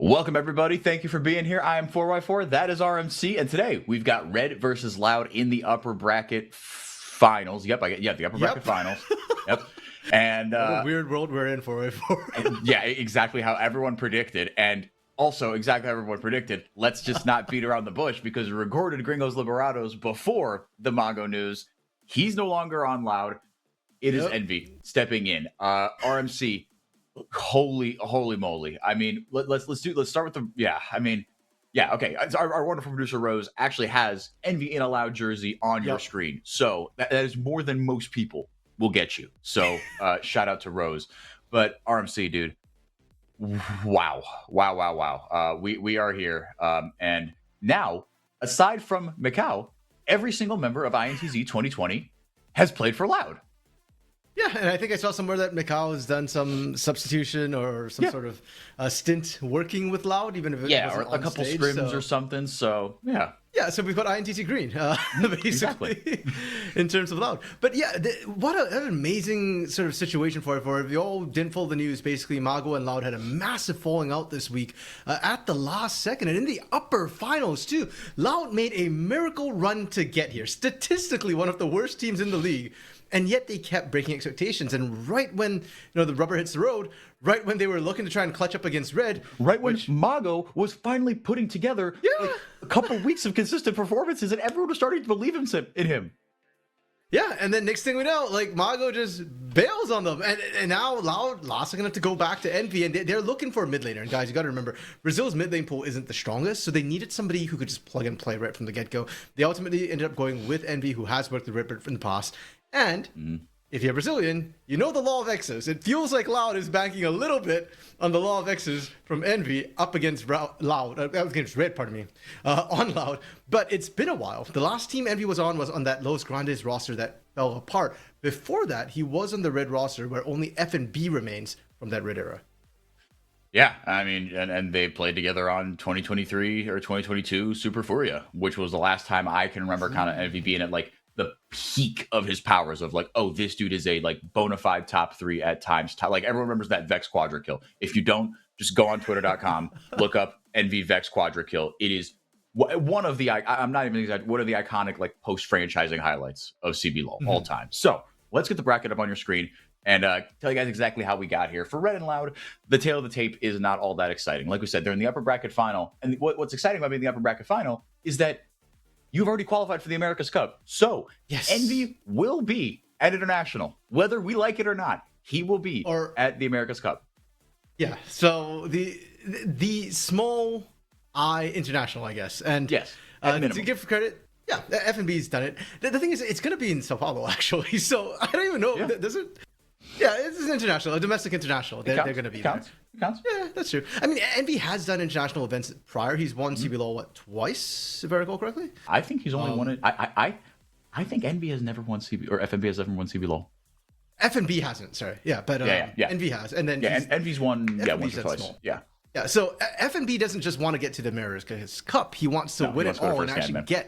Welcome, everybody. Thank you for being here. I am 4x4. That is RMC. And today we've got Red versus Loud in the upper bracket finals. Yep, the upper bracket finals. Yep. And what a weird world we're in, 4x4. Yeah, exactly how everyone predicted. And also exactly how everyone predicted. Let's just not beat around the bush because we recorded Gringos Liberados before the Mongo news. He's no longer on Loud. It is Envy stepping in. RMC. Holy moly. I mean, let's start with okay. Our wonderful producer Rose actually has Envy in a Loud jersey on your screen. So that is more than most people will get you. So shout out to Rose. But RMC, dude, wow. We are here. And now, aside from Macau, every single member of INTZ 2020 has played for Loud. Yeah, and I think I saw somewhere that Macau has done some substitution or some sort of stint working with Loud, even if it wasn't or a couple stage, scrims or something. So yeah, so we've got INTZ Green, basically, in terms of Loud. But yeah, what an amazing sort of situation for it. If you all didn't follow the news, basically, Mago and Loud had a massive falling out this week at the last second. And in the upper finals, too, Loud made a miracle run to get here. Statistically, one of the worst teams in the league. And yet they kept breaking expectations. And right when the rubber hits the road, right when they were looking to try and clutch up against Red, right when Mago was finally putting together a couple weeks of consistent performances, and everyone was starting to believe in him. Yeah, and then next thing we know, Mago just bails on them, and now Loud's are gonna have to go back to Envy, and they're looking for a mid laner. And guys, you got to remember, Brazil's mid lane pool isn't the strongest, so they needed somebody who could just plug and play right from the get go. They ultimately ended up going with Envy, who has worked with Ripper in the past. And if you're Brazilian, you know the law of X's. It feels like Loud is banking a little bit on the law of X's from Envy up against Loud, against Red, pardon me, on Loud. But it's been a while. The last team Envy was on that Los Grandes roster that fell apart. Before that, he was on the Red roster where only F and B remains from that Red era. Yeah, I mean, and they played together on 2023 or 2022 Super Furia, which was the last time I can remember kind of Envy being at the peak of his powers of this dude is a bona fide top 3 at times. Everyone remembers that Vex Quadra kill. If you don't, just go on twitter.com, look up Envy Vex Quadra kill. It is one of the, I'm not even exaggerating, one of the iconic post-franchising highlights of CBLOL all time. So let's get the bracket up on your screen and tell you guys exactly how we got here. For Red and Loud, the tail of the tape is not all that exciting. Like we said, they're in the upper bracket final. And what's exciting about being in the upper bracket final is that you've already qualified for the America's Cup. So Envy will be at International. Whether we like it or not, he will be at the America's Cup. Yeah, so the small I International, I guess. And to give credit, F&B's done it. The thing is, it's going to be in Sao Paulo, actually. So I don't even know. Yeah. Does it? Yeah, it's an international, a domestic international. They're going to be there. It counts. Yeah, that's true. I mean, Envy has done international events prior. He's won CBLOL, twice, if I recall correctly? I think he's only won it. I think Envy has never won CB, or FNB has never won CBLOL. FNB hasn't, sorry. Yeah, but Envy has. And then Envy's won once or twice. Small. Yeah. Yeah, so FNB doesn't just want to get to the America's Cup. He wants to win it all and actually get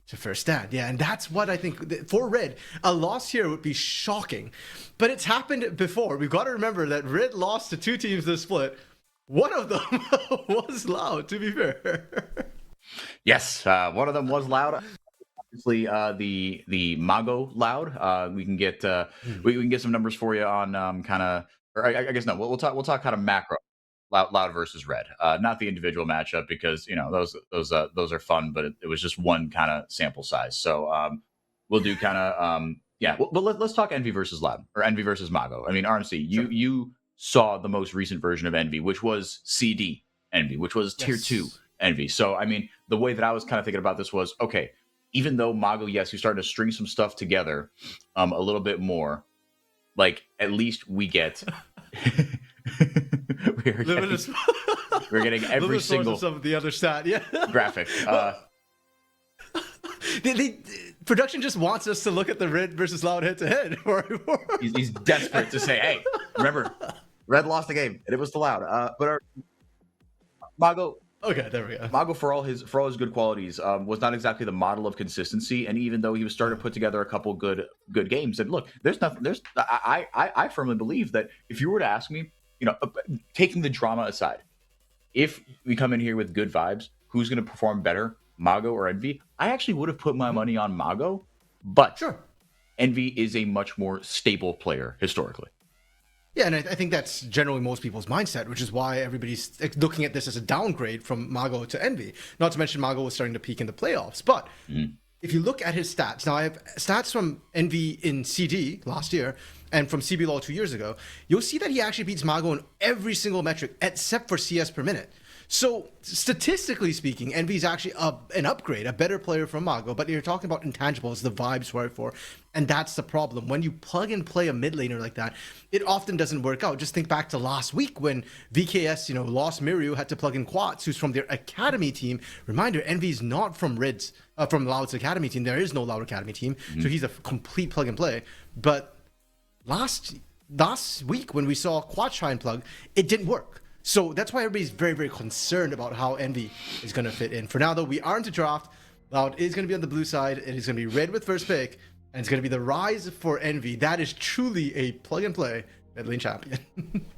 to first stand. Yeah, and that's what I think. For Red, a loss here would be shocking. But it's happened before. We've got to remember that Red lost to 2 teams this split. One of them was Loud, to be fair. Yes, one of them was Loud. Obviously, the Mago Loud. We can get we can get some numbers for you on I guess no. We'll talk kind of macro. Loud versus Red, not the individual matchup because those are fun, but it was just one kind of sample size. So we'll do kind of But let's talk Envy versus Loud or Envy versus Mago. I mean, RMC, you saw the most recent version of Envy, which was CD Envy, which was Tier 2 Envy. So I mean, the way that I was kind of thinking about this was okay. Even though Mago, yes, you started to string some stuff together, a little bit more. At least we get. We're getting every single some of the other stat, graphic. The production just wants us to look at the Red versus Loud head to head. He's desperate to say, "Hey, remember, Red lost the game, and it was to Loud." But Mago. Okay, there we go. Mago, for all his good qualities, was not exactly the model of consistency. And even though he was starting to put together a couple good games, and look, there's nothing. I firmly believe that if you were to ask me, taking the drama aside, if we come in here with good vibes, who's going to perform better, Mago or Envy? I actually would have put my money on Mago, but Sure. Envy is a much more stable player historically. Yeah, and I think that's generally most people's mindset, which is why everybody's looking at this as a downgrade from Mago to Envy. Not to mention Mago was starting to peak in the playoffs. But if you look at his stats, now I have stats from Envy in CD last year and from CBLOL 2 years ago, you'll see that he actually beats Mago in every single metric except for CS per minute. So statistically speaking, Envy is actually an upgrade, a better player from Mago. But you're talking about intangibles, the vibes for, and that's the problem. When you plug and play a mid laner like that, it often doesn't work out. Just think back to last week when VKS, lost Miru, had to plug in Quats, who's from their academy team. Reminder: Envy's not from Rids, from Loud's academy team. There is no Loud academy team, so he's a complete plug and play. But last week when we saw Quats try and plug, it didn't work. So that's why everybody's very, very concerned about how Envy is going to fit in. For now, though, we are into draft. Loud is going to be on the blue side. It is going to be red with first pick. And it's going to be the rise for Envy. That is truly a plug-and-play mid lane champion.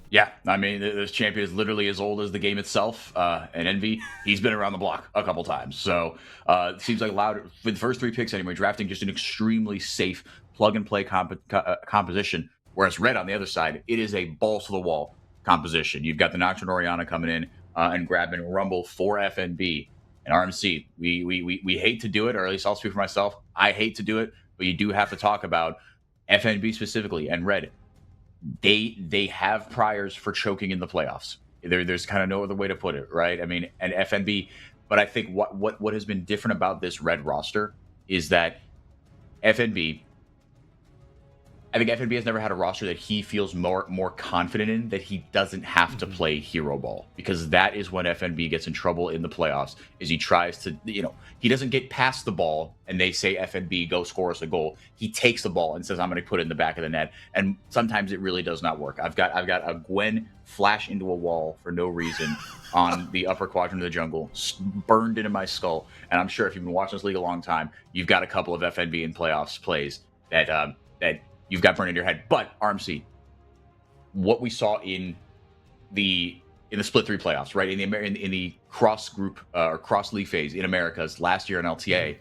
Yeah, I mean, this champion is literally as old as the game itself. And Envy, he's been around the block a couple times. So it seems like Loud, for the first 3 picks anyway, drafting just an extremely safe plug-and-play composition. Whereas Red, on the other side, it is a balls-to-the-wall composition. You've got the Nocturne Orianna coming in and grabbing Rumble for FNB and RMC. We hate to do it, or at least I'll speak for myself. I hate to do it, but you do have to talk about FNB specifically and Red. They have priors for choking in the playoffs. There's kind of no other way to put it, right? I mean, and FNB. But I think what has been different about this Red roster is that FNB. I think FNB has never had a roster that he feels more confident in, that he doesn't have to play hero ball, because that is when FNB gets in trouble in the playoffs, is he tries to, he doesn't get past the ball and they say FNB, go score us a goal. He takes the ball and says, I'm going to put it in the back of the net. And sometimes it really does not work. I've got a Gwen flash into a wall for no reason on the upper quadrant of the jungle, burned into my skull. And I'm sure if you've been watching this league a long time, you've got a couple of FNB in playoffs plays that you've got burned in your head. But RMC, what we saw in the split 3 playoffs, right, in the cross group or cross league phase in Americas last year in LTA,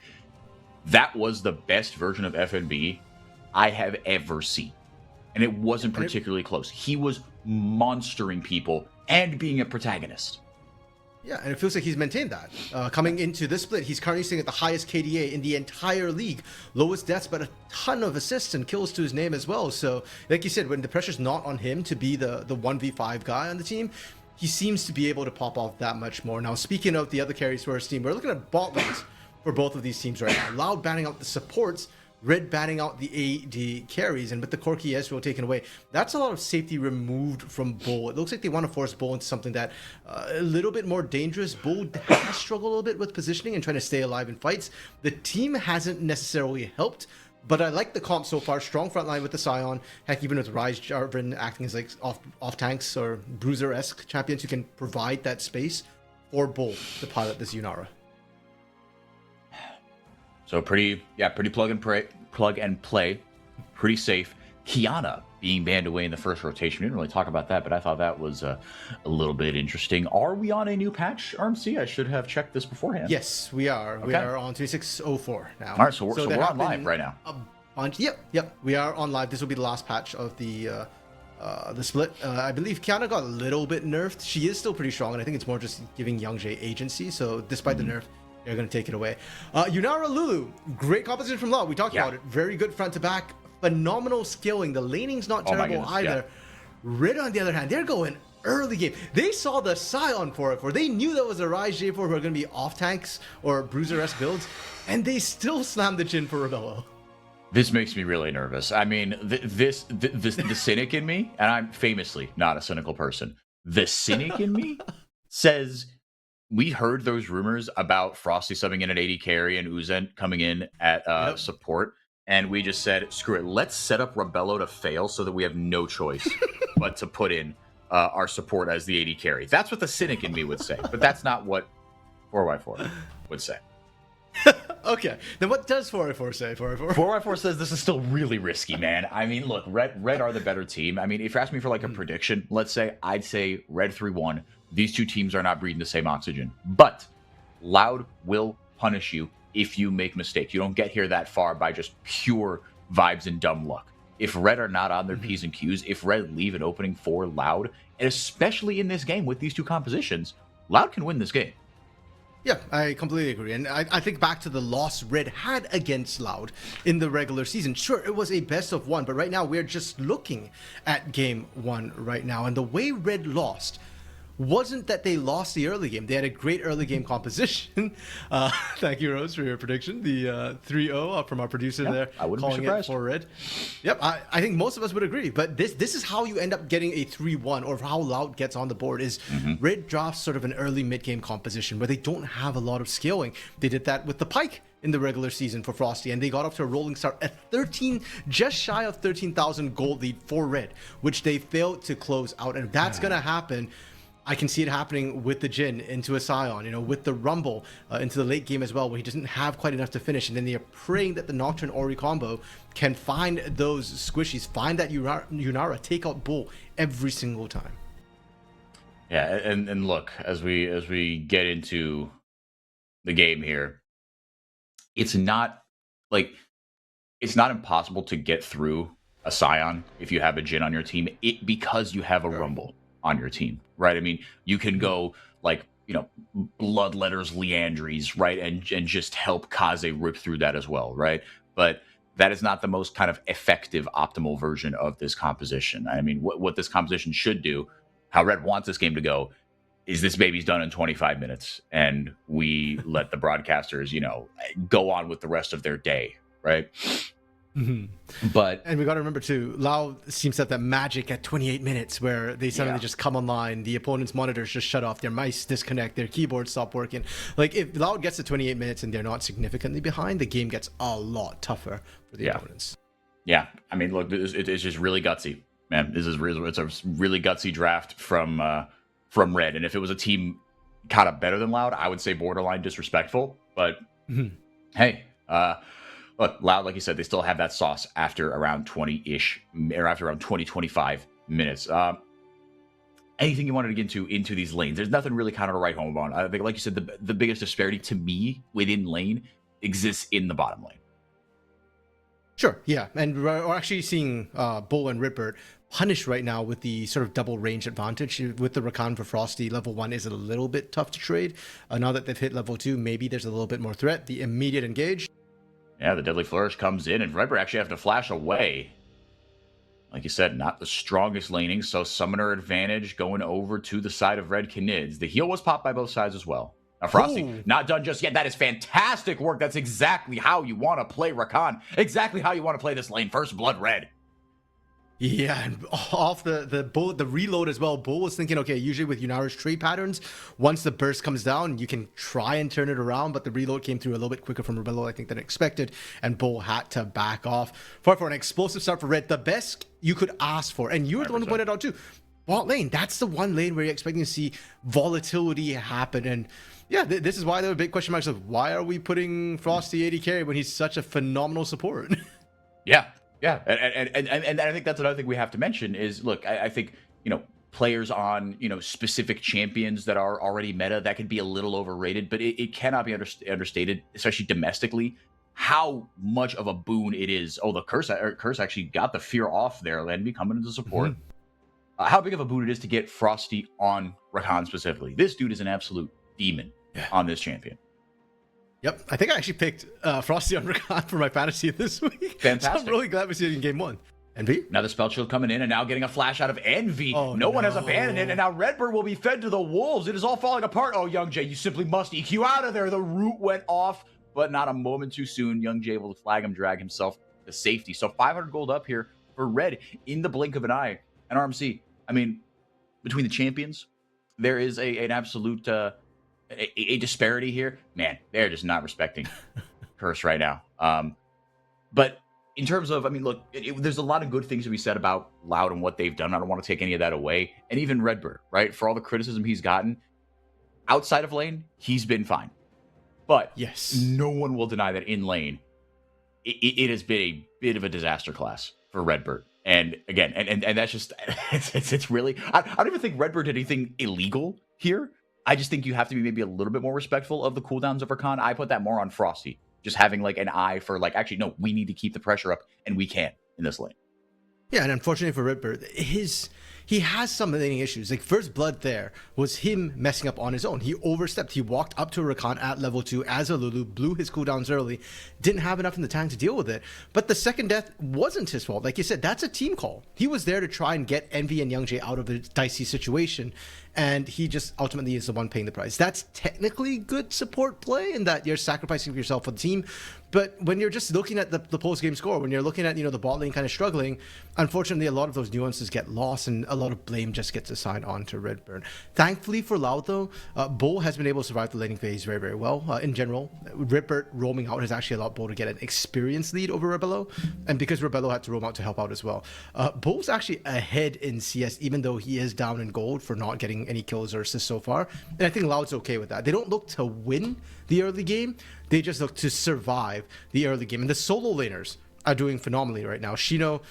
that was the best version of FNB I have ever seen, and it wasn't particularly close. He was monstering people and being a protagonist. Yeah, and it feels like he's maintained that. Coming into this split, he's currently sitting at the highest KDA in the entire league. Lowest deaths, but a ton of assists and kills to his name as well. So, like you said, when the pressure's not on him to be the 1v5 guy on the team, he seems to be able to pop off that much more. Now, speaking of the other carries for his team, we're looking at bot lanes for both of these teams right now. Loud banning out the supports, Red batting out the AD carries, and with the Corki Ezreal taken away, that's a lot of safety removed from Bull. It looks like they want to force Bull into something that a little bit more dangerous. Bull has struggled a little bit with positioning and trying to stay alive in fights. The team hasn't necessarily helped, but I like the comp so far. Strong front line with the Scion. Heck, even with Rise Jarvan acting as like off tanks or bruiser-esque champions who can provide that space for Bull to pilot this Yunara. So pretty plug and play, pretty safe. Kiana being banned away in the first rotation. We didn't really talk about that, but I thought that was a little bit interesting. Are we on a new patch, RMC? I should have checked this beforehand. Yes, we are. Okay. We are on 2604 now. All right, so we're on live right now. Yep. We are on live. This will be the last patch of the split. I believe Kiana got a little bit nerfed. She is still pretty strong, and I think it's more just giving Youngjae agency. So despite the nerf, they're going to take it away. Yunara Lulu, great composition from Law. We talked about it. Very good front to back. Phenomenal skilling. The laning's not terrible either. Red, on the other hand, they're going early game. They saw the Scion 4-4. They knew that was a Rise J4 who are going to be off tanks or Bruiser-esque builds, and they still slammed the chin for Rebello. This makes me really nervous. I mean, the cynic in me, and I'm famously not a cynical person, the cynic in me says, we heard those rumors about Frosty subbing in at AD carry and Uzen coming in at support, and we just said, screw it, let's set up Rebello to fail so that we have no choice but to put in our support as the AD carry. That's what the cynic in me would say, but that's not what 4x4 would say. Okay, then what does 4x4 say? 4x4 says this is still really risky, man. I mean, look, Red are the better team. I mean, if you ask me for like a prediction, let's say, I'd say Red 3-1, These two teams are not breathing the same oxygen. But Loud will punish you if you make mistakes. You don't get here that far by just pure vibes and dumb luck. If Red are not on their P's and Q's, if Red leave an opening for Loud, and especially in this game with these two compositions, Loud can win this game. Yeah, I completely agree. And I think back to the loss Red had against Loud in the regular season. Sure, it was a best of one, but right now we're just looking at game one right now. And the way Red lost wasn't that they lost the early game. They had a great early game composition. Thank you, Rose, for your prediction. The 3-0 from our producer there. I wouldn't calling be surprised. it for Red. Yep, I think most of us would agree. But this is how you end up getting a 3-1, or how Loud gets on the board, is Red drafts sort of an early mid-game composition where they don't have a lot of scaling. They did that with the Pike in the regular season for Frosty, and they got off to a rolling start at 13, just shy of 13,000 gold lead for Red, which they failed to close out. And if that's going to happen, I can see it happening with the Jhin into a Scion, with the Rumble into the late game as well, where he doesn't have quite enough to finish. And then they're praying that the Nocturne Ori combo can find those squishies, find that Yunara, take out Bull every single time. Yeah, and look, as we get into the game here, it's not impossible to get through a Scion if you have a Jhin on your team, because you have a Rumble on your team, right? I mean, you can go Bloodletters, Leandries, right, and just help Kaze rip through that as well, right? But that is not the most kind of effective, optimal version of this composition. I mean, what this composition should do, how Red wants this game to go, is this baby's done in 25 minutes, and we let the broadcasters, go on with the rest of their day, right? But and we got to remember too, Loud seems to have that magic at 28 minutes where they suddenly just come online, the opponent's monitors just shut off, their mice disconnect, their keyboards stop working. Like, if Loud gets to 28 minutes and they're not significantly behind, the game gets a lot tougher for the opponents. Yeah, I mean, look, it's just really gutsy, man. It's a really gutsy draft from Red, and if it was a team kind of better than Loud, I would say borderline disrespectful. But hey, look, Loud, like you said, they still have that sauce after around 20-ish, or after around 20, 25 minutes. Anything you wanted to get into these lanes? There's nothing really kind of to write home on. I think, like you said, the biggest disparity to me within lane exists in the bottom lane. Sure, yeah. And we're actually seeing Bull and Ripbird punished right now with the sort of double range advantage. With the Rakan for Frosty, level 1 is a little bit tough to trade. Now that they've hit level 2, maybe there's a little bit more threat. The immediate engage. Yeah, the Deadly Flourish comes in, and Viper actually have to flash away. Like you said, not the strongest laning, so Summoner advantage going over to the side of Red Canids. The heal was popped by both sides as well. Now, Frosty, not done just yet. That is fantastic work. That's exactly how you want to play Rakan. Exactly how you want to play this lane. First Blood Red. Yeah, and off the reload as well. Bull was thinking, okay, usually with Yunara's trade patterns, once the burst comes down, you can try and turn it around, but the reload came through a little bit quicker from Rebello, I think, than expected, and Bull had to back off. For an explosive start for Red, the best you could ask for, and you were the one who pointed out too, bot lane, that's the one lane where you're expecting to see volatility happen, and yeah, this is why there were big question marks of why are we putting Frosty AD carry when he's such a phenomenal support? Yeah. Yeah, and I think that's another thing we have to mention is, look, I think, players on, specific champions that are already meta, that could be a little overrated, but it cannot be understated, especially domestically, how much of a boon it is. Oh, the Curse actually got the fear off there, Lenby coming into support. How big of a boon it is to get Frosty on Rakan specifically. This dude is an absolute demon on this champion. Yep, I think I actually picked Frosty on Rakan for my fantasy this week. Fantastic. So I'm really glad we see it in game 1. Envy? Now the Spell Shield coming in, and now getting a flash out of Envy. No one has abandoned it, and now Redbird will be fed to the wolves. It is all falling apart. Oh, Young Jay, you simply must EQ out of there. The root went off, but not a moment too soon. Young Jay will flag him, drag himself to safety. So 500 gold up here for Red in the blink of an eye. And RMC, I mean, between the champions, there is an absolute... A disparity here. Man, they're just not respecting Curse right now. But in terms of, I mean, look, there's a lot of good things to be said about Loud and what they've done. I don't want to take any of that away. And even Redbird, right? For all the criticism he's gotten, outside of lane, he's been fine. But yes, no one will deny that in lane, it has been a bit of a disaster class for Redbird. And again, and that's just it's really I don't even think Redbird did anything illegal here. I just think you have to be maybe a little bit more respectful of the cooldowns of Rakan. I put that more on Frosty, just having like an eye for like, actually, no, we need to keep the pressure up, and we can in this lane. Yeah, and unfortunately for Redbird, he has some laning issues. Like, first blood there was him messing up on his own. He overstepped. He walked up to Rakan at level 2 as a Lulu, blew his cooldowns early, didn't have enough in the tank to deal with it. But the second death wasn't his fault. Like you said, that's a team call. He was there to try and get Envy and YungJay out of a dicey situation, and he just ultimately is the one paying the price. That's technically good support play in that you're sacrificing yourself for the team. But when you're just looking at the post-game score, when you're looking at, the bot lane kind of struggling, unfortunately, a lot of those nuances get lost and a lot of blame just gets assigned on to Redburn. Thankfully for Loud, though, Bo has been able to survive the laning phase very, very well. In general, Redbird roaming out has actually allowed Bo to get an experience lead over Rebello, and because Rebello had to roam out to help out as well. Bo's actually ahead in CS, even though he is down in gold for not getting any kills or assists so far, and I think Loud's okay with that. They don't look to win the early game, they just look to survive the early game, and the solo laners are doing phenomenally right now. Shino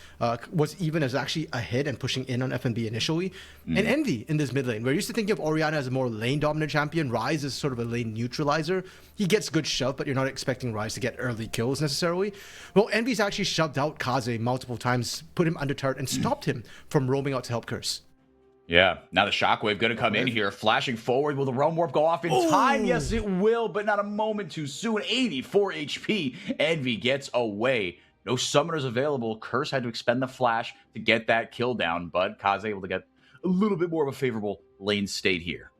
was even as actually ahead and pushing in on FNB initially. And Envy in this mid lane. We're used to thinking of Orianna as a more lane dominant champion. Ryze is sort of a lane neutralizer. He gets good shove, but you're not expecting Ryze to get early kills necessarily. Well, Envy's actually shoved out Kaze multiple times, put him under turret, and stopped him from roaming out to help Curse. Yeah, now the Shockwave going to come in here, flashing forward. Will the Realm Warp go off in time? Yes, it will, but not a moment too soon. 84 HP. Envy gets away. No summoners available. Curse had to expend the flash to get that kill down, but Kaze able to get a little bit more of a favorable lane state here.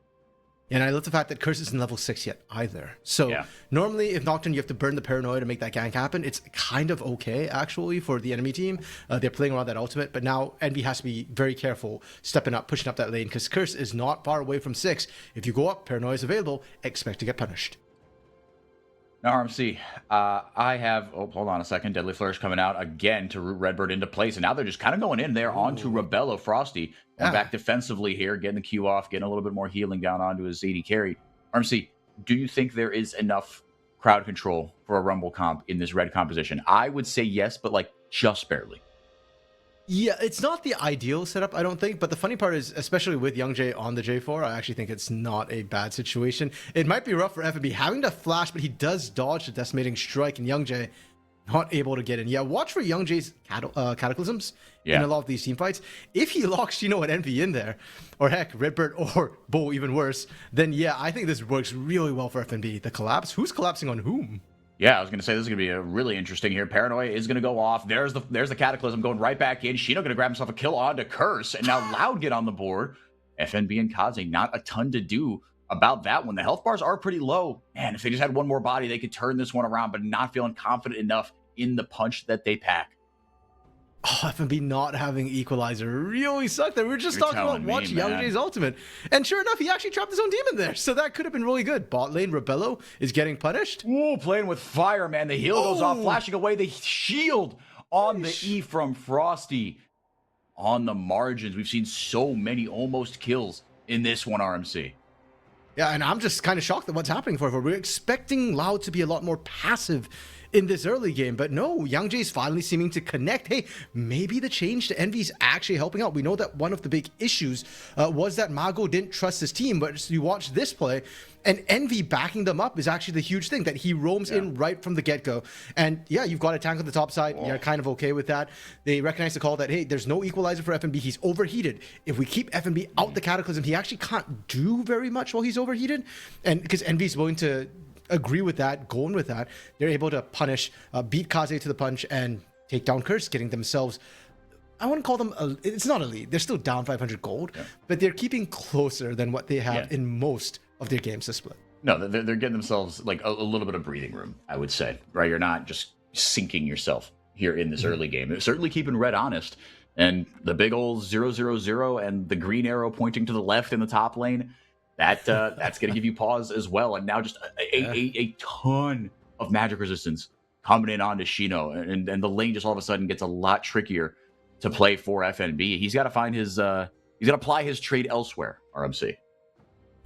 And I love the fact that Curse isn't level 6 yet either. So normally if Nocturne you have to burn the Paranoia to make that gank happen, it's kind of okay actually for the enemy team. They're playing around that ultimate, but now Envy has to be very careful stepping up, pushing up that lane, because Curse is not far away from 6. If you go up, Paranoia is available, expect to get punished. Now, RMC, I have, hold on a second, Deadly Flourish coming out again to root Redbird into place, and now they're just kind of going in there onto Rebello. Frosty, going back defensively here, getting the Q off, getting a little bit more healing down onto his AD carry. RMC, do you think there is enough crowd control for a Rumble comp in this red composition? I would say yes, but like just barely. Yeah, it's not the ideal setup, I don't think, but the funny part is, especially with YungJay on the J4, I actually think it's not a bad situation. It might be rough for FNB having to flash, but he does dodge the Decimating Strike, and YungJay not able to get in. Yeah, watch for YungJay's Cataclysms in a lot of these team fights. If he locks Shino and Envy in there, or heck, Redbird or Bo even worse, then yeah, I think this works really well for FNB. The collapse? Who's collapsing on whom? Yeah, I was going to say this is going to be a really interesting here. Paranoia is going to go off. There's the Cataclysm going right back in. Shino going to grab himself a kill onto Curse, and now Loud get on the board. FNB and Kaze, not a ton to do about that one. The health bars are pretty low. Man, if they just had one more body, they could turn this one around, but not feeling confident enough in the punch that they pack. Oh, FNB not having Equalizer really sucked. We were just talking about watch YungJay's ultimate. And sure enough, he actually trapped his own demon there. So that could have been really good. Bot lane, Rebello is getting punished. Ooh, playing with fire, man. The heal goes off, flashing away the shield on the E from Frosty. On the margins, we've seen so many almost kills in this one, RMC. Yeah, and I'm just kind of shocked at what's happening for her. We're expecting Loud to be a lot more passive in this early game, but no, YungJay's finally seeming to connect. Hey, maybe the change to Envy's actually helping out. We know that one of the big issues was that Mago didn't trust his team, but you watch this play, and Envy backing them up is actually the huge thing, that he roams in right from the get-go. And yeah, you've got a tank on the top side. You're kind of okay with that. They recognize the call that, hey, there's no equalizer for FNB. He's overheated. If we keep FNB out the Cataclysm, he actually can't do very much while he's overheated. And because Envy's willing to agree with that, going with that, they're able to punish, beat Kaze to the punch, and take down Curse, getting themselves, I wouldn't call them, it's not a lead. They're still down 500 gold, but they're keeping closer than what they have in most of their games to split. No, they're getting themselves like a little bit of breathing room, I would say, right? You're not just sinking yourself here in this early game. It's certainly keeping Red honest. And the big old 0-0-0 and the green arrow pointing to the left in the top lane, that's going to give you pause as well. And now just a ton of magic resistance coming in onto Shino. And the lane just all of a sudden gets a lot trickier to play for FNB. He's got to find his, he's got to apply his trade elsewhere, RMC.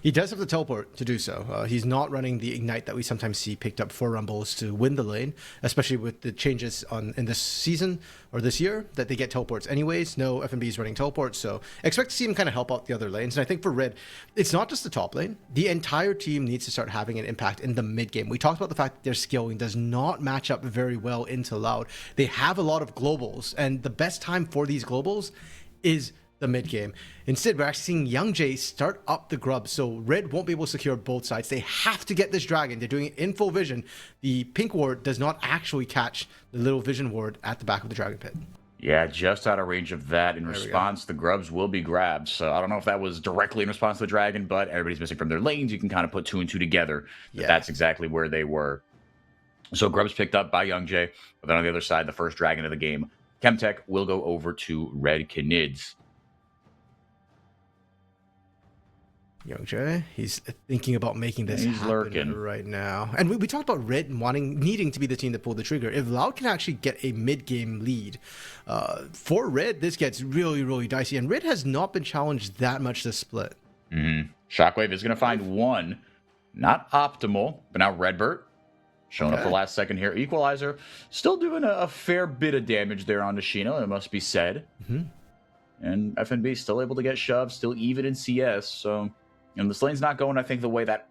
He does have the teleport to do so. He's not running the Ignite that we sometimes see picked up for Rumbles to win the lane, especially with the changes in this season or this year that they get teleports anyways. No FNB is running teleports, so expect to see him kind of help out the other lanes. And I think for Red, it's not just the top lane. The entire team needs to start having an impact in the mid game. We talked about the fact that their scaling does not match up very well into Loud. They have a lot of globals, and the best time for these globals is the mid game. Instead, we're actually seeing Young Jay start up the grub, so Red won't be able to secure both sides. They have to get this dragon. They're doing it in full vision. The pink ward does not actually catch the little vision ward at the back of the dragon pit. Yeah, just out of range of that. In response, the grubs will be grabbed. So I don't know if that was directly in response to the dragon, but everybody's missing from their lanes. You can kind of put 2 and 2 together. Yeah. That's exactly where they were. So grubs picked up by Young Jay, but then on the other side, the first dragon of the game, Chemtech, will go over to Red Canids. Young Jay, he's thinking about making this happen lurking right now. And we talked about Red needing to be the team that pulled the trigger. If Loud can actually get a mid-game lead, for Red, this gets really, really dicey. And Red has not been challenged that much this split. Shockwave is going to find one. Not optimal, but now Redbird showing up the last second here. Equalizer still doing a fair bit of damage there on Nishino, it must be said. And FNB still able to get shoved, still even in CS. So, this lane's not going, I think, the way that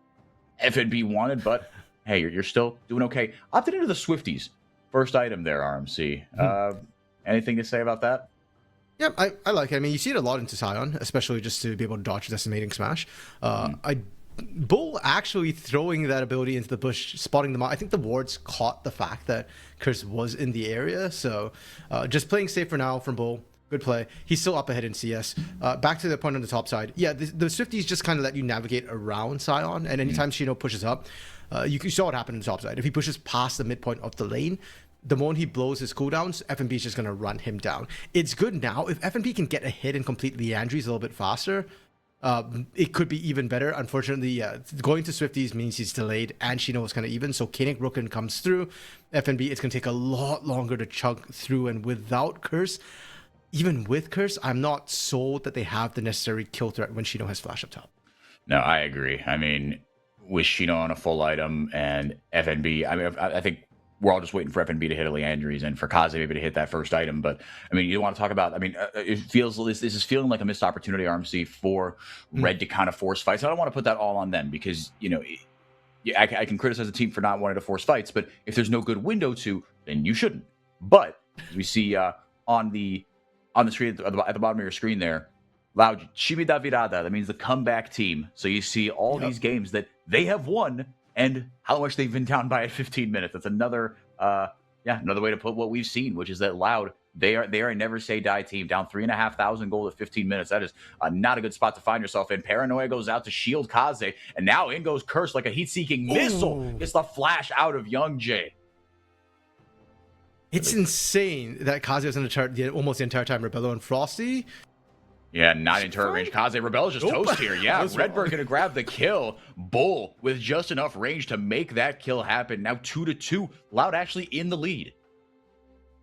FNB wanted, but hey, you're still doing okay. Opted into the Swifties. First item there, RMC. Anything to say about that? Yeah, I like it. I mean, you see it a lot into Sion, especially just to be able to dodge decimating smash. Bull actually throwing that ability into the bush, spotting them out. I think the wards caught the fact that Curse was in the area, so just playing safe for now from Bull. Good play. He's still up ahead in CS. Back to the point on the top side. Yeah, the Swifties just kind of let you navigate around Sion, and anytime Shino pushes up, you saw what happened on the top side. If he pushes past the midpoint of the lane, the moment he blows his cooldowns, FNB is just going to run him down. It's good now. If FNB can get a hit and complete Leandri's a little bit faster, it could be even better. Unfortunately, going to Swifties means he's delayed, and Shino is kind of even. So Koenig Rooken comes through. FNB, it's going to take a lot longer to chug through, and without Curse, even with Curse, I'm not sold that they have the necessary kill threat when Shino has flash up top. No, I agree. I mean, with Shino on a full item and FNB, I mean, I think we're all just waiting for FNB to hit a Leandri's and for Kaze maybe to hit that first item. But, I mean, you want to talk about, I mean, this is feeling like a missed opportunity, RMC, for Red to kind of force fights. I don't want to put that all on them because, I can criticize the team for not wanting to force fights, but if there's no good window to, then you shouldn't. But, as we see on the screen at the bottom of your screen there, Loud Chibi da Virada. That means the comeback team. So you see all these games that they have won and how much they've been down by at 15 minutes. That's another another way to put what we've seen, which is that Loud, they are a never say die team, down 3,500 gold at 15 minutes. That is not a good spot to find yourself in. Paranoia goes out to shield Kaze, and now in goes Curse like a heat-seeking missile. Gets the flash out of Young Jay. It's insane that Kaze was in the chart almost the entire time. Rebello and Frosty. Yeah, not in turret range. Kaze Rebello's just toast here. Yeah, Redbird going to grab the kill. Bull with just enough range to make that kill happen. Now 2-2. Loud actually in the lead.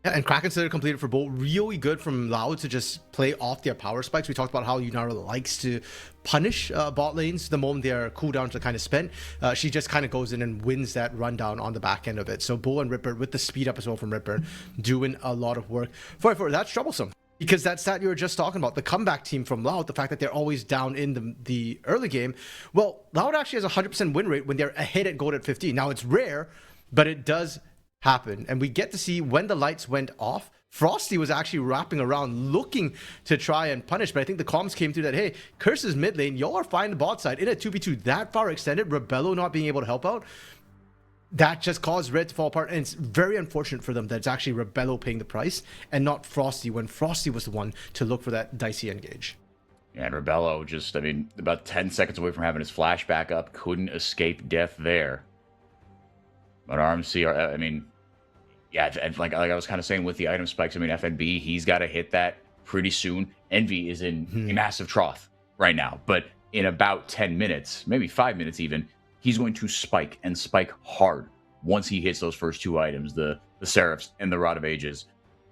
Yeah, and Kraken Slayer completed for Bull. Really good from Loud to just play off their power spikes. We talked about how Yunara likes to punish bot lanes the moment their cooldowns are kind of spent. She just kind of goes in and wins that rundown on the back end of it. So Bull and Ripper, with the speed up as well from Ripper, doing a lot of work. For that's troublesome. Because that stat you were just talking about, the comeback team from Loud, the fact that they're always down in the early game. Well, Loud actually has a 100% win rate when they're ahead at gold at 15. Now, it's rare, but it does happen. And we get to see when the lights went off, Frosty was actually wrapping around looking to try and punish. But I think the comms came through that, hey, Curse's mid lane, y'all are fine the bot side. In a 2v2 that far extended, Rebello not being able to help out, that just caused Red to fall apart, and it's very unfortunate for them that it's actually Rebello paying the price and not Frosty, when Frosty was the one to look for that dicey engage. Yeah, and Rebello just, I mean, about 10 seconds away from having his flash back up, couldn't escape death there. But RMC, I mean, yeah, like I was kind of saying with the item spikes, I mean, FNB, he's got to hit that pretty soon. Envy is in a massive trough right now, but in about 10 minutes, maybe 5 minutes even, he's going to spike and spike hard once he hits those first two items, the Seraphs and the Rod of Ages.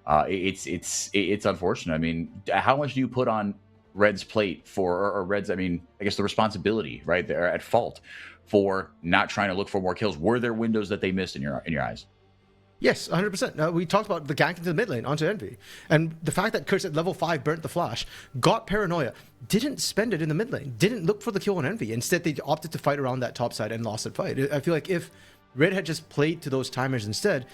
It's unfortunate. I mean, how much do you put on Red's plate for, or Red's, I mean, I guess the responsibility, right? They're at fault for not trying to look for more kills. Were there windows that they missed in your eyes? Yes, 100%. We talked about the gank into the mid lane onto Envy. And the fact that Curse at level 5 burnt the flash, got paranoia, didn't spend it in the mid lane, didn't look for the kill on Envy. Instead, they opted to fight around that top side and lost that fight. I feel like if Red had just played to those timers instead,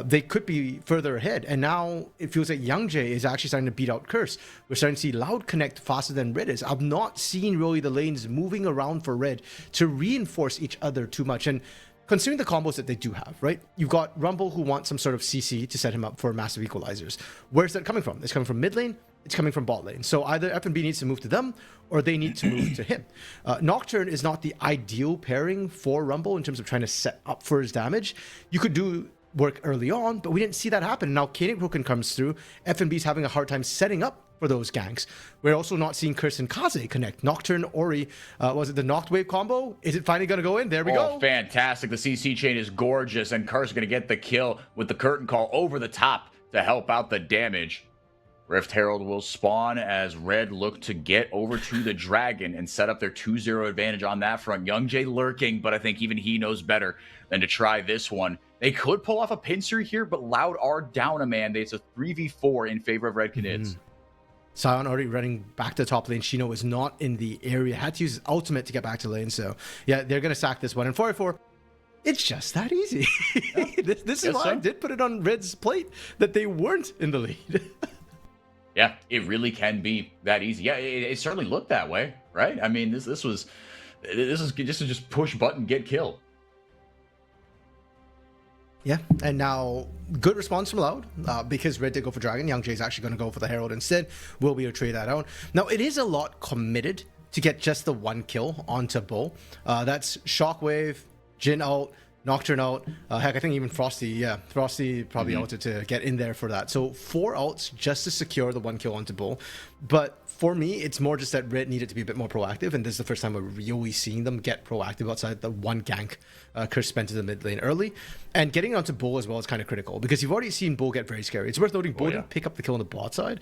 they could be further ahead. And now it feels like YoungJay is actually starting to beat out Curse. We're starting to see Loud connect faster than Red is. I've not seen really the lanes moving around for Red to reinforce each other too much. And considering the combos that they do have, right? You've got Rumble who wants some sort of CC to set him up for massive equalizers. Where's that coming from? It's coming from mid lane, it's coming from bot lane. So either FNB needs to move to them or they need to move to him. Nocturne is not the ideal pairing for Rumble in terms of trying to set up for his damage. You could do work early on, but we didn't see that happen. Now Kanik Broken comes through. FNB's having a hard time setting up for those ganks. We're also not seeing Curse and Kaze connect. Nocturne, Ori, was it the Noct Wave combo? Is it finally going to go in? There we go. Fantastic. The CC chain is gorgeous, and Curse going to get the kill with the curtain call over the top to help out the damage. Rift Herald will spawn as Red look to get over to the Dragon and set up their 2-0 advantage on that front. YoungJay lurking, but I think even he knows better than to try this one. They could pull off a pincer here, but Loud are down a man. It's a 3v4 in favor of Red Canids. Sion already running back to the top lane. Shino is not in the area. Had to use his ultimate to get back to lane. So, yeah, they're going to sack this one. And 4v4, it's just that easy. Yeah. this is why I did put it on Red's plate, that they weren't in the lead. Yeah, it really can be that easy. Yeah, it certainly looked that way, right? I mean, this is just push button, get kill. Yeah, and now good response from Loud because Red did go for Dragon. YoungJay is actually going to go for the Herald instead. We'll be able to trade that out. Now, it is a lot committed to get just the one kill onto Bull. That's Shockwave, Jhin out, Nocturne out. Heck, I think even Frosty probably outed to get in there for that. So 4 ults just to secure the one kill onto Bull. But for me, it's more just that Red needed to be a bit more proactive, and this is the first time we're really seeing them get proactive outside the one gank Curse spent in the mid lane early. And getting onto Bull as well is kind of critical, because you've already seen Bull get very scary. It's worth noting Bull didn't pick up the kill on the bot side.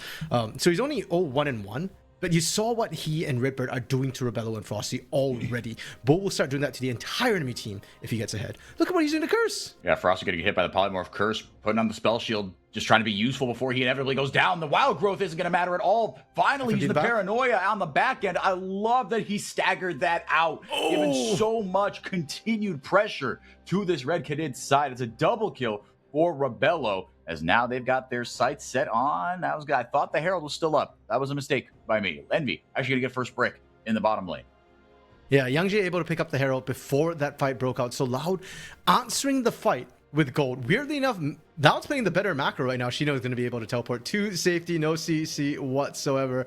So he's only 0-1-1. But you saw what he and Redbird are doing to Rebello and Frosty already. Bull will start doing that to the entire enemy team if he gets ahead. Look at what he's doing to Curse. Yeah, Frosty getting hit by the Polymorph. Curse putting on the spell shield, just trying to be useful before he inevitably goes down. The wild growth isn't going to matter at all. Finally, he's the paranoia on the back end. I love that he staggered that out, giving so much continued pressure to this Red Cadid side. It's a double kill for Rebello, as now they've got their sights set on. That was good. I thought the Herald was still up. That was a mistake by me. Envy actually going to get first brick in the bottom lane. Yeah, YoungJay able to pick up the Herald before that fight broke out. So Loud answering the fight with gold. Weirdly enough, Loud's playing the better macro right now. Shino is going to be able to teleport to safety, no CC whatsoever.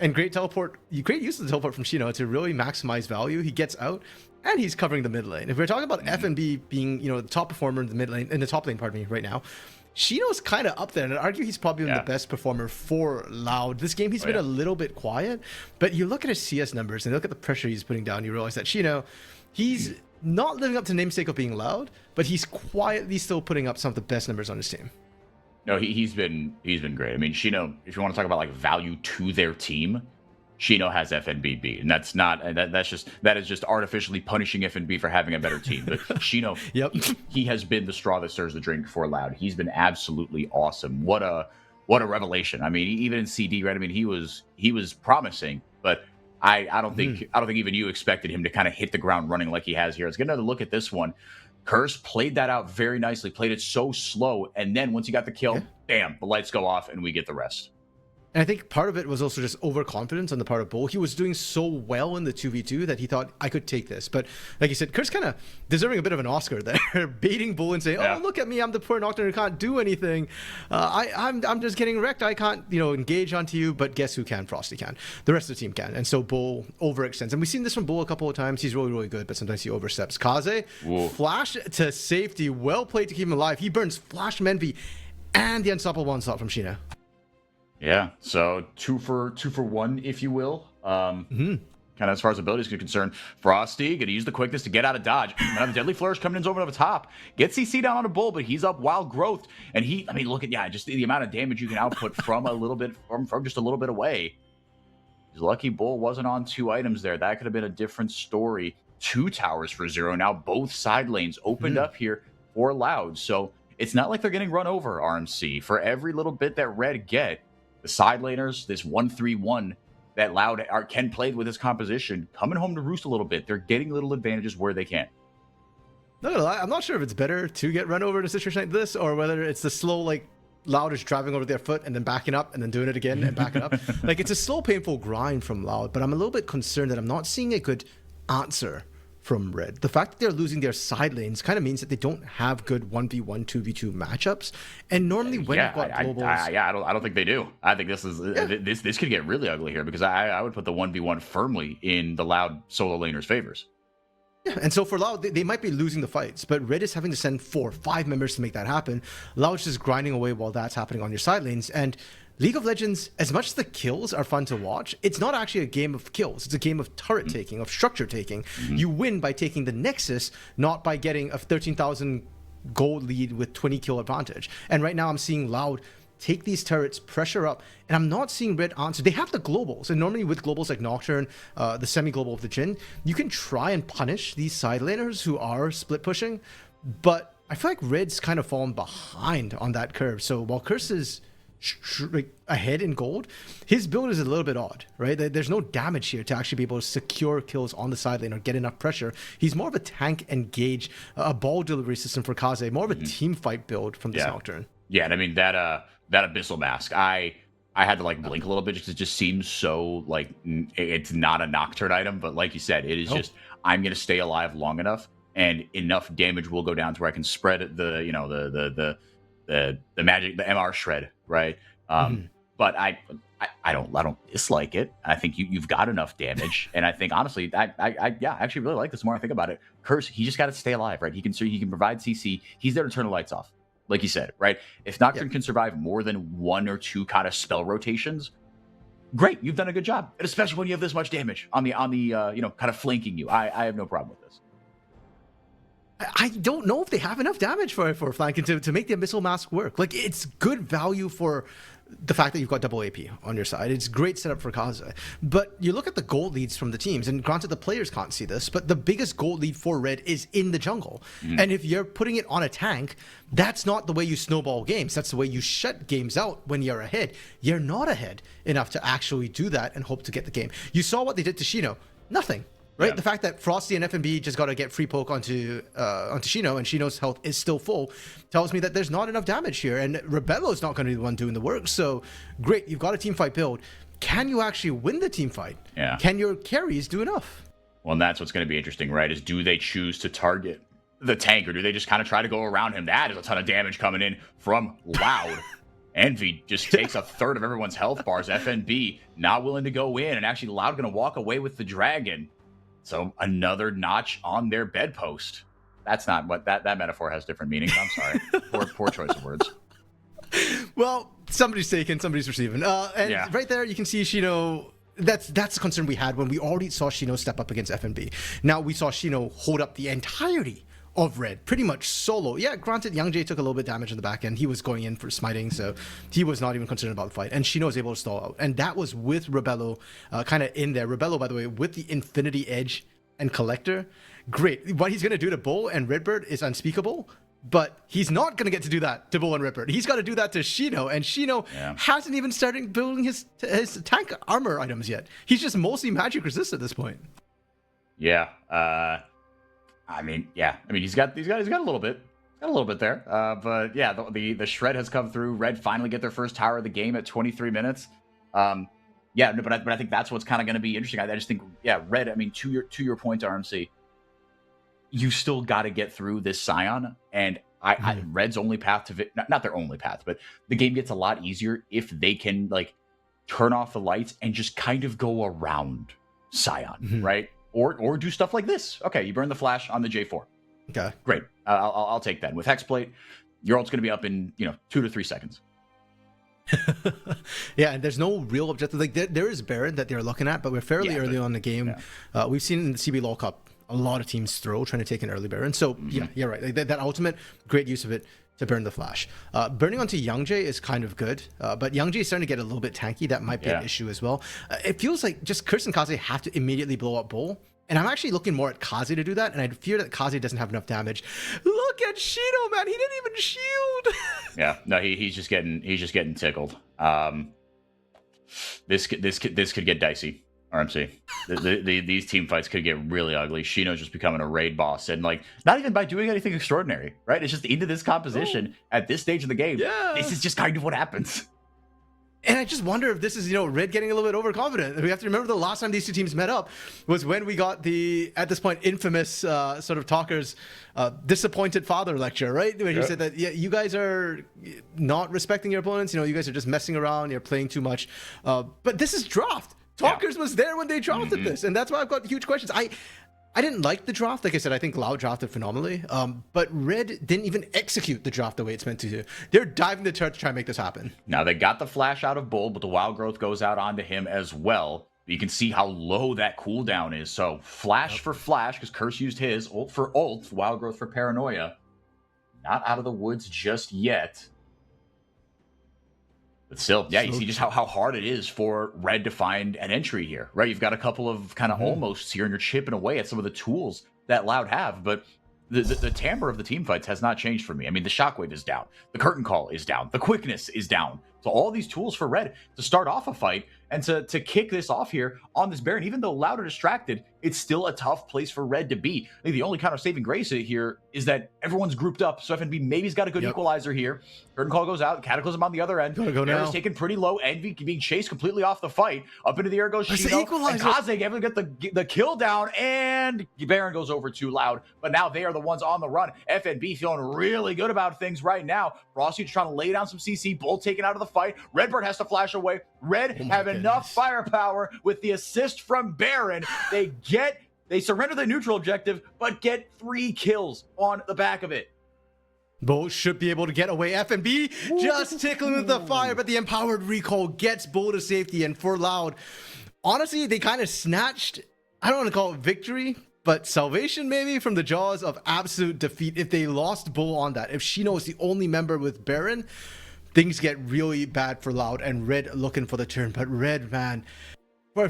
And great use of the teleport from Shino to really maximize value. He gets out, and he's covering the mid lane. If we're talking about FNB being, the top performer in the mid lane, in the top lane, right now, Shino's kind of up there, and I'd argue he's probably the best performer for Loud. This game, he's been a little bit quiet, but you look at his CS numbers and look at the pressure he's putting down, you realize that Shino, he's not living up to the namesake of being Loud, but he's quietly still putting up some of the best numbers on his team. No, he's been great. I mean, Shino, if you want to talk about like value to their team, Shino has FNB, and that is just artificially punishing FNB for having a better team. But Shino, he has been the straw that stirs the drink for Loud. He's been absolutely awesome. What a revelation. I mean, even in CD, right? I mean, he was promising, but I don't think even you expected him to kind of hit the ground running like he has here. Let's get another look at this one. Curse played that out very nicely, played it so slow, and then once he got the kill, bam, the lights go off and we get the rest. And I think part of it was also just overconfidence on the part of Bull. He was doing so well in the 2v2 that he thought, I could take this. But like you said, Curse kind of deserving a bit of an Oscar there, baiting Bull and saying, oh, look at me, I'm the poor Nocturne who can't do anything. I'm just getting wrecked. I can't, engage onto you, but guess who can? Frosty can. The rest of the team can. And so Bull overextends. And we've seen this from Bull a couple of times. He's really, really good, but sometimes he oversteps. Kaze, flash to safety, well played to keep him alive. He burns flash from Envy and the unstoppable onslaught from Shino. Yeah, so two for one, if you will. Kind of as far as abilities are concerned. Frosty going to use the quickness to get out of dodge. Now the Deadly Flourish coming in over the top. Gets CC down on a Bull, but he's up wild growth. And look at just the amount of damage you can output from a little bit from just a little bit away. He's lucky Bull wasn't on 2 items there. That could have been a different story. 2 towers for 0. Now both side lanes opened up here for Loud. So it's not like they're getting run over, RMC. For every little bit that Red get, the side laners, this 1-3-1 that Loud can play with his composition, coming home to roost a little bit. They're getting little advantages where they can. No, I'm not sure if it's better to get run over in a situation like this, or whether it's the slow, like, Loud is driving over their foot and then backing up and then doing it again and backing up. Like, it's a slow, painful grind from Loud, but I'm a little bit concerned that I'm not seeing a good answer from Red. The fact that they're losing their side lanes kind of means that they don't have good 1v1, 2v2 matchups. And normally when you've got globals... I don't think they do. I think this is this could get really ugly here, because I would put the 1v1 firmly in the Loud solo laners' favors. Yeah, and so for Loud, they might be losing the fights, but Red is having to send 4 or 5 members to make that happen. Loud's just grinding away while that's happening on your side lanes. And League of Legends, as much as the kills are fun to watch, it's not actually a game of kills. It's a game of turret taking, of structure taking. You win by taking the Nexus, not by getting a 13,000 gold lead with 20 kill advantage. And right now I'm seeing Loud take these turrets, pressure up, and I'm not seeing Red answer. They have the globals, and normally with globals like Nocturne, the semi-global of the Jhin, you can try and punish these side laners who are split pushing, but I feel like Red's kind of fallen behind on that curve. So while Curse is like ahead in gold, his build is a little bit odd, right? There's no damage here to actually be able to secure kills on the side lane or get enough pressure. He's more of a tank engage, a ball delivery system for Kaze, more of a team fight build from this Nocturne. Yeah, and I mean that abyssal mask, I had to like blink a little bit because it just seems so like it's not a Nocturne item, but like you said, it is just, I'm gonna stay alive long enough and enough damage will go down to where I can spread the magic, the MR shred, right? But I don't dislike it. I think you've got enough damage, and I think honestly, I actually really like this. The more I think about it, Curse, he just got to stay alive, right? He can provide CC. He's there to turn the lights off, like you said, right? If Nocturne can survive more than 1 or 2 kind of spell rotations, great, you've done a good job. And especially when you have this much damage on the kind of flanking you, I have no problem with this. I don't know if they have enough damage for flanking to make the Abyssal Mask work. Like, it's good value for the fact that you've got double AP on your side. It's great setup for Kaze. But you look at the gold leads from the teams, and granted the players can't see this, but the biggest gold lead for Red is in the jungle. And if you're putting it on a tank, that's not the way you snowball games. That's the way you shut games out when you're ahead. You're not ahead enough to actually do that and hope to get the game. You saw what they did to Shino. Nothing. Right, the fact that Frosty and FNB just got to get free poke onto Shino, and Shino's health is still full, tells me that there's not enough damage here, and Rebello's not going to be the one doing the work. So, great, you've got a team fight build. Can you actually win the team fight? Yeah. Can your carries do enough? Well, and that's what's going to be interesting, right? Is do they choose to target the tank, or do they just kind of try to go around him? That is a ton of damage coming in from Loud. Envy just takes a third of everyone's health bars. FNB not willing to go in, and actually Loud going to walk away with the dragon. So another notch on their bedpost. That's not what that metaphor has different meanings. I'm sorry. poor choice of words. Well, somebody's taken, somebody's receiving. Right there, you can see Shino. That's the concern we had when we already saw Shino step up against FNB. Now we saw Shino hold up the entirety of Red, pretty much solo. Yeah, granted, Young Jay took a little bit of damage in the back end. He was going in for smiting, so he was not even concerned about the fight. And Shino was able to stall out. And that was with Rebello kind of in there. Rebello, by the way, with the Infinity Edge and Collector. Great. What he's going to do to Bull and Redbird is unspeakable, but he's not going to get to do that to Bull and Redbird. He's got to do that to Shino, and Shino hasn't even started building his tank armor items yet. He's just mostly magic resist at this point. Yeah. I mean, he's got a little bit, there. But yeah, the shred has come through. Red finally get their first tower of the game at 23 minutes. But I think that's what's kind of going to be interesting. I just think, Red. I mean, to your point, RMC, you still got to get through this Scion, and Red's only path to not their only path, but the game gets a lot easier if they can like turn off the lights and just kind of go around Scion, right? Or do stuff like this. Okay, you burn the flash on the J4. Okay, great. I'll take that. With Hexplate, your ult's going to be up in 2 to 3 seconds. Yeah, and there's no real objective. Like there is Baron that they're looking at, but we're fairly early on in the game. Yeah. We've seen in the CBLOL Cup a lot of teams throw trying to take an early Baron. So yeah, you're right. Like that ultimate, great use of it. to burn the flash. Burning onto Youngjae is kind of good, but Youngjae is starting to get a little bit tanky. That might be an issue as well. It feels like just Curse and Kaze have to immediately blow up Bull. And I'm actually looking more at Kaze to do that, and I fear that Kaze doesn't have enough damage. Look at Shino, man. He didn't even shield. Yeah, no, he's just getting tickled. This could get dicey. RMC. These team fights could get really ugly. Shino's just becoming a raid boss, and like not even by doing anything extraordinary, right? It's just into this composition at this stage of the game. Yeah. This is just kind of what happens. And I just wonder if this is, Red getting a little bit overconfident. We have to remember the last time these two teams met up was when we got the, at this point, infamous sort of talkers disappointed father lecture, right? Where he said that, yeah, you guys are not respecting your opponents. You guys are just messing around. You're playing too much. But this is draft. Talkers was there when they drafted this. And that's why I've got huge questions. I didn't like the draft. Like I said, I think Loud drafted phenomenally. But Red didn't even execute the draft the way it's meant to do. They're diving the turret to try and make this happen. Now, they got the flash out of Bull, but the wild growth goes out onto him as well. You can see how low that cooldown is. So flash for flash, because Curse used his. Ult for ult. Wild growth for paranoia. Not out of the woods just yet. But still, yeah, you see just how hard it is for Red to find an entry here, right? You've got a couple of kind of almosts here, and you're chipping away at some of the tools that Loud have, but the timbre of the team fights has not changed for me. I mean, the shockwave is down, the curtain call is down, the quickness is down. So all these tools for Red to start off a fight and to kick this off here on this Baron, even though Loud are distracted, it's still a tough place for Red to be. I think the only kind of saving grace here is that everyone's grouped up, so FNB maybe's got a good equalizer here. Curtain call goes out, Cataclysm on the other end. Baron's taken pretty low, Envy being chased completely off the fight. Up into the air goes Shino, and Kaze able to get the kill down, and Baron goes over too Loud. But now they are the ones on the run. FNB feeling really good about things right now. Frosty just trying to lay down some CC, Bull taken out of the fight. Redbird has to flash away. Red have enough firepower with the assist from Baron. They surrender the neutral objective, but get 3 kills on the back of it. Bull should be able to get away. FNB just tickling with the fire, but the empowered recall gets Bull to safety. And for Loud, honestly, they kind of snatched, I don't want to call it victory, but salvation maybe from the jaws of absolute defeat if they lost Bull on that. If Shino is the only member with Baron, things get really bad for Loud, and Red looking for the turn. But Red, man, I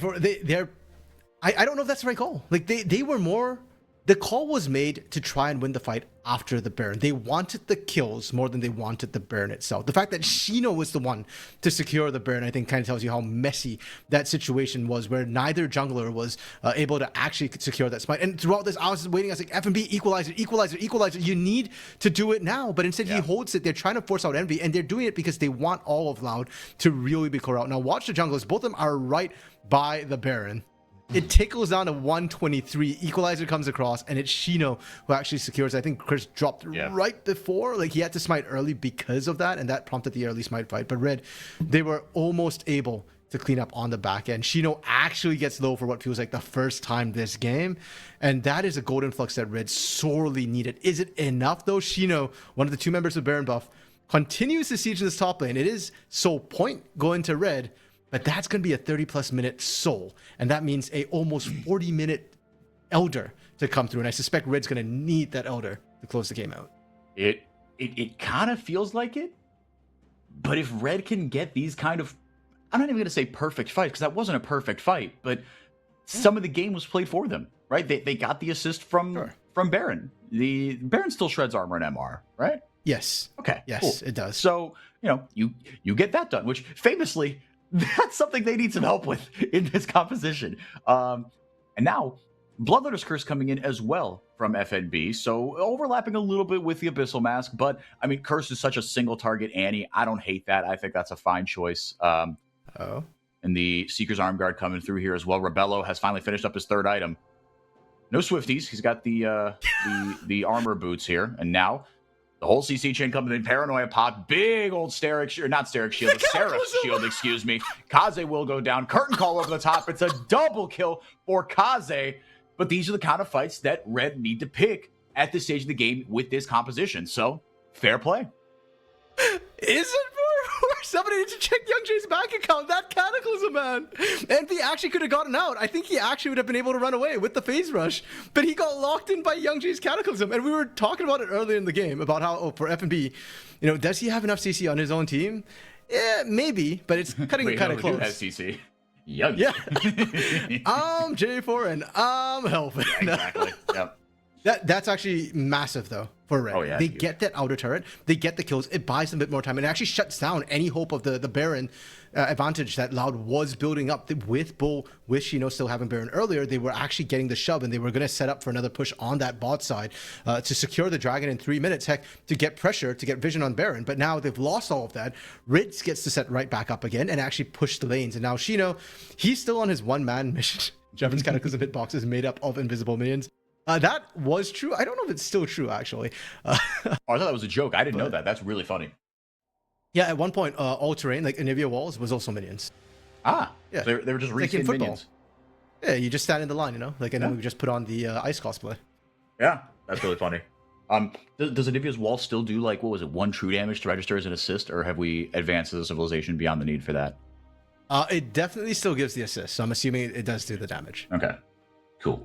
don't know if that's the right call. Like they were more, the call was made to try and win the fight after the Baron. They wanted the kills more than they wanted the Baron itself. The fact that Shino was the one to secure the Baron, I think kind of tells you how messy that situation was, where neither jungler was able to actually secure that smite. And throughout this, I was waiting. I was like, FNB, equalizer. You need to do it now. But instead he holds it. They're trying to force out Envy, and they're doing it because they want all of Loud to really be core out. Now watch the junglers. Both of them are right by the Baron. It tickles down to 123. Equalizer comes across, and it's Shino who actually secures. I think Chris dropped right before. Like, he had to smite early because of that, and that prompted the early smite fight. But Red, they were almost able to clean up on the back end. Shino actually gets low for what feels like the first time this game, and that is a golden flux that Red sorely needed. Is it enough, though? Shino, one of the 2 members of Baron buff, continues to siege this top lane. It is Soul Point going to Red, but that's going to be a 30-plus minute Soul, and that means a almost 40-minute Elder to come through, and I suspect Red's going to need that Elder to close the game out. It kind of feels like it, but if Red can get these kind of, I'm not even going to say perfect fights, because that wasn't a perfect fight, but some of the game was played for them, right? They got the assist from Baron. The Baron still shreds armor and MR, right? Yes. Okay. Yes, cool. It does. So, you get that done, which famously, that's something they need some help with in this composition. And now, Bloodletter's Curse coming in as well from FNB, so overlapping a little bit with the Abyssal Mask, but, I mean, Curse is such a single target Annie. I don't hate that. I think that's a fine choice. And the Seeker's Arm Guard coming through here as well. Rebello has finally finished up his 3rd item. No Swifties. He's got the armor boots here, and now the whole CC chain coming in. Paranoia pop. Big old Seraph shield. Excuse me. Kaze will go down. Curtain call over the top. It's a double kill for Kaze. But these are the kind of fights that Red need to pick at this stage of the game with this composition. So, fair play. Is it? We're somebody needs to check Young Jay's bank account. That Cataclysm, man. Envy actually could have gotten out. I think he actually would have been able to run away with the phase rush, but he got locked in by Young Jay's Cataclysm. And we were talking about it earlier in the game about how, for FNB, does he have enough CC on his own team? Yeah, maybe, but it's cutting it kind of close. Has CC? Young. Yeah. I'm J4 and I'm helping. Yeah, exactly. Yep. That's actually massive, though, for Red. Oh, yeah, they get that outer turret. They get the kills. It buys them a bit more time. And it actually shuts down any hope of the Baron advantage that Loud was building up with Bull, with Shino still having Baron earlier. They were actually getting the shove, and they were going to set up for another push on that bot side to secure the Dragon in 3 minutes, heck, to get pressure, to get vision on Baron. But now they've lost all of that. Ritz gets to set right back up again and actually push the lanes. And now Shino, he's still on his one-man mission. Jevon's Cataclysm hitbox is made up of invisible minions. That was true. I don't know if it's still true, actually. Oh, I thought that was a joke. I didn't know that. That's really funny. Yeah, at one point, all terrain, like Anivia walls, was also minions. Ah, yeah. So they were just reskin like minions. Yeah, you just stand in the line, like, and then we just put on the ice cosplay. Yeah, that's really funny. Does Anivia's wall still do, like, what was it, 1 true damage to register as an assist, or have we advanced as a civilization beyond the need for that? It definitely still gives the assist, so I'm assuming it does do the damage. Okay, cool.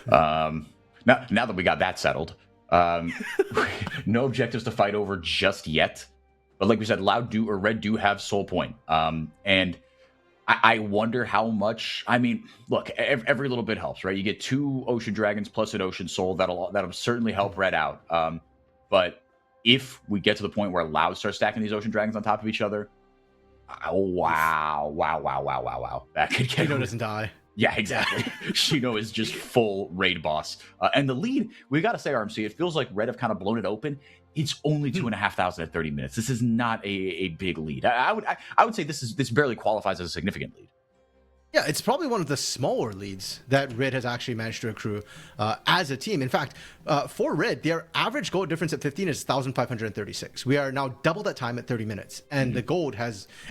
Now that we got that settled, no objectives to fight over just yet. But like we said, Red do have soul point. And I wonder how much. I mean, look, every little bit helps, right? You get 2 ocean dragons plus an ocean soul. That'll certainly help Red out. But if we get to the point where Loud starts stacking these ocean dragons on top of each other, wow, that could get. Shino doesn't die. Yeah, exactly. Shino is just full raid boss. And the lead, we got to say, RMC, it feels like Red have kind of blown it open. It's only 2,500 at 30 minutes. This is not a big lead. I would say this barely qualifies as a significant lead. Yeah, it's probably one of the smaller leads that Red has actually managed to accrue as a team. In fact, for Red, their average gold difference at 15 is 1,536. We are now double that time at 30 minutes. And the gold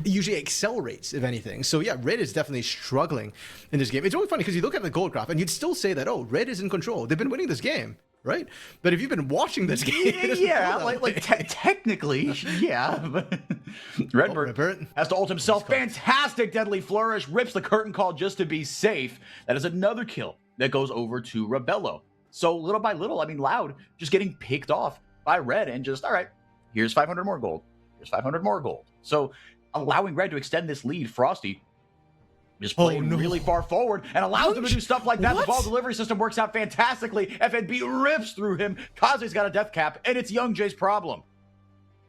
usually accelerates, if anything. So yeah, Red is definitely struggling in this game. It's really funny because you look at the gold graph and you'd still say that, oh, Red is in control. They've been winning this game. Right, but if you've been watching this game, technically, yeah. But Redbird has to ult himself. Fantastic deadly flourish, rips the curtain call just to be safe. That is another kill that goes over to Rebello. So little by little, I mean, Loud just getting picked off by Red, and just all right. Here's 500 more gold. Here's 500 more gold. So allowing Red to extend this lead, Frosty just playing really far forward and allows him to do stuff like that. The ball delivery system works out fantastically. FNB rips through him. Kaze's got a death cap, and it's Young Jay's problem.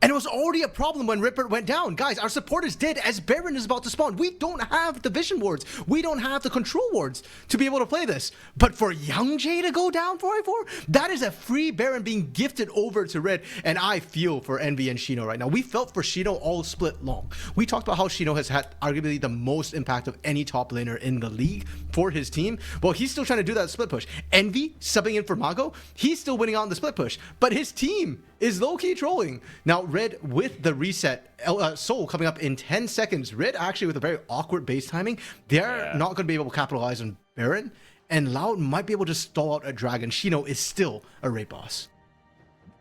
And it was already a problem when Ripper went down. Guys, our support is dead as Baron is about to spawn. We don't have the vision wards. We don't have the control wards to be able to play this. But for Young Jay to go down 4-4, that is a free Baron being gifted over to Red. And I feel for Envy and Shino right now. We felt for Shino all split long. We talked about how Shino has had arguably the most impact of any top laner in the league for his team. Well, he's still trying to do that split push. Envy subbing in for Mago, he's still winning out on the split push. But his team is low-key trolling. Now, Red with the reset, Soul coming up in 10 seconds. Red actually with a very awkward base timing. They're not going to be able to capitalize on Baron. And Loud might be able to stall out a Dragon. Shino is still a raid boss.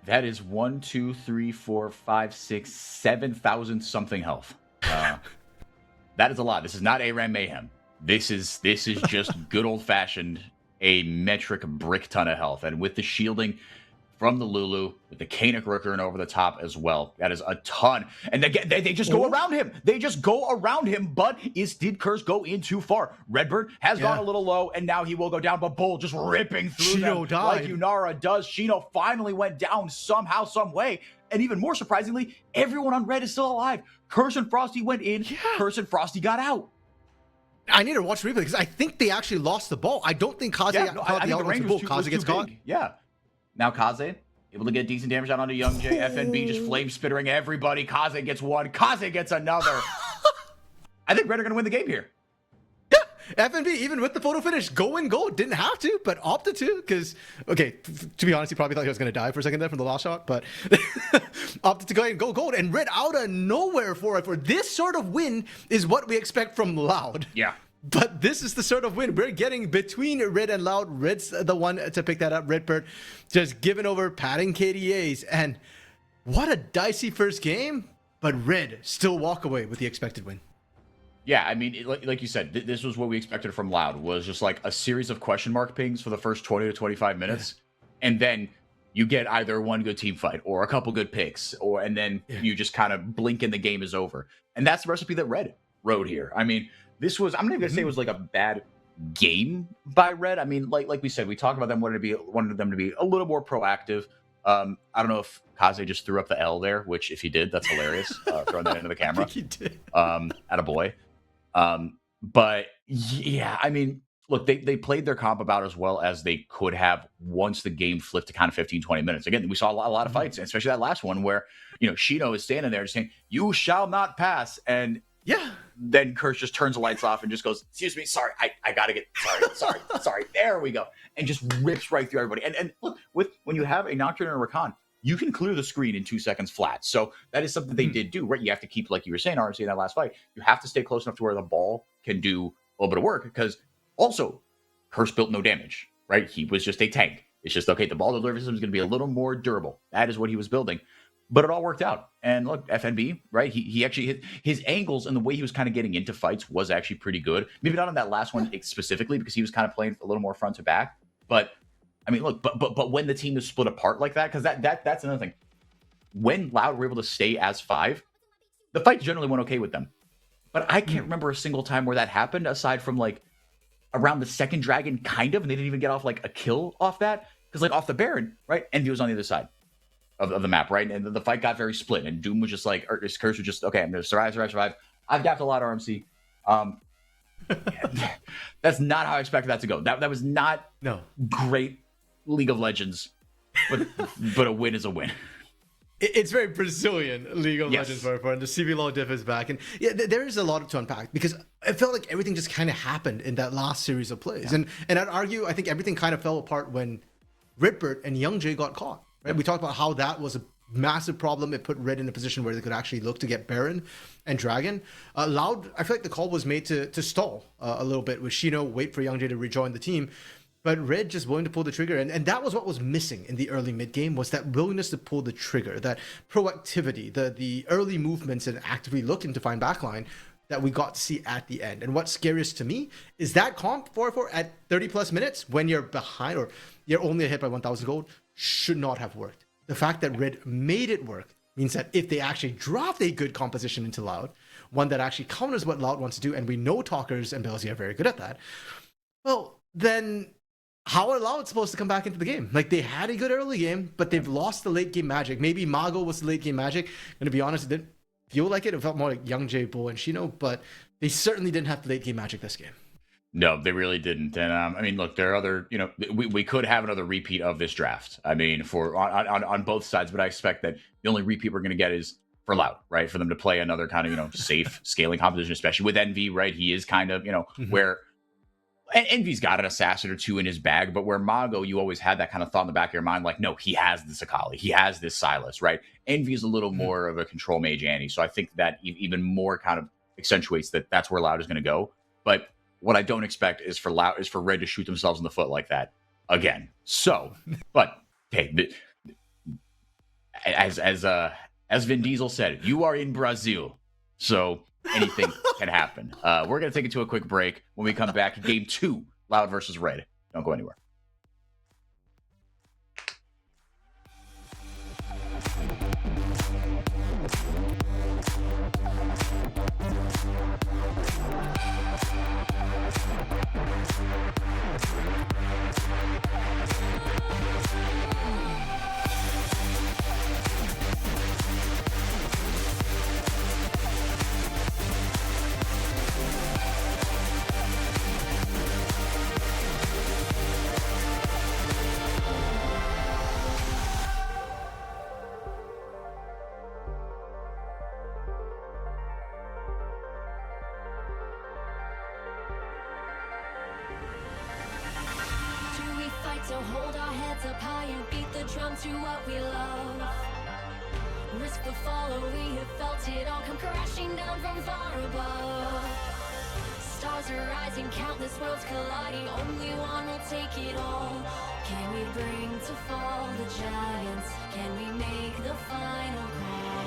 That is 1, 2, 3, 4, 5, 6, 7,000 something health. That is a lot. This is not ARAM Mayhem. This is just good old-fashioned a metric brick ton of health. And with the shielding from the Lulu, with the Kanik Rooker and over the top as well. That is a ton. And they just go around him. They just go around him, but did Curse go in too far? Redbird has gone a little low, and now he will go down, but Bull just ripping through them like Yunara does. Shino finally went down somehow, some way. And even more surprisingly, everyone on Red is still alive. Curse and Frosty went in. Curse and Frosty got out. I need to watch the replay because I think they actually lost the ball. I don't think Kaze caught the range Bull. Kaze gets caught. Yeah. Now Kaze able to get decent damage out onto Young Jay. FNB just flame spittering everybody. Kaze gets one. Kaze gets another. I think Red are going to win the game here. Yeah, FNB, even with the photo finish, go and go. Didn't have to, but opted to because, okay, to be honest, he probably thought he was going to die for a second there from the last shot, but opted to go ahead and go gold. And Red out of nowhere for this sort of win is what we expect from Loud. Yeah. But this is the sort of win we're getting between Red and Loud. Red's the one to pick that up. Redbird just giving over, patting KDAs. And what a dicey first game. but Red still walk away with the expected win. Yeah, I mean, like you said, this was what we expected from Loud, was just like a series of question mark pings for the first 20 to 25 minutes. And then you get either one good team fight or a couple good picks, and then you just kind of blink and the game is over. And that's the recipe that Red rode here. I mean, this was, I'm not even gonna say it was like a bad game by Red. I mean, like we said, we talked about them wanted them to be a little more proactive. I don't know if Kaze just threw up the L there, which if he did, that's hilarious. Throwing that into the camera. I think he did. Attaboy. But yeah, I mean, look, they played their comp about as well as they could have once the game flipped to kind of 15, 20 minutes. Again, we saw a lot of fights, especially that last one where, Shino is standing there just saying, "You shall not pass." And then Kirsch just turns the lights off and just goes, "Excuse me, sorry, I gotta get, sorry. There we go." And just rips right through everybody. And look, when you have a Nocturne and a Rakan, you can clear the screen in 2 seconds flat. So that is something they did do, right? You have to keep, like you were saying, RMC, in that last fight, you have to stay close enough to where the ball can do a little bit of work, because also Kirsch built no damage, right? He was just a tank. It's just, okay, the ball delivery system is going to be a little more durable. That is what he was building. But it all worked out. And look, FNB, right? He actually his angles and the way he was kind of getting into fights was actually pretty good. Maybe not on that last one specifically, because he was kind of playing a little more front to back. But I mean, look, but when the team is split apart like that, because that's another thing. When Loud were able to stay as 5, the fight generally went okay with them. But I can't remember a single time where that happened, aside from like around the second dragon, kind of, and they didn't even get off like a kill off that, because like off the Baron, right? Envy was on the other side of the map, right? And the fight got very split, and Doom was just like, or his Curse was just, okay, I'm gonna survive. I've gapped a lot, RMC. That's not how I expected that to go. That was not great League of Legends, but a win is a win. It's very Brazilian League of Legends, and the CBLOL diff is back. And there is a lot to unpack, because it felt like everything just kind of happened in that last series of plays. And I'd argue, I think everything kind of fell apart when Redbird and Young Jay got caught. Right? We talked about how that was a massive problem. It put Red in a position where they could actually look to get Baron and Dragon. Loud, I feel like the call was made to stall a little bit with Shino, wait for Young Jay to rejoin the team. But Red just willing to pull the trigger. And that was what was missing in the early mid-game, was that willingness to pull the trigger, that proactivity, the early movements and actively looking to find backline that we got to see at the end. And what's scariest to me is that comp 4-4 at 30 plus minutes when you're behind or you're only ahead by 1,000 gold should not have worked. The fact that Red made it work means that if they actually dropped a good composition into Loud, one that actually counters what Loud wants to do, and we know Talkers and Belzy are very good at that, well, then how are Loud supposed to come back into the game? Like, they had a good early game, but they've lost the late game magic. Maybe Mago was the late game magic. And to be honest, it didn't feel like it. It felt more like Young Jay, Bull, and Shino, but they certainly didn't have the late game magic this game. No, they really didn't. And I mean, look, there are other, we could have another repeat of this draft. I mean, on both sides, but I expect that the only repeat we're going to get is for Loud, right? For them to play another kind of, safe scaling competition, especially with Envy, right? He is kind of, where Envy's got an assassin or two in his bag, but where Mago, you always had that kind of thought in the back of your mind, like, no, he has this Akali, he has this Silas, right? Envy is a little more of a control mage Annie, so I think that even more kind of accentuates that that's where Loud is going to go. But what I don't expect is for Red to shoot themselves in the foot like that again. So, but hey, as Vin Diesel said, you are in Brazil, so anything can happen. We're going to take it to a quick break. When we come back, game 2, Loud versus Red. Don't go anywhere. So hold our heads up high and beat the drum to what we love. Risk the fall, or we have felt it all come crashing down from far above. Stars are rising, countless worlds colliding, only one will take it all. Can we bring to fall the giants? Can we make the final call?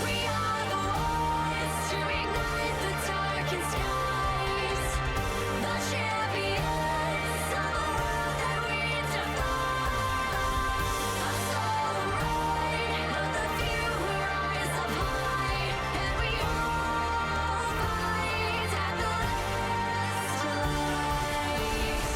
We are the ones to ignite the darkened skies. The champions of the world that we defy. A solo ride of the few who rise up high, and we all fight at the last light.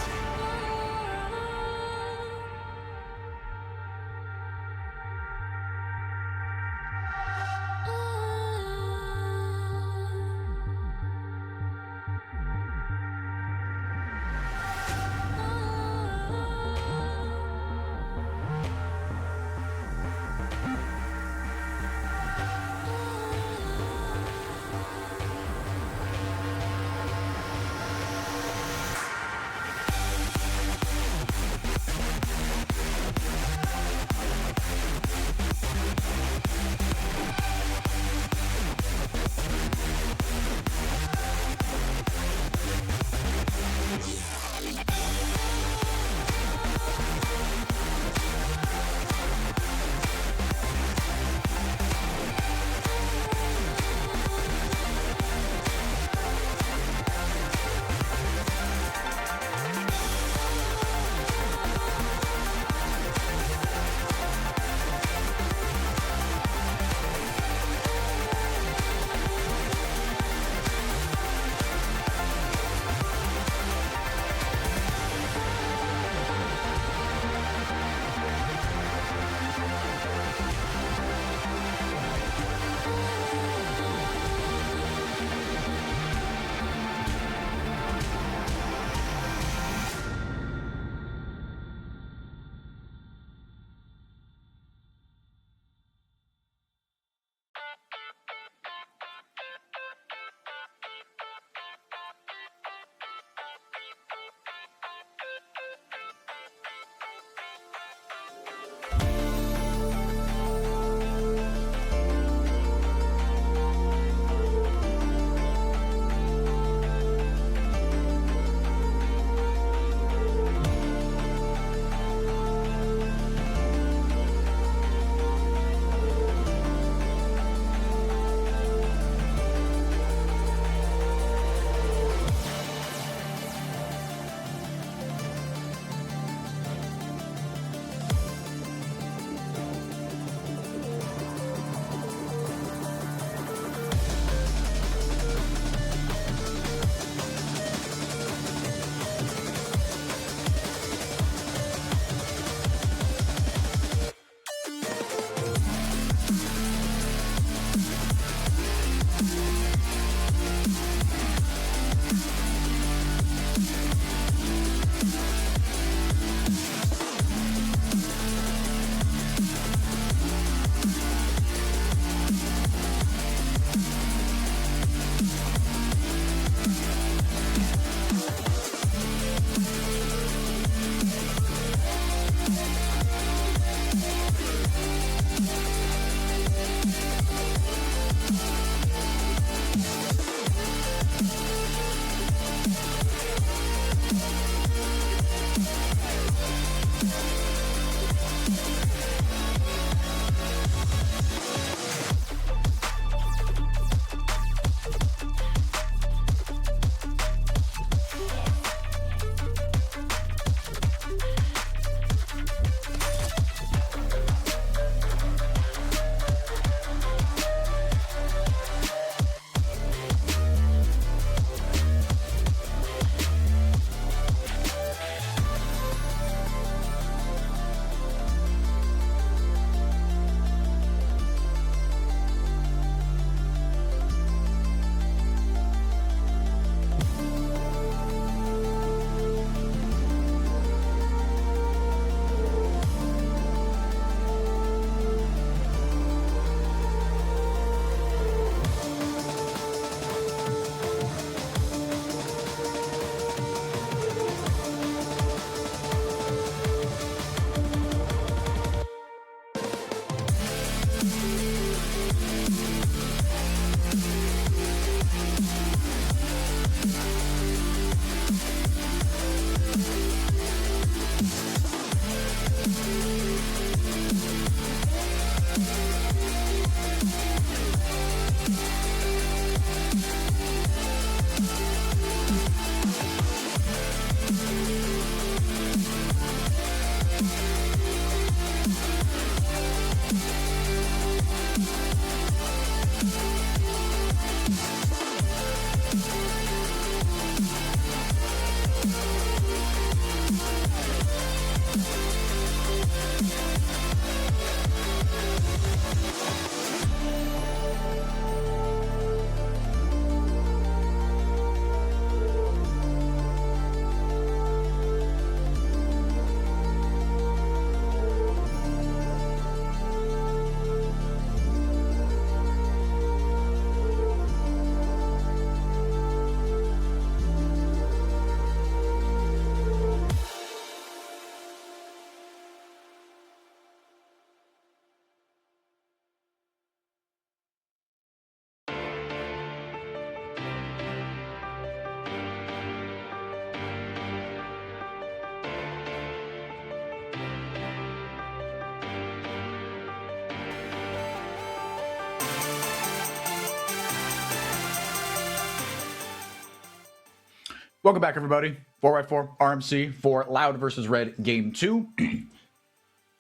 Welcome back, everybody. 4x4 RMC for Loud versus Red Game 2.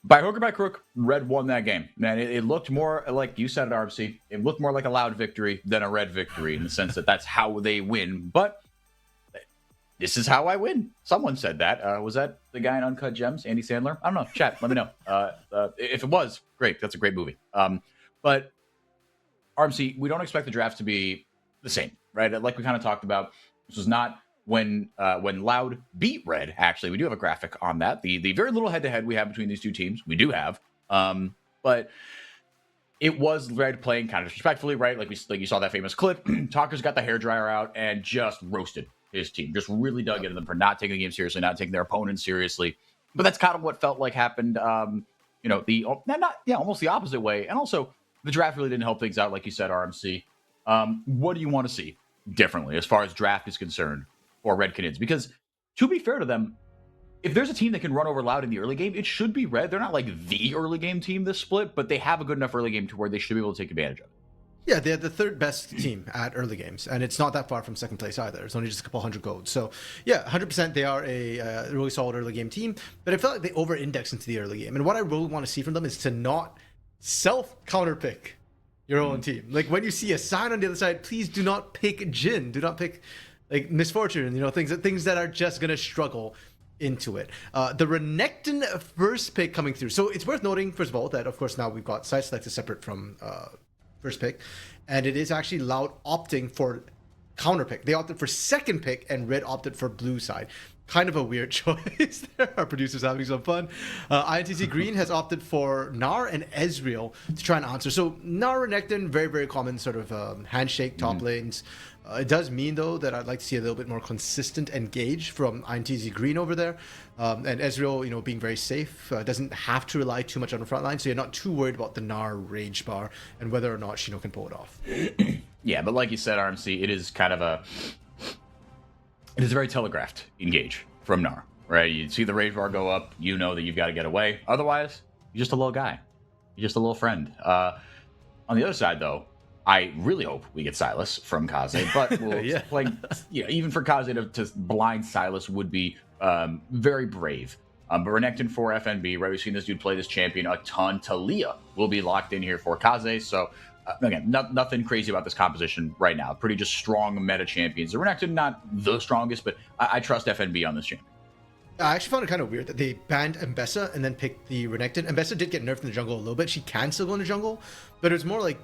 By hook or by crook, Red won that game. Man, it looked more like you said at RMC. It looked more like a Loud victory than a Red victory in the sense that that's how they win. But this is how I win. Someone said that. Was that the guy in Uncut Gems, Andy Sandler? I don't know. Chat, let me know. If it was, great. That's a great movie. But RMC, we don't expect the draft to be the same, right? Like we kind of talked about, this was not when Loud beat Red. Actually, we do have a graphic on that. The very little head-to-head we have between these two teams, we do have. But it was Red playing kind of disrespectfully, right? Like you saw that famous clip. Talker's got the hairdryer out and just roasted his team. Just really dug into them for not taking the game seriously, not taking their opponents seriously. But that's kind of what felt like happened. Almost the opposite way. And also, the draft really didn't help things out, like you said, RMC. What do you want to see differently as far as draft is concerned for Red Canids? Because to be fair to them, if there's a team that can run over Loud in the early game, it should be Red. They're not like the early game team this split, but they have a good enough early game to where they should be able to take advantage of it. Yeah, they're the third best team at early games, and it's not that far from second place either. It's only just a couple hundred gold. So, yeah, 100% they are a really solid early game team, but I felt like they over-index into the early game. And what I really want to see from them is to not self-counterpick your own team. Like, when you see a sign on the other side, please do not pick Jin. Do not pick, like, Misfortune, things that are just going to struggle into it. The Renekton first pick coming through. So, it's worth noting, first of all, that, of course, now we've got side selected separate from first pick, and it is actually Loud opting for counter pick. They opted for second pick, and Red opted for blue side. Kind of a weird choice there. Our producer's having some fun. INTZ Green has opted for Gnar and Ezreal to try and answer. So Gnar Renekton, very, very common sort of handshake top lanes. It does mean, though, that I'd like to see a little bit more consistent engage from INTZ Green over there. And Ezreal, being very safe, doesn't have to rely too much on the front line, so you're not too worried about the Gnar rage bar and whether or not Shino can pull it off. Yeah, but like you said, RMC, it is a very telegraphed engage from Gnar, right? You see the rage bar go up, you know that you've got to get away. Otherwise, you're just a little guy. You're just a little friend. On the other side, though, I really hope we get Sylas from Kaze, but we'll even for Kaze to blind Sylas would be very brave. But Renekton for FNB, right? We've seen this dude play this champion a ton. Talia will be locked in here for Kaze. So, again, nothing crazy about this composition right now. Pretty just strong meta champions. The Renekton, not the strongest, but I trust FNB on this champion. I actually found it kind of weird that they banned Mbessa and then picked the Renekton. Mbessa did get nerfed in the jungle a little bit. She can still go in the jungle, but it was more like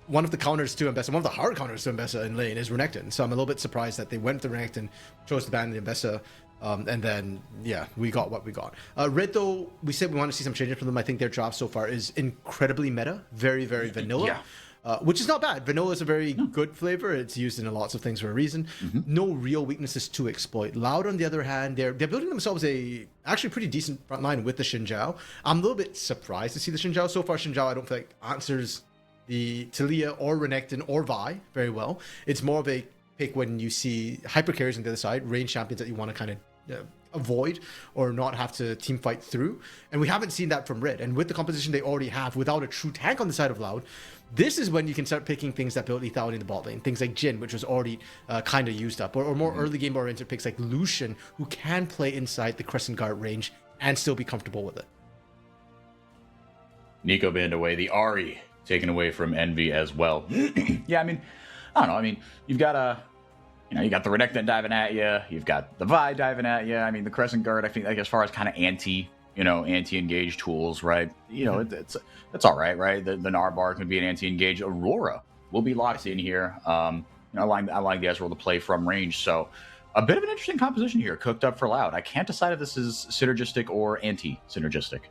one of the counters to Mbessa, one of the hard counters to Mbessa in lane is Renekton. So I'm a little bit surprised that they went with the Renekton, chose to ban the Mbessa, and then, we got what we got. Red, though, we said we want to see some changes from them. I think their draft so far is incredibly meta, very, very vanilla. Which is not bad. Vanilla is a very good flavor. It's used in lots of things for a reason. No real weaknesses to exploit. Loud, on the other hand, they're building themselves actually pretty decent front line with the Xin Zhao. I'm a little bit surprised to see the Xin Zhao. So far, Xin Zhao, I don't feel like answers the Talia or Renekton or Vi very well. It's more of a pick when you see hyper carries on the other side, range champions that you want to kind of avoid or not have to team fight through. And we haven't seen that from Red. And with the composition they already have, without a true tank on the side of Loud, this is when you can start picking things that build lethality in the bot lane. Things like Jin, which was already kind of used up, or more early game oriented picks like Lucian, who can play inside the Crescent Guard range and still be comfortable with it. Nico banned away the Ahri, taken away from Envy as well. Yeah, I mean, I don't know. I mean, you've got you got the Renekton diving at you. You've got the Vi diving at you. I mean, the Crescent Guard, I think, like, as far as kind of anti-engage tools, right? It's all right, right? The Gnar bar can be an anti-engage. Aurora will be locked in here. I like the Ezreal to play from range. So a bit of an interesting composition here, cooked up for Loud. I can't decide if this is synergistic or anti-synergistic.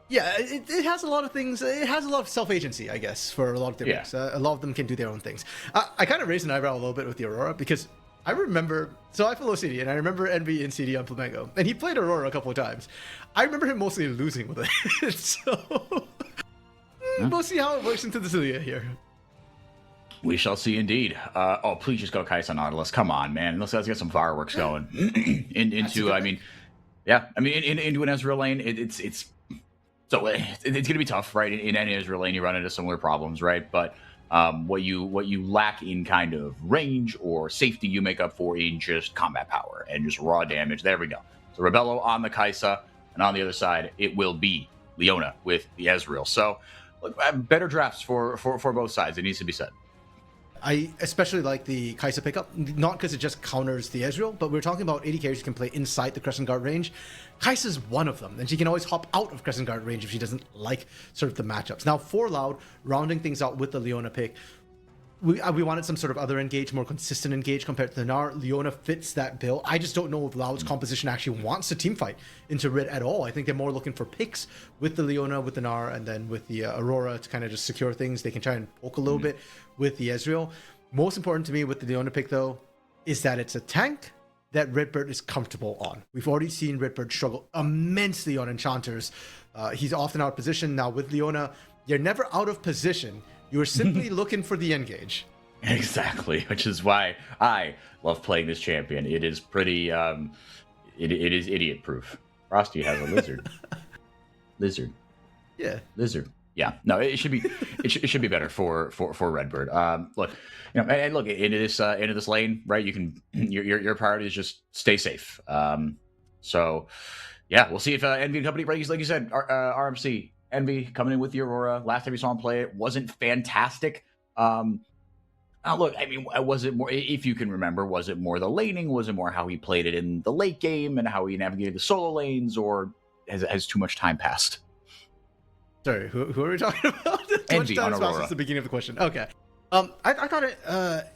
Yeah, it has a lot of things. It has a lot of self-agency, I guess, for a lot of their picks. A lot of them can do their own things. I kind of raised an eyebrow a little bit with the Aurora because I remember, so I follow CD, and I remember Envy and CD on Flamengo, and he played Aurora a couple of times. I remember him mostly losing with it. So we'll see how it works into the Cilia here. We shall see indeed. Oh, please just go Kai'Sa Nautilus. Come on, man. Let's get some fireworks going. into an Ezreal lane, it's going to be tough, right? In any Ezreal lane, you run into similar problems, right? But What you lack in kind of range or safety, you make up for in just combat power and just raw damage. There we go. So Rebello on the Kaisa, and on the other side, it will be Leona with the Ezreal. So look, better drafts for both sides. It needs to be said. I especially like the Kaisa pickup, not because it just counters the Ezreal, but we're talking about 80 carries who can play inside the Crescent Guard range. Kaisa's one of them, and she can always hop out of Crescent Guard range if she doesn't like sort of the matchups. Now, for Loud, rounding things out with the Leona pick, we wanted some sort of other engage, more consistent engage compared to the Gnar. Leona fits that bill. I just don't know if Loud's composition actually wants to team fight into Rid at all. I think they're more looking for picks with the Leona, with the Gnar, and then with the Aurora to kind of just secure things. They can try and poke a little bit with the Ezreal. Most important to me with the Leona pick, though, is that it's a tank that Redbird is comfortable on. We've already seen Redbird struggle immensely on Enchanters. He's often out of position. Now with Leona, you're never out of position. You're simply looking for the engage. Exactly, which is why I love playing this champion. It is pretty, it is idiot proof. Frosty has a lizard. Yeah. Lizard. Yeah, no, it should be it should be better for Redbird. Look, and look into this lane, right? You can your priority is just stay safe. So yeah, we'll see if Envy and company breaks, like you said, RMC Envy coming in with the Aurora. Last time we saw him play, it wasn't fantastic. Look, I mean, was it more? If you can remember, was it more the laning? Was it more how he played it in the late game and how he navigated the solo lanes, or has too much time passed? Sorry, who are we talking about? Envy on Aurora. Since the beginning of the question. Okay. I thought it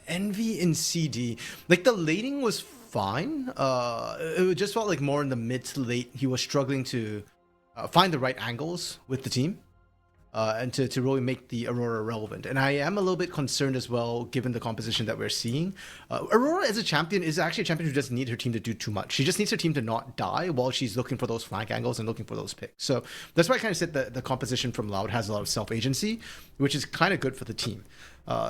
Envy in CD. Like the laning was fine. It just felt like more in the mid to late. He was struggling to find the right angles with the team. And to really make the Aurora relevant. And I am a little bit concerned as well, given the composition that we're seeing. Aurora as a champion is actually a champion who doesn't need her team to do too much. She just needs her team to not die while she's looking for those flank angles and looking for those picks. So that's why I kind of said that the composition from Loud has a lot of self-agency, which is kind of good for the team.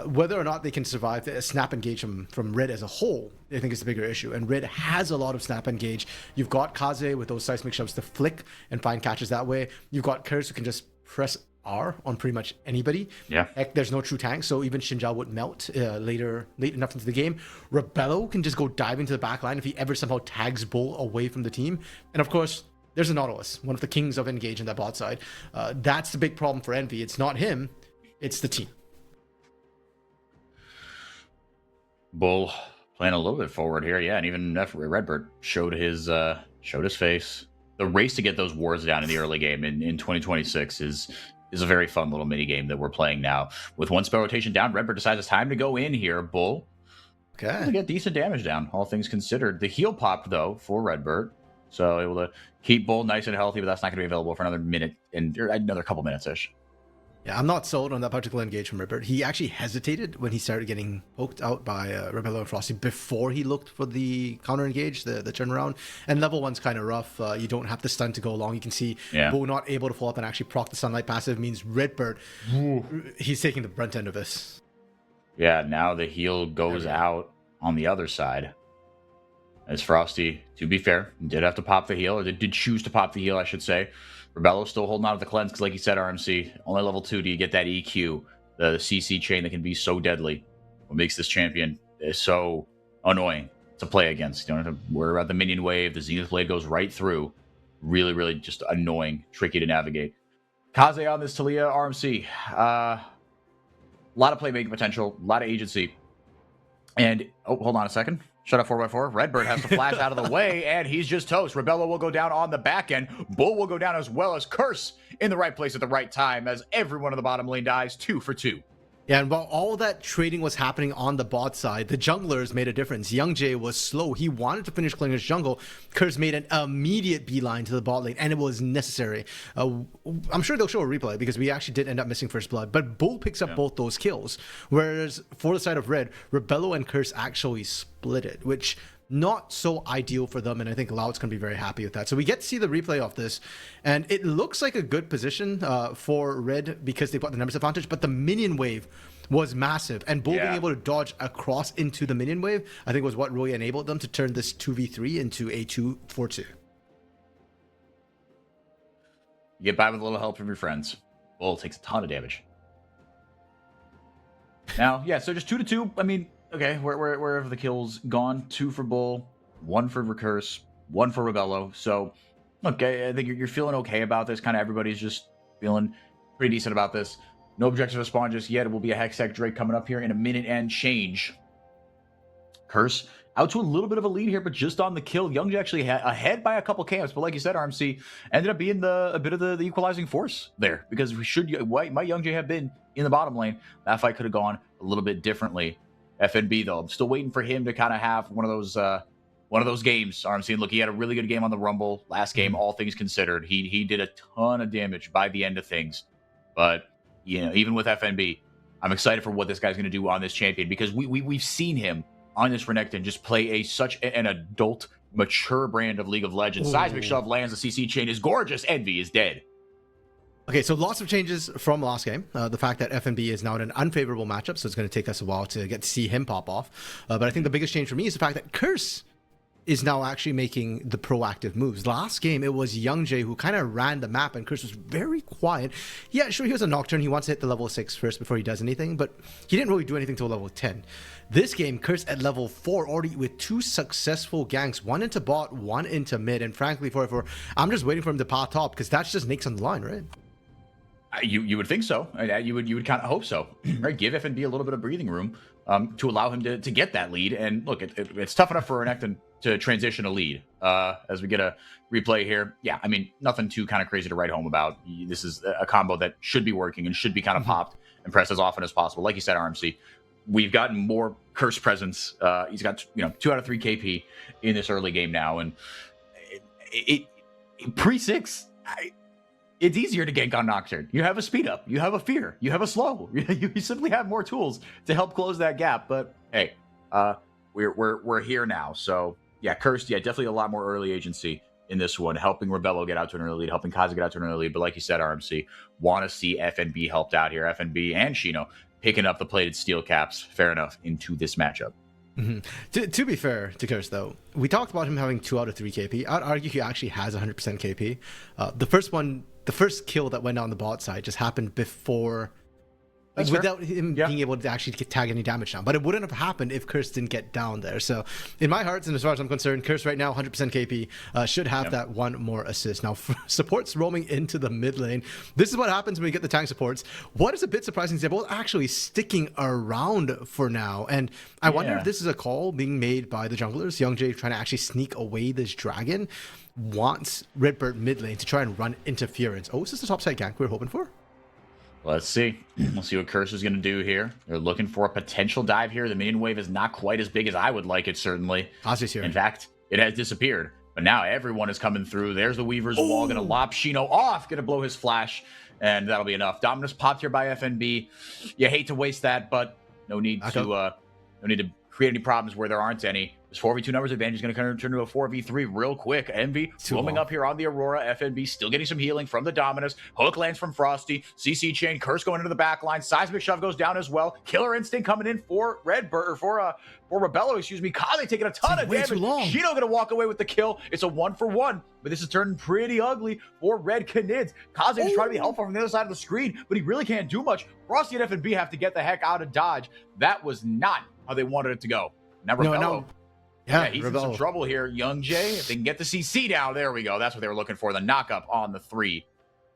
Whether or not they can survive a snap engage from Red as a whole, I think is the bigger issue. And Red has a lot of snap engage. You've got Kaze with those seismic shoves to flick and find catches that way. You've got Curse who can just press R on pretty much anybody. Yeah. Heck, there's no true tank, so even Xinjiao would melt late enough into the game. Rebello can just go dive into the back line if he ever somehow tags Bull away from the team. And of course, there's a Nautilus, one of the kings of engage in that bot side. That's the big problem for Envy. It's not him, it's the team. Bull playing a little bit forward here, yeah, and even Redbird showed his face. The race to get those wards down in the early game in 2026 is a very fun little mini game that we're playing now. With one spell rotation down, Redbird decides it's time to go in here. Bull, okay, to get decent damage down, all things considered. The heal popped though for Redbird, so able to keep Bull nice and healthy, but that's not going to be available for another minute and another couple minutes ish. Yeah, I'm not sold on that particular engage from Redbird. He actually hesitated when he started getting poked out by Rebello and Frosty before he looked for the counter engage, the turnaround. And level 1's kind of rough. You don't have the stun to go along. You can see Bo not able to follow up and actually proc the Sunlight passive means Redbird, he's taking the brunt end of this. Yeah, now the heal goes out on the other side. As Frosty, to be fair, did have to pop the heal, or did choose to pop the heal, I should say. Rebello's still holding on to the cleanse, because like you said, RMC, only level 2 do you get that EQ, the CC chain that can be so deadly. What makes this champion is so annoying to play against. You don't have to worry about the minion wave. The Zenith Blade goes right through. Really, really just annoying, tricky to navigate. Kaze on this Talia RMC. A lot of playmaking potential, a lot of agency. And, oh, hold on a second. Shut up 4x4. Redbird has to flash out of the way, and he's just toast. Rebello will go down on the back end. Bull will go down as well as Curse in the right place at the right time as everyone on the bottom lane dies 2 for 2. Yeah, and while all that trading was happening on the bot side, the junglers made a difference. Young Jay was slow. He wanted to finish clearing his jungle. Curse made an immediate beeline to the bot lane, and it was necessary. I'm sure they'll show a replay because we actually did end up missing first blood. But Bull picks up both those kills. Whereas for the side of Red, Rebello and Curse actually split it, which not so ideal for them, and I think Loud's going to be very happy with that. So we get to see the replay of this, and it looks like a good position for Red because they've got the numbers advantage, but the minion wave was massive, and Bull being able to dodge across into the minion wave, I think was what really enabled them to turn this 2v3 into a 2-4-2. You get by with a little help from your friends. Bull takes a ton of damage. Now, yeah, so just 2-2. I mean, okay, wherever the kills gone, 2 for Bull, 1 for Recurse, 1 for Rebello. So, look, I think you're feeling okay about this. Kind of everybody's just feeling pretty decent about this. No objectives to spawn just yet. It will be a Hextech Drake coming up here in a minute and change. Curse out to a little bit of a lead here, but just on the kill. Youngj actually ahead by a couple camps, but like you said, RMC ended up being a bit of the equalizing force there, because might Youngj have been in the bottom lane, that fight could have gone a little bit differently. FNB though, I'm still waiting for him to kind of have one of those games. RMC, look, he had a really good game on the Rumble last game, all things considered. He did a ton of damage by the end of things, but you know, even with FNB, I'm excited for what this guy's going to do on this champion, because we've seen him on this Renekton just play such an adult, mature brand of League of Legends. Ooh. Seismic Shove lands, the CC chain is gorgeous. Envy is dead. Okay, so lots of changes from last game. The fact that FNB is now in an unfavorable matchup, so it's going to take us a while to get to see him pop off. But I think the biggest change for me is the fact that Curse is now actually making the proactive moves. Last game, it was Youngj who kind of ran the map, and Curse was very quiet. Yeah, sure, he was a Nocturne. He wants to hit the level 6 first before he does anything, but he didn't really do anything till level 10. This game, Curse at level 4, already with 2 successful ganks, 1 into bot, 1 into mid, and frankly, for I'm just waiting for him to path top, because that's just Nyx on the line, right? You would think so. You would kind of hope so, right? Give FNB a little bit of breathing room to allow him to get that lead. And look, it's tough enough for Renekton to transition a lead. As we get a replay here, yeah, I mean, nothing too kind of crazy to write home about. This is a combo that should be working and should be kind of popped and pressed as often as possible. Like you said, RMC, we've gotten more Curse presence. He's got 2 out of 3 KP in this early game now, and it pre-6. It's easier to gank on Nocturne. You have a speed up, you have a fear, you have a slow. You simply have more tools to help close that gap. But hey, we're here now. So yeah, Cursed, yeah, definitely a lot more early agency in this one, helping Rebello get out to an early lead, helping Kaza get out to an early lead. But like you said, RMC, want to see FNB helped out here. FNB and Shino picking up the plated steel caps, fair enough, into this matchup. To be fair to Curse, though, we talked about him having 2 out of 3 KP. I'd argue he actually has 100% KP. The first kill that went on the bot side just happened before, without him being able to actually tag any damage down. But it wouldn't have happened if Curse didn't get down there. So in my heart, and as far as I'm concerned, Curse right now, 100% KP, should have that 1 more assist. Now, supports roaming into the mid lane. This is what happens when we get the tank supports. What is a bit surprising is they're both actually sticking around for now. And I wonder if this is a call being made by the junglers. Youngj trying to actually sneak away this dragon, wants Redbird mid lane to try and run interference. Oh, is this the top side gank we're hoping for? Let's see. We'll see what Curse is going to do here. They're looking for a potential dive here. The minion wave is not quite as big as I would like it, certainly. Here. In fact, it has disappeared. But now everyone is coming through. There's the Weaver's wall. Going to lop Shino off. Going to blow his flash. And that'll be enough. Dominus popped here by FNB. You hate to waste that, but no need to create any problems where there aren't any. This 4v2 numbers advantage is going to turn into a 4v3 real quick. Envy roaming up here on the Aurora. FNB still getting some healing from the Dominus. Hook lands from Frosty. CC chain. Curse going into the back line. Seismic Shove goes down as well. Killer Instinct coming in for Redbird, or for Rebello, excuse me. Kaze taking a ton of damage. Shino going to walk away with the kill. It's a 1-for-1, but this is turning pretty ugly for Red Canids. Kaze is trying to be helpful from the other side of the screen, but he really can't do much. Frosty and FNB have to get the heck out of dodge. That was not how they wanted it to go. Now Rebello. Yeah, he's in some trouble here. Youngj, if they can get the CC down, there we go. That's what they were looking for, the knock-up on the 3.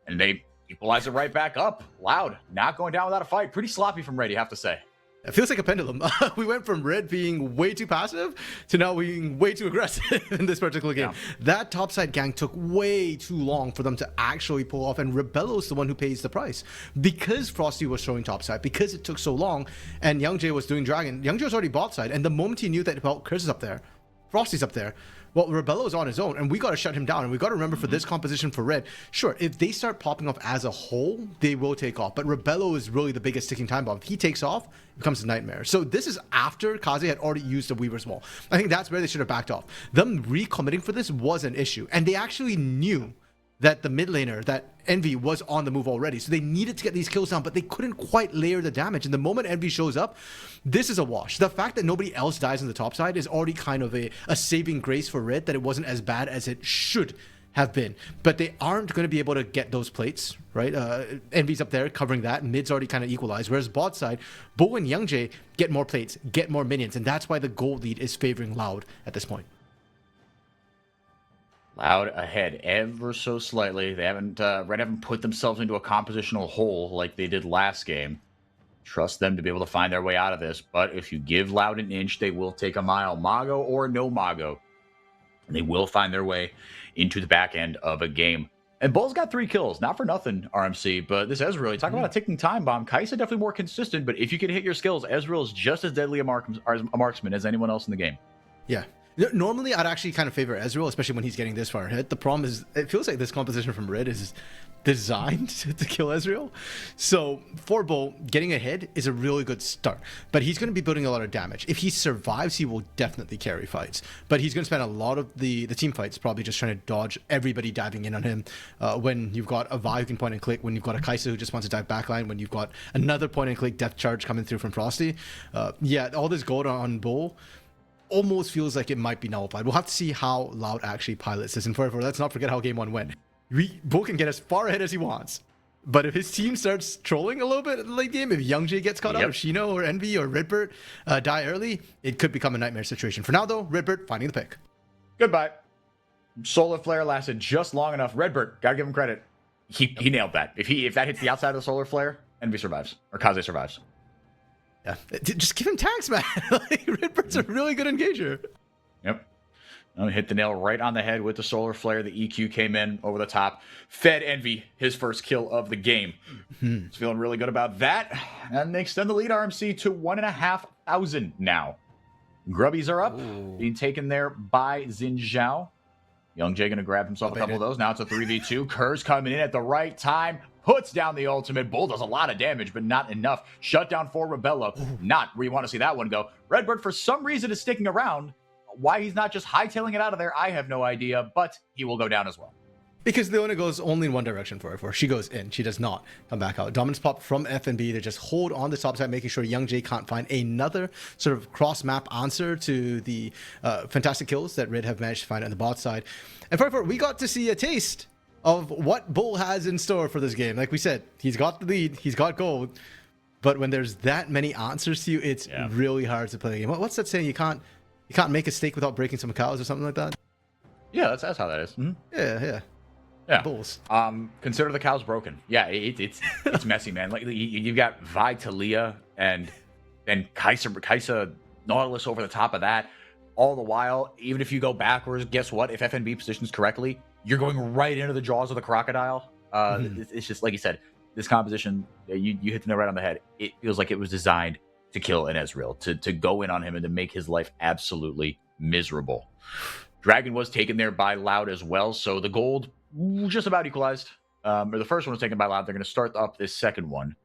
And they equalize it right back up. Loud, not going down without a fight. Pretty sloppy from Red, you have to say. It feels like a pendulum. We went from Red being way too passive to now being way too aggressive in this particular game. That topside gank took way too long for them to actually pull off, and Rebello's the one who pays the price. Because Frosty was showing topside, because it took so long, and Youngj was doing Dragon, Youngj was already bot side, and the moment he knew that, well, Curse is up there, Frosty's up there, well, Rebello is on his own, and we got to shut him down. And we got to remember for this composition for Red, sure, if they start popping off as a whole, they will take off. But Rebello is really the biggest ticking time bomb. If he takes off, it becomes a nightmare. So this is after Kaze had already used the Weaver's Wall. I think that's where they should have backed off. Them recommitting for this was an issue, and they actually knew that the mid laner, that Envy, was on the move already. So they needed to get these kills down, but they couldn't quite layer the damage. And the moment Envy shows up, this is a wash. The fact that nobody else dies on the top side is already kind of a saving grace for Red, that it wasn't as bad as it should have been, but they aren't going to be able to get those plates, right? Envy's up there covering that. Mid's already kind of equalized, whereas bot side, Bo and Youngjae get more plates, get more minions, and that's why the gold lead is favoring Loud at this point. Loud ahead ever so slightly. They haven't Red haven't put themselves into a compositional hole like they did last game. Trust them to be able to find their way out of this, but if you give Loud an inch, they will take a mile. Mago or no Mago, and they will find their way into the back end of a game. And Bull's got 3 kills. Not for nothing, RMC, but this Ezreal, you talk about a ticking time bomb. Kai'Sa definitely more consistent, but if you can hit your skills, Ezreal is just as deadly a marksman as anyone else in the game. Yeah. Normally, I'd actually kind of favor Ezreal, especially when he's getting this far ahead. The problem is, it feels like this composition from Red is designed to kill Ezreal. So for Bo, getting ahead is a really good start. But he's going to be building a lot of damage. If he survives, he will definitely carry fights. But he's going to spend a lot of the team fights probably just trying to dodge everybody diving in on him. When you've got a Vi who can point and click, when you've got a Kai'Sa who just wants to dive backline, when you've got another point and click depth charge coming through from Frosty. Yeah, all this gold on Bo almost feels like it might be nullified. We'll have to see how Loud actually pilots this. And forever, let's not forget how game 1 went. Bo can get as far ahead as he wants. But if his team starts trolling a little bit in the late game, if Youngjae gets caught out, if Shino or Envy or Redbird die early, it could become a nightmare situation. For now, though, Redbird finding the pick. Goodbye. Solar Flare lasted just long enough. Redbird, gotta give him credit. He nailed that. If that hits the outside of the Solar Flare, Envy survives. Or Kaze survives. Yeah, just give him tanks, man. Like, Redbird's a really good engager. Yep. Hit the nail right on the head with the Solar Flare. The EQ came in over the top. Fed Envy his first kill of the game. He's feeling really good about that. And they extend the lead, RMC, to 1,500 now. Grubbies are up. Being taken there by Xin Zhao. Youngjae going to grab himself a couple of those. Now it's a 3v2. Kerr's coming in at the right time. Puts down the ultimate. Bull does a lot of damage, but not enough. Shut down for Rebello. Not where you want to see that one go. Redbird, for some reason, is sticking around. Why he's not just hightailing it out of there, I have no idea, but he will go down as well. Because Leona goes only in one direction for her. She goes in. She does not come back out. Dominance pop from FNB to just hold on the top side, making sure Youngjae can't find another sort of cross-map answer to the fantastic kills that Red have managed to find on the bot side. And for we got to see a taste of what Bull has in store for this game. Like we said, he's got the lead, he's got gold, but when there's that many answers to you, it's really hard to play the game. What's that saying? You can't make a steak without breaking some cows or something like that? Yeah, that's how that is. Yeah. Bulls. Consider the cows broken. Yeah, it's messy, man. Like you've got Vi Talia and Kai'Sa Nautilus over the top of that. All the while, even if you go backwards, guess what? If FNB positions correctly, you're going right into the jaws of the crocodile. It's just like you said, this composition, you hit the nail right on the head. It feels like it was designed to kill an Ezreal, to go in on him and to make his life absolutely miserable. Dragon was taken there by Loud as well, so the gold just about equalized. Or the first one was taken by Loud. They're going to start up this second one.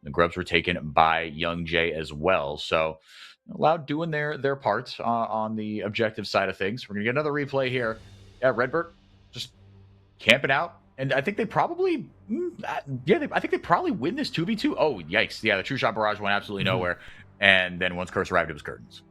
The grubs were taken by Youngjae as well, so Loud doing their part on the objective side of things. We're going to get another replay here. Yeah, Redbird just camping out. And I think they probably, I think they probably win this 2v2. Oh, yikes. Yeah, the True Shot Barrage went absolutely nowhere. And then once Curse arrived, it was curtains.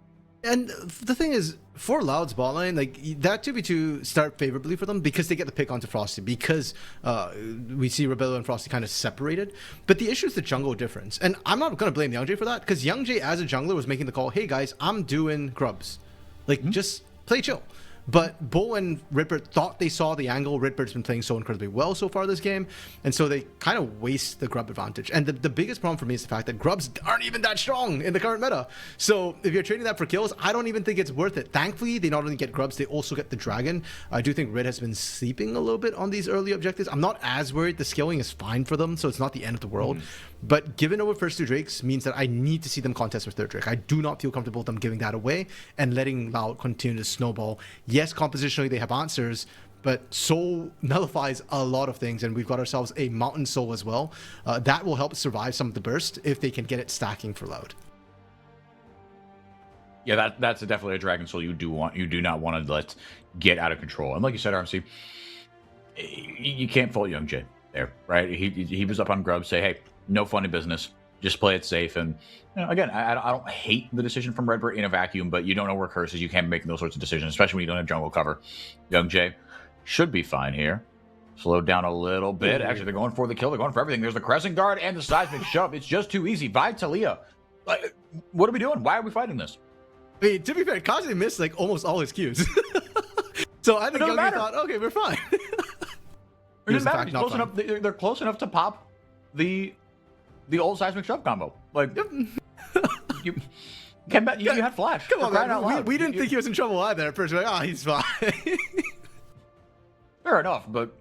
And the thing is, for Loud's bot lane, like that 2v2 start favorably for them because they get the pick onto Frosty, because we see Rebello and Frosty kind of separated. But the issue is the jungle difference. And I'm not going to blame Youngjae for that, because Youngjae as a jungler was making the call, hey guys, I'm doing grubs. Like, just play chill. But Bo and Redbird thought they saw the angle. Redbird's been playing so incredibly well so far this game, and so they kind of waste the grub advantage. And the biggest problem for me is the fact that grubs aren't even that strong in the current meta. So if you're trading that for kills, I don't even think it's worth it. Thankfully, they not only get grubs, they also get the dragon. I do think Red has been sleeping a little bit on these early objectives. I'm not as worried. The scaling is fine for them, so it's not the end of the world. But giving over first 2 Drakes means that I need to see them contest with third Drake. I do not feel comfortable with them giving that away and letting Loud continue to snowball. Yes, compositionally they have answers, but Soul nullifies a lot of things, and we've got ourselves a Mountain Soul as well. That will help survive some of the burst if they can get it stacking for Loud. Yeah, that's definitely a Dragon Soul you do not want to let get out of control. And like you said, RMC, you can't fault Youngjae there, right? He was up on Grub, say, hey, no funny business. Just play it safe. And again, I don't hate the decision from Redbird in a vacuum, but you don't know where Curse is. You can't be making those sorts of decisions, especially when you don't have jungle cover. Youngjae should be fine here. Slowed down a little bit. Actually, they're going for the kill. They're going for everything. There's the Crescent Guard and the Seismic Shove. It's just too easy. Vitalia, what are we doing? Why are we fighting this? I mean, to be fair, Kaze missed like almost all his Qs. So I think Youngjae thought, okay, we're fine. It doesn't matter. He's close enough. They're close enough to pop the old Seismic Shove combo. Like, you had flash. Come on, man. We didn't think he was in trouble either at first. We're like, oh, he's fine. Fair enough, but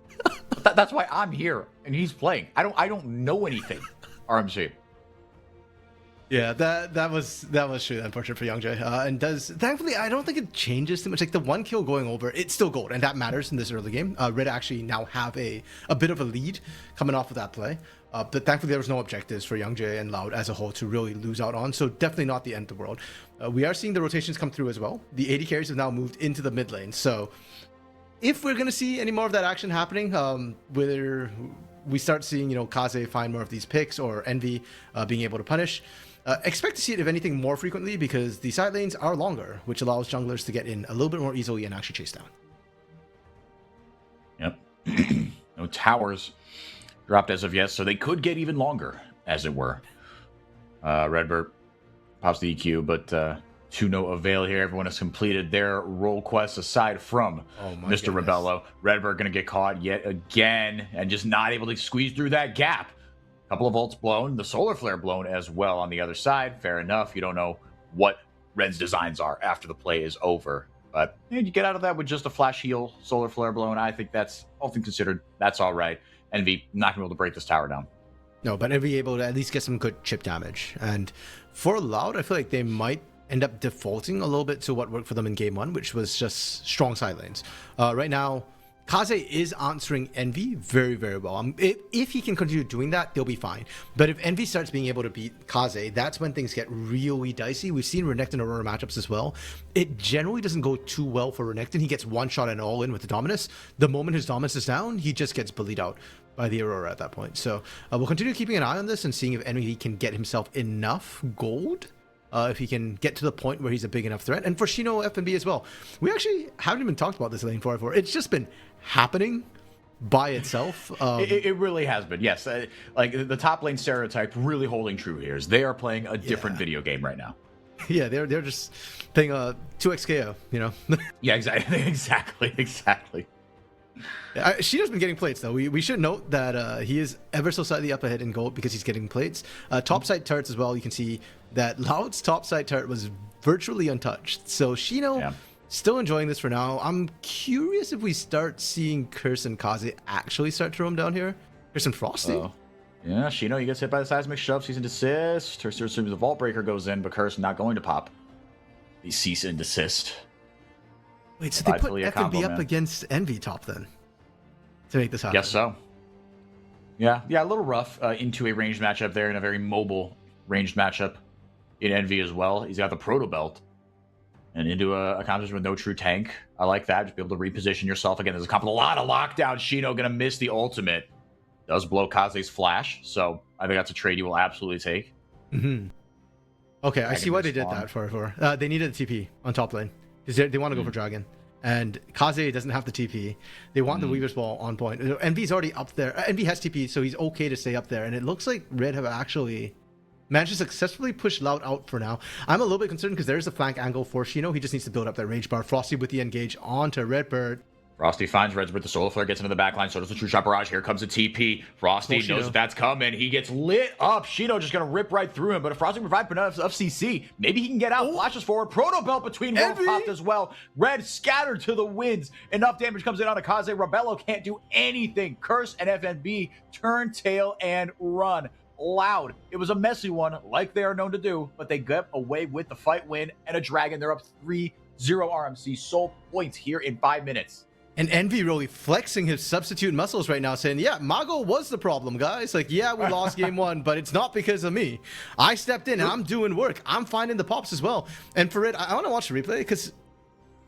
that's why I'm here and he's playing. I don't know anything. RMC. Yeah, that was true. Unfortunate for Youngjae. And thankfully I don't think it changes too much. Like the 1 kill going over, it's still gold, and that matters in this early game. Red actually now have a bit of a lead coming off of that play. But thankfully there was no objectives for Youngjae and Loud as a whole to really lose out on. So definitely not the end of the world. We are seeing the rotations come through as well. The AD carries have now moved into the mid lane. So if we're gonna see any more of that action happening, whether we start seeing, Kaze find more of these picks or Envy being able to punish. Expect to see it, if anything, more frequently because the side lanes are longer, which allows junglers to get in a little bit more easily and actually chase down. Yep. No towers dropped as of yet, so they could get even longer, as it were. Redbird pops the EQ, but to no avail here. Everyone has completed their role quests aside from Mr. Rebello. Redbird going to get caught yet again and just not able to squeeze through that gap. Couple of ults blown, the solar flare blown as well on the other side. Fair enough. You don't know what Red's designs are after the play is over. But you get out of that with just a flash heal, solar flare blown. I think that's, all things considered, that's all right. Envy not going to be able to break this tower down. No, but Envy able to at least get some good chip damage. And for Loud, I feel like they might end up defaulting a little bit to what worked for them in game 1, which was just strong side lanes. Right now, Kaze is answering Envy very, very well. If he can continue doing that, they'll be fine. But if Envy starts being able to beat Kaze, that's when things get really dicey. We've seen Renekton Aurora matchups as well. It generally doesn't go too well for Renekton. He gets one shot and all in with the Dominus. The moment his Dominus is down, he just gets bullied out by the Aurora at that point. So we'll continue keeping an eye on this and seeing if Envy can get himself enough gold. If he can get to the point where he's a big enough threat. And for Shino FNB as well. We actually haven't even talked about this lane 4-4. It's just been happening by itself. It really has been, yes. Like the top lane stereotype really holding true here is they are playing a different video game right now. Yeah, they're just playing 2x KO, Yeah, exactly. Shino's been getting plates though. We should note that he is ever so slightly up ahead in gold because he's getting plates. Topside turrets as well. You can see that Loud's topside turret was virtually untouched. So Shino still enjoying this for now. I'm curious if we start seeing Curse and Kaze actually start to roam down here. Curse and Frosty. Yeah, Shino, he gets hit by the seismic shove, cease and desist. Her assumes the Vault Breaker goes in, but Curse not going to pop. The cease and desist. Wait, so they put FNB up against Envy top then to make this happen? Yes, so. Yeah, a little rough into a ranged matchup there, and a very mobile ranged matchup in Envy as well. He's got the Proto Belt and into a competition with no true tank. I like that. Just be able to reposition yourself. Again, there's a lot of lockdown. Shino going to miss the ultimate. Does blow Kaze's flash, so I think that's a trade you will absolutely take. Mm-hmm. Okay, I see why they did that for. They needed a TP on top lane because they want to go for Dragon. And Kaze doesn't have the TP. They want the Weaver's Ball on point. Envy's already up there. Envy has TP, so he's okay to stay up there. And it looks like Red have actually managed to successfully push Loud out for now. I'm a little bit concerned because there is a flank angle for Shino. He just needs to build up that range bar. Frosty with the engage onto Redbird. Frosty finds Reds with the Solar Flare, gets into the backline, so does the True Shot Barrage. Here comes the TP. Frosty knows that that's coming. He gets lit up. Shino just going to rip right through him, but if Frosty can provide enough of CC, maybe he can get out. Flashes forward. Proto Belt between worlds popped as well. Red scattered to the winds. Enough damage comes in on Akaze. Rebello can't do anything. Curse and FNB turn tail and run. Loud. It was a messy one, like they are known to do, but they get away with the fight win and a dragon. They're up 3-0 RMC. Soul points here in 5 minutes. And Envy really flexing his substitute muscles right now, saying, yeah, Mago was the problem, guys. Like, yeah, we lost game 1, but it's not because of me. I stepped in and I'm doing work. I'm finding the pops as well. And for it, I want to watch the replay because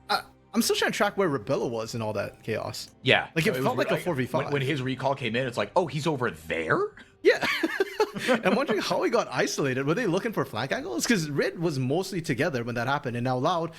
I'm still trying to track where Rebello was in all that chaos. Yeah. Like, it felt like a 4v5. When his recall came in, it's like, oh, he's over there? Yeah. I'm wondering how he got isolated. Were they looking for flank angles? Because Red was mostly together when that happened. And now Loud,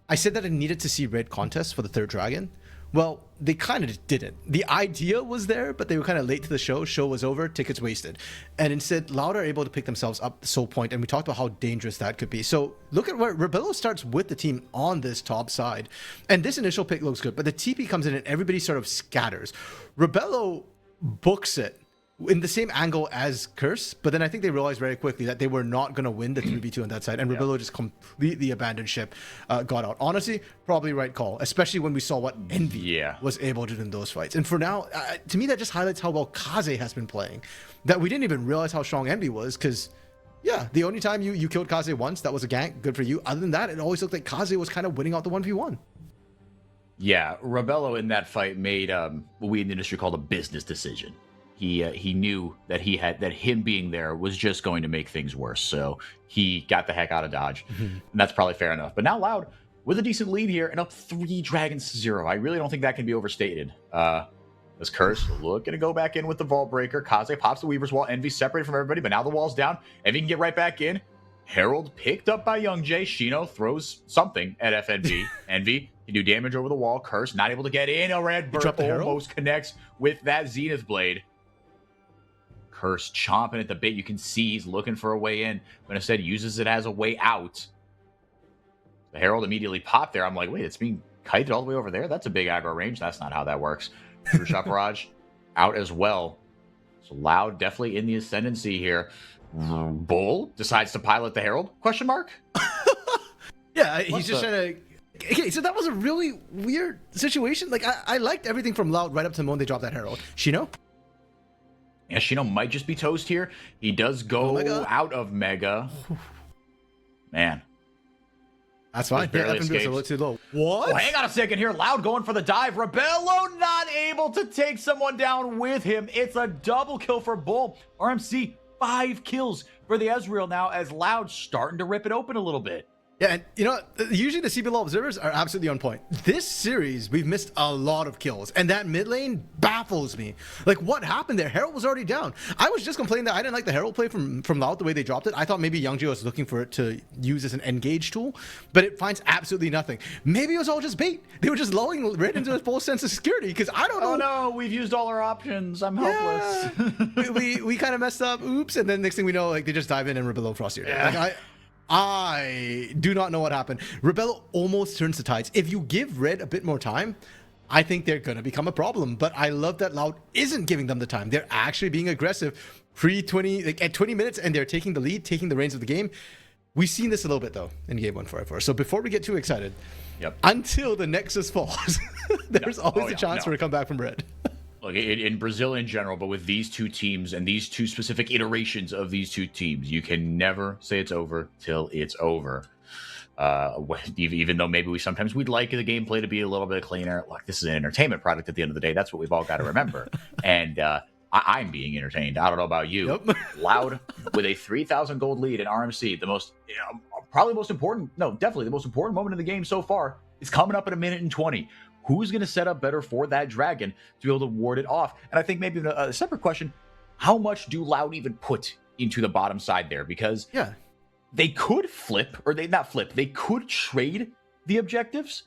I said that I needed to see Red contest for the third dragon. Well, they kind of didn't. The idea was there, but they were kind of late to the show. Show was over, tickets wasted. And instead, Loud are able to pick themselves up the soul point, and we talked about how dangerous that could be. So look at where Rebello starts with the team on this top side. And this initial pick looks good, but the TP comes in and everybody sort of scatters. Rebello books it in the same angle as Curse, but then I think they realized very quickly that they were not going to win the 3v2 on that side, and Rebello just completely abandoned ship, got out. Honestly, probably right call, especially when we saw what Envy was able to do in those fights. And for now, to me, that just highlights how well Kaze has been playing, that we didn't even realize how strong Envy was, because the only time you killed Kaze once, that was a gank, good for you. Other than that, it always looked like Kaze was kind of winning out the 1v1. Yeah, Rebello in that fight made what we in the industry called a business decision. He knew that him being there was just going to make things worse. So he got the heck out of Dodge. And that's probably fair enough. But now Loud with a decent lead here and up 3 dragons to 0. I really don't think that can be overstated. As Curse looking to go back in with the Vault Breaker. Kaze pops the Weaver's Wall. Envy separated from everybody, but now the wall's down. Envy can get right back in. Herald picked up by YoungJ. Shino throws something at FNB. Envy can do damage over the wall. Curse not able to get in. A red bird almost connects with that Zenith Blade. Curse chomping at the bit. You can see he's looking for a way in, but instead uses it as a way out. The Herald immediately popped there. I'm like, wait, it's being kited all the way over there? That's a big aggro range. That's not how that works. True Shot Barrage out as well. So Loud definitely in the ascendancy here. Bull decides to pilot the Herald? Question mark? Yeah, he's just trying to... Okay, so that was a really weird situation. Like, I liked everything from Loud right up to the moment they dropped that Herald. Shino? Yeah, Shino might just be toast here. He does go out of Mega. Man. That's fine. Yeah, FNB was a little too low. What? Oh, hang on a second here. Loud going for the dive. Rebello not able to take someone down with him. It's a double kill for Bull. RMC, 5 kills for the Ezreal now as Loud starting to rip it open a little bit. Yeah, and you know, usually the CBLOL observers are absolutely on point. This series, we've missed a lot of kills, and that mid lane baffles me. Like, what happened there? Herald was already down. I was just complaining that I didn't like the Herald play from Loud, the way they dropped it. I thought maybe YoungJ was looking for it to use as an engage tool, but it finds absolutely nothing. Maybe it was all just bait. They were just lulling Red into a full sense of security, because I don't know. Oh no, we've used all our options. I'm helpless. Yeah. we kind of messed up. Oops. And then next thing we know, like, they just dive in and we're below Frosty. Yeah. Like, I do not know what happened. Rebello almost turns the tides. If you give Red a bit more time, I think they're going to become a problem. But I love that Loud isn't giving them the time. They're actually being aggressive pre-20, like at 20 minutes, and they're taking the lead, taking the reins of the game. We've seen this a little bit, though, in Game 144. So before we get too excited, until the Nexus falls, there's always a chance for a comeback from Red. Look, in Brazil in general, but with these two teams and these two specific iterations of these two teams, you can never say it's over till it's over. Even though maybe we'd like the gameplay to be a little bit cleaner. Look, this is an entertainment product at the end of the day. That's what we've all got to remember. And I'm being entertained. I don't know about you. Loud with a 3,000 gold lead in RMC, the most, definitely the most important moment in the game so far is coming up in 1:20. Who's going to set up better for that dragon to be able to ward it off? And I think maybe a separate question, how much do Loud even put into the bottom side there? Because they could flip, or they could trade the objectives.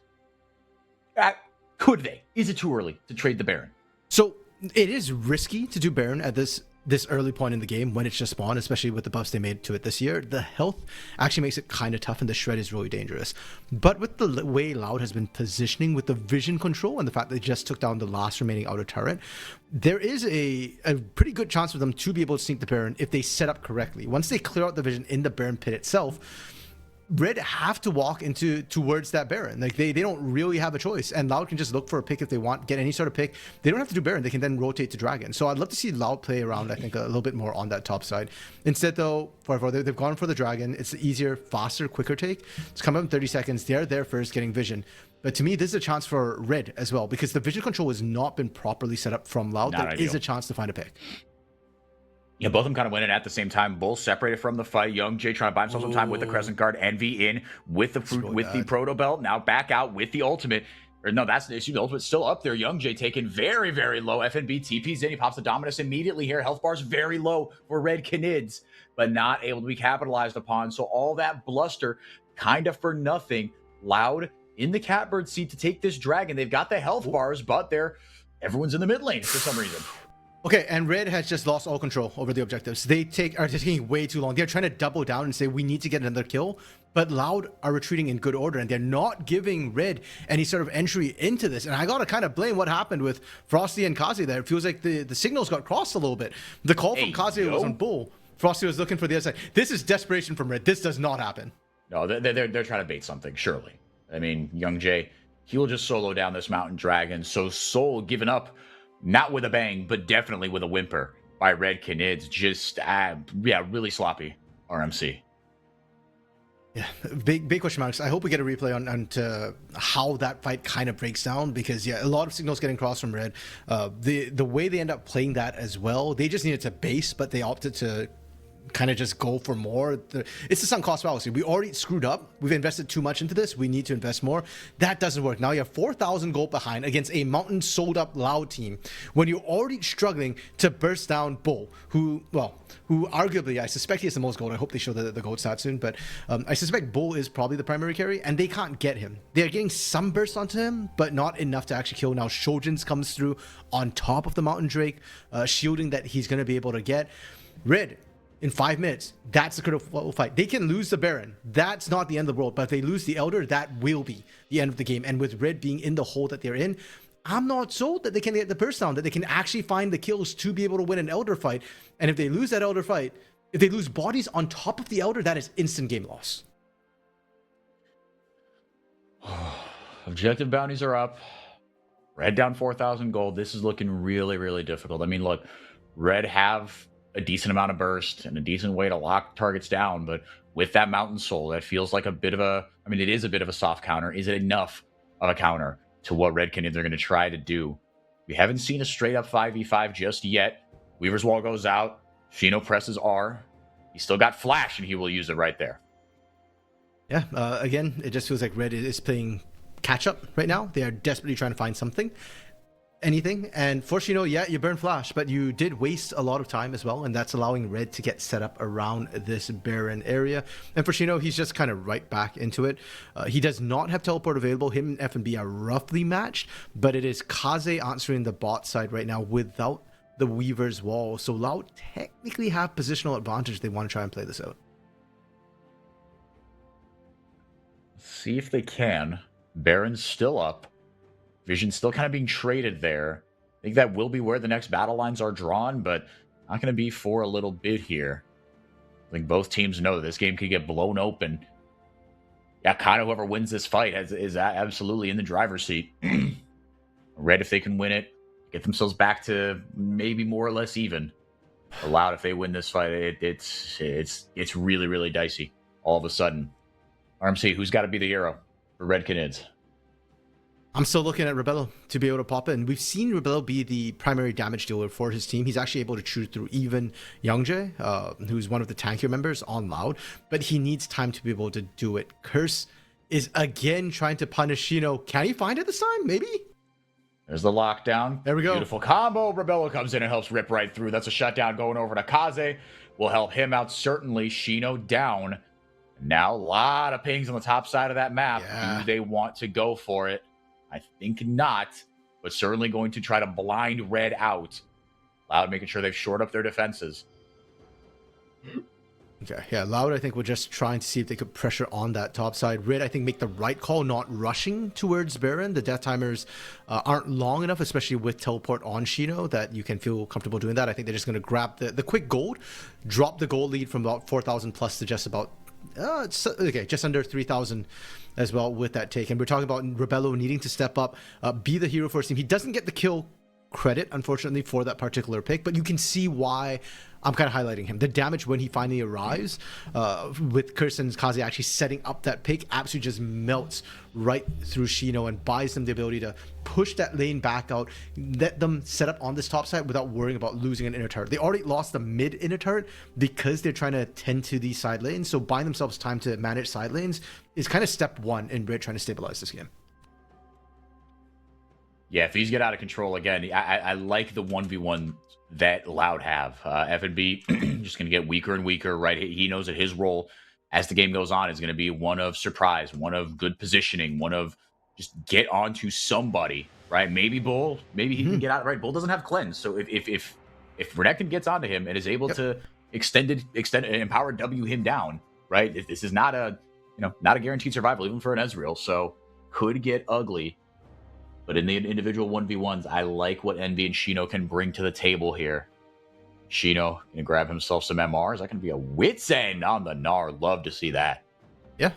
Could they? Is it too early to trade the Baron? So it is risky to do Baron at this early point in the game when it's just spawned, especially with the buffs they made to it this year. The health actually makes it kind of tough, and the shred is really dangerous. But with the way Loud has been positioning with the vision control and the fact they just took down the last remaining outer turret, there is a pretty good chance for them to be able to sneak the Baron if they set up correctly. Once they clear out the vision in the Baron pit itself, Red have to walk towards that Baron. Like, they don't really have a choice, and Loud can just look for a pick if they want, get any sort of pick. They don't have to do Baron. They can then rotate to Dragon. So I'd love to see Loud play around, I think, a little bit more on that top side. Instead, though, they've gone for the Dragon. It's the easier, faster, quicker take. It's coming up in 30 seconds. They're there first, getting vision. But to me, this is a chance for Red as well, because the vision control has not been properly set up from Loud. There is a chance to find a pick. Yeah, both of them kind of went in at the same time. Both separated from the fight. YoungJ trying to buy himself some time with the Crescent Guard. Envy in with the the Proto Belt. Now back out with the ultimate. Or no, that's the issue. The ultimate's still up there. YoungJ taking very, very low. FNB TP's in. He pops the Dominus immediately here. Health bar's very low for Red Canids, but not able to be capitalized upon. So all that bluster kind of for nothing. Loud in the catbird seat to take this dragon. They've got the health bars, but everyone's in the mid lane for some reason. Okay, and Red has just lost all control over the objectives. Are taking way too long. They're trying to double down and say we need to get another kill, but Loud are retreating in good order, and they're not giving Red any sort of entry into this. And I gotta kind of blame what happened with Frosty and Kaze there. It feels like the signals got crossed a little bit. The call from Kaze was on Bull. Frosty was looking for the other side. This is desperation from Red. This does not happen. No, they're trying to bait something, surely. I mean, Young Jay, he'll just solo down this mountain dragon. So Soul giving up, not with a bang, but definitely with a whimper by Red Canids. Just, really sloppy RMC. Yeah, big question marks. I hope we get a replay on how that fight kind of breaks down, because a lot of signals getting crossed from Red. The way they end up playing that as well, they just needed to base, but they opted to kind of just go for more. It's the sunk cost fallacy. We already screwed up. We've invested too much into this. We need to invest more. That doesn't work. Now you have 4,000 gold behind against a mountain sold up Loud team when you're already struggling to burst down Bull, who arguably, I suspect he has the most gold. I hope they show the gold stat soon, but I suspect Bull is probably the primary carry, and they can't get him. They're getting some burst onto him, but not enough to actually kill. Now Shojins comes through on top of the mountain Drake, shielding that he's going to be able to get. Red, in 5 minutes, that's the critical fight. They can lose the Baron. That's not the end of the world. But if they lose the Elder, that will be the end of the game. And with Red being in the hole that they're in, I'm not sold that they can get the burst down, that they can actually find the kills to be able to win an Elder fight. And if they lose that Elder fight, if they lose bodies on top of the Elder, that is instant game loss. Objective bounties are up. Red down 4,000 gold. This is looking really, really difficult. I mean, look, Red have a decent amount of burst and a decent way to lock targets down, but with that Mountain Soul, that feels like it is a bit of a soft counter. Is it enough of a counter to what Red Canids are going to try to do? We haven't seen a straight up 5v5 just yet. Weaver's Wall goes out. Shino presses R. He's still got Flash, and he will use it right there. Yeah, again, it just feels like Red is playing catch up right now. They are desperately trying to find anything. And for Shino, you burn Flash, but you did waste a lot of time as well, and that's allowing Red to get set up around this Baron area. And for Shino, he's just kind of right back into it. He does not have teleport available. Him and F&B are roughly matched, but it is Kaze answering the bot side right now without the Weaver's Wall. So Loud technically have positional advantage. They want to try and play this out. See if they can. Baron's still up. Vision's still kind of being traded there. I think that will be where the next battle lines are drawn, but not going to be for a little bit here. I think both teams know that this game could get blown open. Yeah, kind of whoever wins this fight is absolutely in the driver's seat. Red, if they can win it, get themselves back to maybe more or less even. Loud, if they win this fight, it's really, really dicey all of a sudden. RMC, who's got to be the hero for Red Canids? I'm still looking at Rebello to be able to pop in. We've seen Rebello be the primary damage dealer for his team. He's actually able to shoot through even Youngjae, who's one of the tankier members on Loud, but he needs time to be able to do it. Curse is again trying to punish Shino. Can he find it this time? Maybe? There's the lockdown. There we go. Beautiful combo. Rebello comes in and helps rip right through. That's a shutdown going over to Kaze. Will help him out, certainly. Shino down. Now a lot of pings on the top side of that map. Yeah. Do they want to go for it? I think not, but certainly going to try to blind Red out. Loud making sure they've shored up their defenses. Okay, yeah, Loud, I think, we're just trying to see if they could pressure on that top side. Red, I think, make the right call, not rushing towards Baron. The death timers aren't long enough, especially with teleport on Shino, that you can feel comfortable doing that. I think they're just going to grab the quick gold, drop the gold lead from about 4,000 plus to just about just under 3,000 as well with that take. And we're talking about Rebello needing to step up, be the hero for his team. He doesn't get the kill credit, unfortunately, for that particular pick, but you can see why I'm kind of highlighting him. The damage when he finally arrives, with Curse and Kaze actually setting up that pick, absolutely just melts right through Shino and buys them the ability to push that lane back out, let them set up on this top side without worrying about losing an inner turret. They already lost the mid inner turret because they're trying to tend to these side lanes, so buying themselves time to manage side lanes is kind of step one in Red trying to stabilize this game. Yeah, if these get out of control again, I like the 1v1 that Loud have. F&B just going to get weaker and weaker, right? He knows that his role as the game goes on is going to be one of surprise, one of good positioning, one of just get onto somebody, right? Maybe Bull, maybe he can get out, right? Bull doesn't have cleanse. So if Renekton gets onto him and is able to extend empower W him down, right? This is not a, not a guaranteed survival, even for an Ezreal. So could get ugly. But in the individual 1v1s, I like what Envy and Shino can bring to the table here. Shino can grab himself some MRs. That can be a Wits End on the Gnar. Love to see that. Yeah,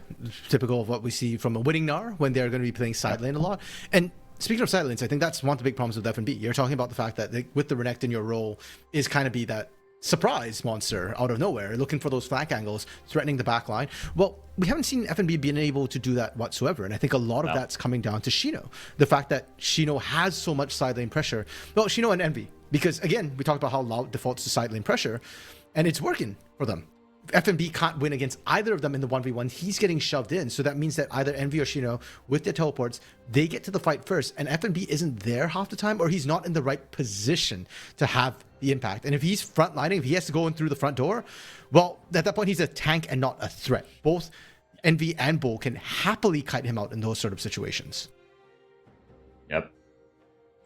typical of what we see from a winning Gnar when they're going to be playing side lane a lot. And speaking of side lanes, I think that's one of the big problems with FNB. You're talking about the fact that with the Renekton, your role is kind of be that surprise monster out of nowhere, looking for those flank angles, threatening the back line. Well, we haven't seen FNB being able to do that whatsoever, and I think a lot of that's coming down to Shino. The fact that Shino has so much side lane pressure. Well, Shino and Envy, because again, we talked about how Loud defaults to side lane pressure, and it's working for them. FNB can't win against either of them in the 1v1. He's getting shoved in. So that means that either Envy or Shino, with their teleports, they get to the fight first. And FNB isn't there half the time, or he's not in the right position to have the impact. And if he's frontlining, if he has to go in through the front door, well, at that point, he's a tank and not a threat. Both Envy and Bull can happily kite him out in those sort of situations. Yep.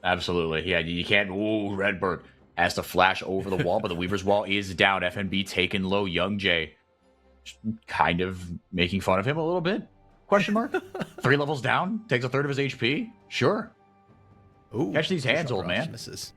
Absolutely. Yeah, you can't... Ooh, Redbird has to flash over the wall, but the Weaver's Wall is down. FNB taking low. Young Jay kind of making fun of him a little bit. Question mark? 3 levels down, takes a third of his HP. Sure. Ooh, catch these hands, old man. Misses.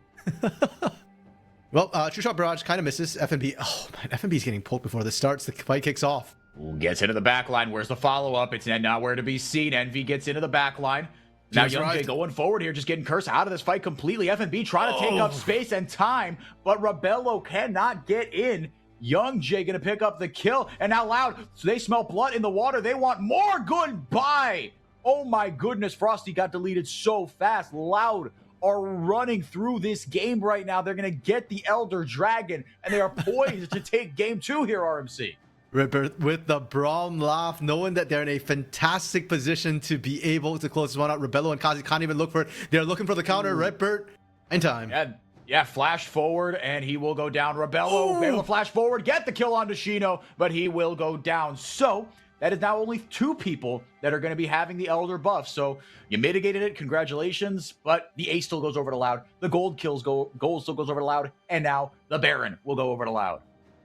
Well, True Shot Barrage kind of misses. FNB, oh man, FNB's getting poked before this starts. The fight kicks off. Ooh, gets into the back line. Where's the follow-up? It's nowhere to be seen. Envy gets into the back line. Now Young Jay going forward here, just getting cursed out of this fight completely. FNB trying to take up space and time, but Rebello cannot get in. Young Jay going to pick up the kill, and now Loud, so they smell blood in the water. They want more. Goodbye. Oh my goodness, Frosty got deleted so fast. Loud are running through this game right now. They're going to get the Elder Dragon, and they are poised to take game 2 here, RMC. Ripper with the Braum laugh, knowing that they're in a fantastic position to be able to close this one out. Rebello and Kazi can't even look for it. They're looking for the counter. Redbird in time. Yeah, flash forward, and he will go down. Rebello able to flash forward, get the kill onto Shino, but he will go down. So that is now only 2 people that are going to be having the Elder buff. So you mitigated it. Congratulations. But the ace still goes over to Loud. The gold still goes over to Loud. And now the Baron will go over to Loud.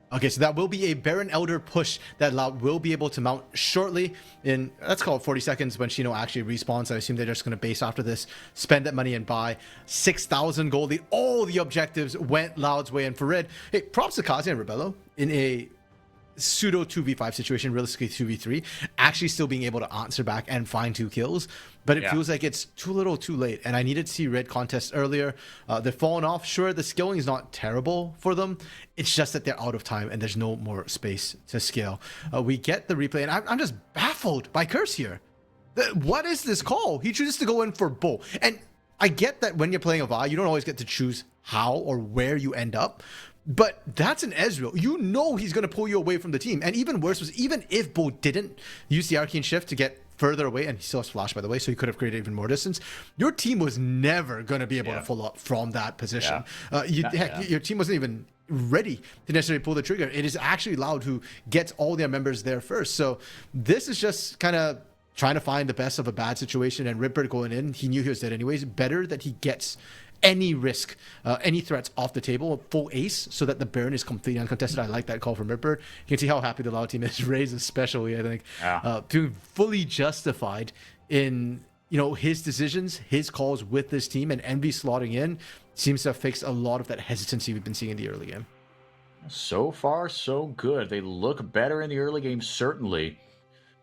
Okay, so that will be a Baron Elder push that Loud will be able to mount shortly in, let's call it 40 seconds when Shino actually respawns. I assume they're just going to base after this, spend that money and buy 6,000 gold. All the objectives went Loud's way. And for Red, hey, props to Kazi and Rebello in a pseudo 2v5 situation, realistically 2v3, actually still being able to answer back and find 2 kills. But it feels like it's too little too late. And I needed to see Red contest earlier. They're falling off. Sure, the scaling is not terrible for them. It's just that they're out of time and there's no more space to scale. We get the replay, and I'm just baffled by Curse here. What is this call? He chooses to go in for Bull. And I get that when you're playing a Vi, you don't always get to choose how or where you end up. But that's an Ezreal. You know he's going to pull you away from the team. And even worse was, even if Bull didn't use the Arcane Shift to get further away, and he still has Flash, by the way, so he could have created even more distance, your team was never going to be able to follow up from that position. Your team wasn't even ready to necessarily pull the trigger. It is actually Loud who gets all their members there first. So this is just kind of trying to find the best of a bad situation, and Ripper going in, he knew he was dead anyways. Better that he gets any risk, any threats off the table, full ace, so that the Baron is completely uncontested. I like that call from Ripper. You can see how happy the Loud team is. Raze especially, I think, being fully justified in his decisions, his calls with this team, and Envy slotting in seems to have fixed a lot of that hesitancy we've been seeing in the early game. So far, so good. They look better in the early game, certainly.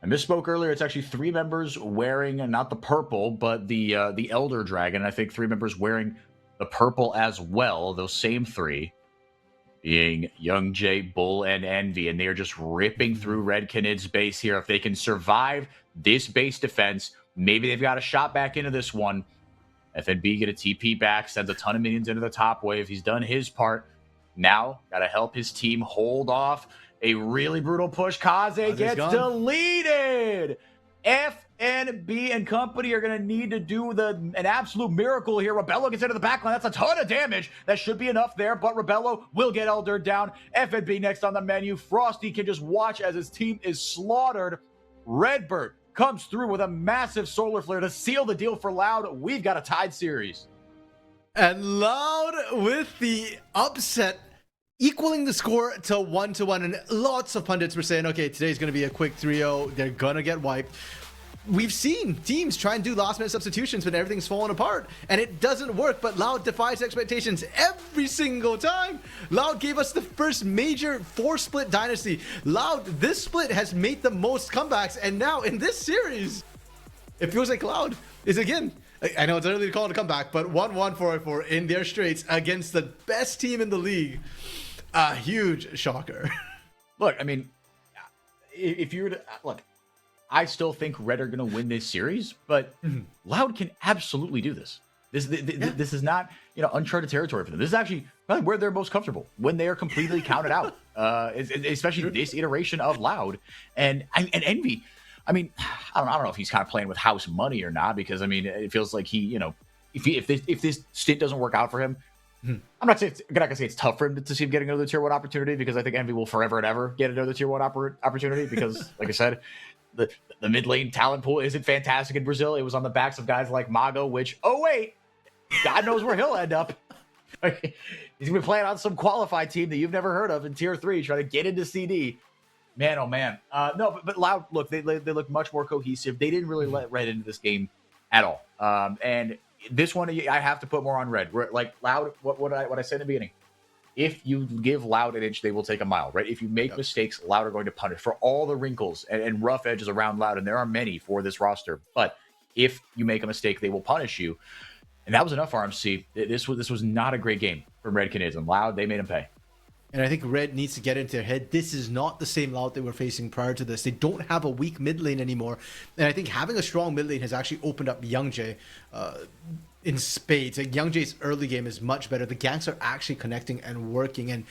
I misspoke earlier. It's actually 3 members wearing not the purple, but the Elder Dragon. I think 3 members wearing the purple as well. Those same 3 being Young Jay, Bull, and Envy, and they are just ripping through Red Canid's base here. If they can survive this base defense, maybe they've got a shot back into this one. FNB get a TP back, sends a ton of minions into the top wave. He's done his part. Now, got to help his team hold off a really brutal push. Kaze gets deleted. FNB and company are going to need to do an absolute miracle here. Rebello gets into the backline. That's a ton of damage. That should be enough there, but Rebello will get Elder down. FNB next on the menu. Frosty can just watch as his team is slaughtered. Redbird comes through with a massive solar flare to seal the deal for Loud. We've got a tied series. And Loud with the upset, equaling the score to 1-1. And lots of pundits were saying, okay, today's going to be a quick 3-0. They're going to get wiped. We've seen teams try and do last-minute substitutions when everything's falling apart, and it doesn't work, but Loud defies expectations every single time. Loud gave us the first major 4-split dynasty. Loud, this split has made the most comebacks, and now in this series, it feels like Loud is again, I know it's early to call it a comeback, but 1-1 4-4 in their straights against the best team in the league. A huge shocker. Look, I mean, if you were to look, I still think Red are going to win this series, but Loud can absolutely do this. This is not, uncharted territory for them. This is actually probably where they're most comfortable when they are completely counted out, especially this iteration of Loud and Envy. I mean, I don't know if he's kind of playing with house money or not, because I mean, it feels like he, if this stint doesn't work out for him, I'm not gonna say it's tough for him to see him getting another tier 1 opportunity, because I think Envy will forever and ever get another tier 1 opportunity because, like I said, the mid lane talent pool isn't fantastic in Brazil. It was on the backs of guys like Mago, which, oh wait, God knows where he'll end up. He's gonna be playing on some qualified team that you've never heard of in tier 3, trying to get into CD. Man, oh man. No, but Loud, look, they look much more cohesive. They didn't really let Red into this game at all. And this one, I have to put more on Red. Like Loud, what I said in the beginning. If you give Loud an inch, they will take a mile, right? If you make mistakes, Loud are going to punish for all the wrinkles and rough edges around Loud, and there are many for this roster. But if you make a mistake, they will punish you. And that was enough, RMC. This was not a great game from Red Canids, and Loud, they made him pay. And I think Red needs to get into their head. This is not the same Loud they were facing prior to this. They don't have a weak mid lane anymore. And I think having a strong mid lane has actually opened up YoungJ in spades. Like, YoungJ's early game is much better. The ganks are actually connecting and working. And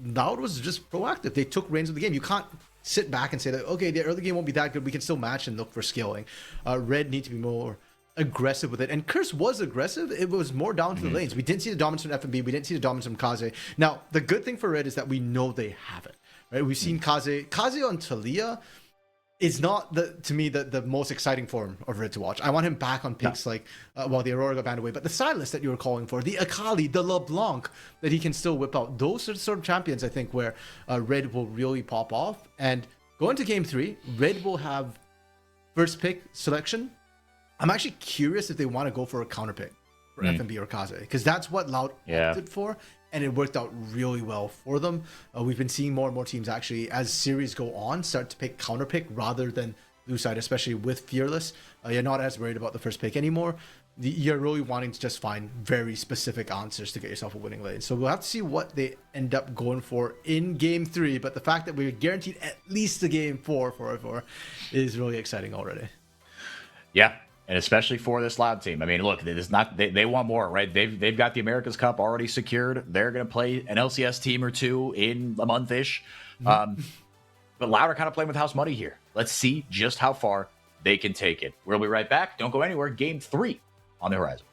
Loud was just proactive. They took reins of the game. You can't sit back and say that, okay, the early game won't be that good. We can still match and look for scaling. Red need to be more aggressive with it, and Curse was aggressive. It was more down to the lanes. We didn't see the dominance from FNB. We didn't see the dominance from Kaze. Now, the good thing for Red is that we know they have it, right? We've seen Kaze on Talia is not to me the most exciting form of Red to watch. I want him back on picks like the Aurora got banned away, but the Silas that you were calling for, the Akali, the LeBlanc that he can still whip out. Those are the sort of champions I think where Red will really pop off. And going to game 3, Red will have first pick selection. I'm actually curious if they want to go for a counter pick for FNB or Kaze, because that's what Loud opted for, and it worked out really well for them. We've been seeing more and more teams actually, as series go on, start to pick counter pick rather than blue side, especially with Fearless. You're not as worried about the first pick anymore. You're really wanting to just find very specific answers to get yourself a winning lane. So we'll have to see what they end up going for in game 3, but the fact that we're guaranteed at least a game 4 is really exciting already. Yeah. And especially for this Loud team. I mean, look, they want more, right? They've got the America's Cup already secured. They're going to play an LCS team or two in a month-ish. But Loud are kind of playing with house money here. Let's see just how far they can take it. We'll be right back. Don't go anywhere. Game 3 on the horizon.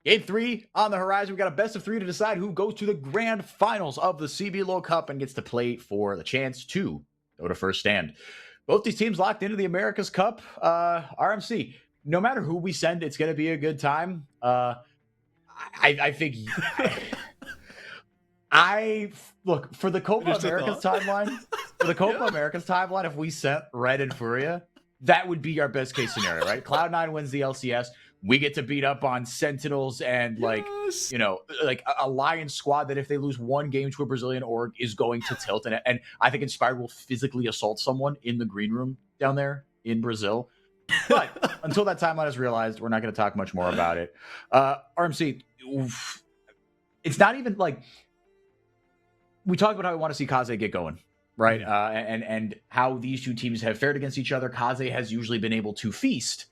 Game 3 on the horizon. We got a best of 3 to decide who goes to the grand finals of the CBLOL Cup and gets to play for the chance to go to first stand. Both these teams locked into the America's Cup. RMC, no matter who we send, it's going to be a good time. I think I look for the Copa Americas timeline. For the Copa Americas timeline, if we sent Red and Furia, that would be our best case scenario, right? Cloud9 wins the LCS. We get to beat up on Sentinels and like a Lion squad that if they lose one game to a Brazilian org is going to tilt. And I think Inspired will physically assault someone in the green room down there in Brazil. But until that timeline is realized, we're not going to talk much more about it. RMC, it's not even like we talked about how we want to see Kaze get going, right? And how these two teams have fared against each other. Kaze has usually been able to feast.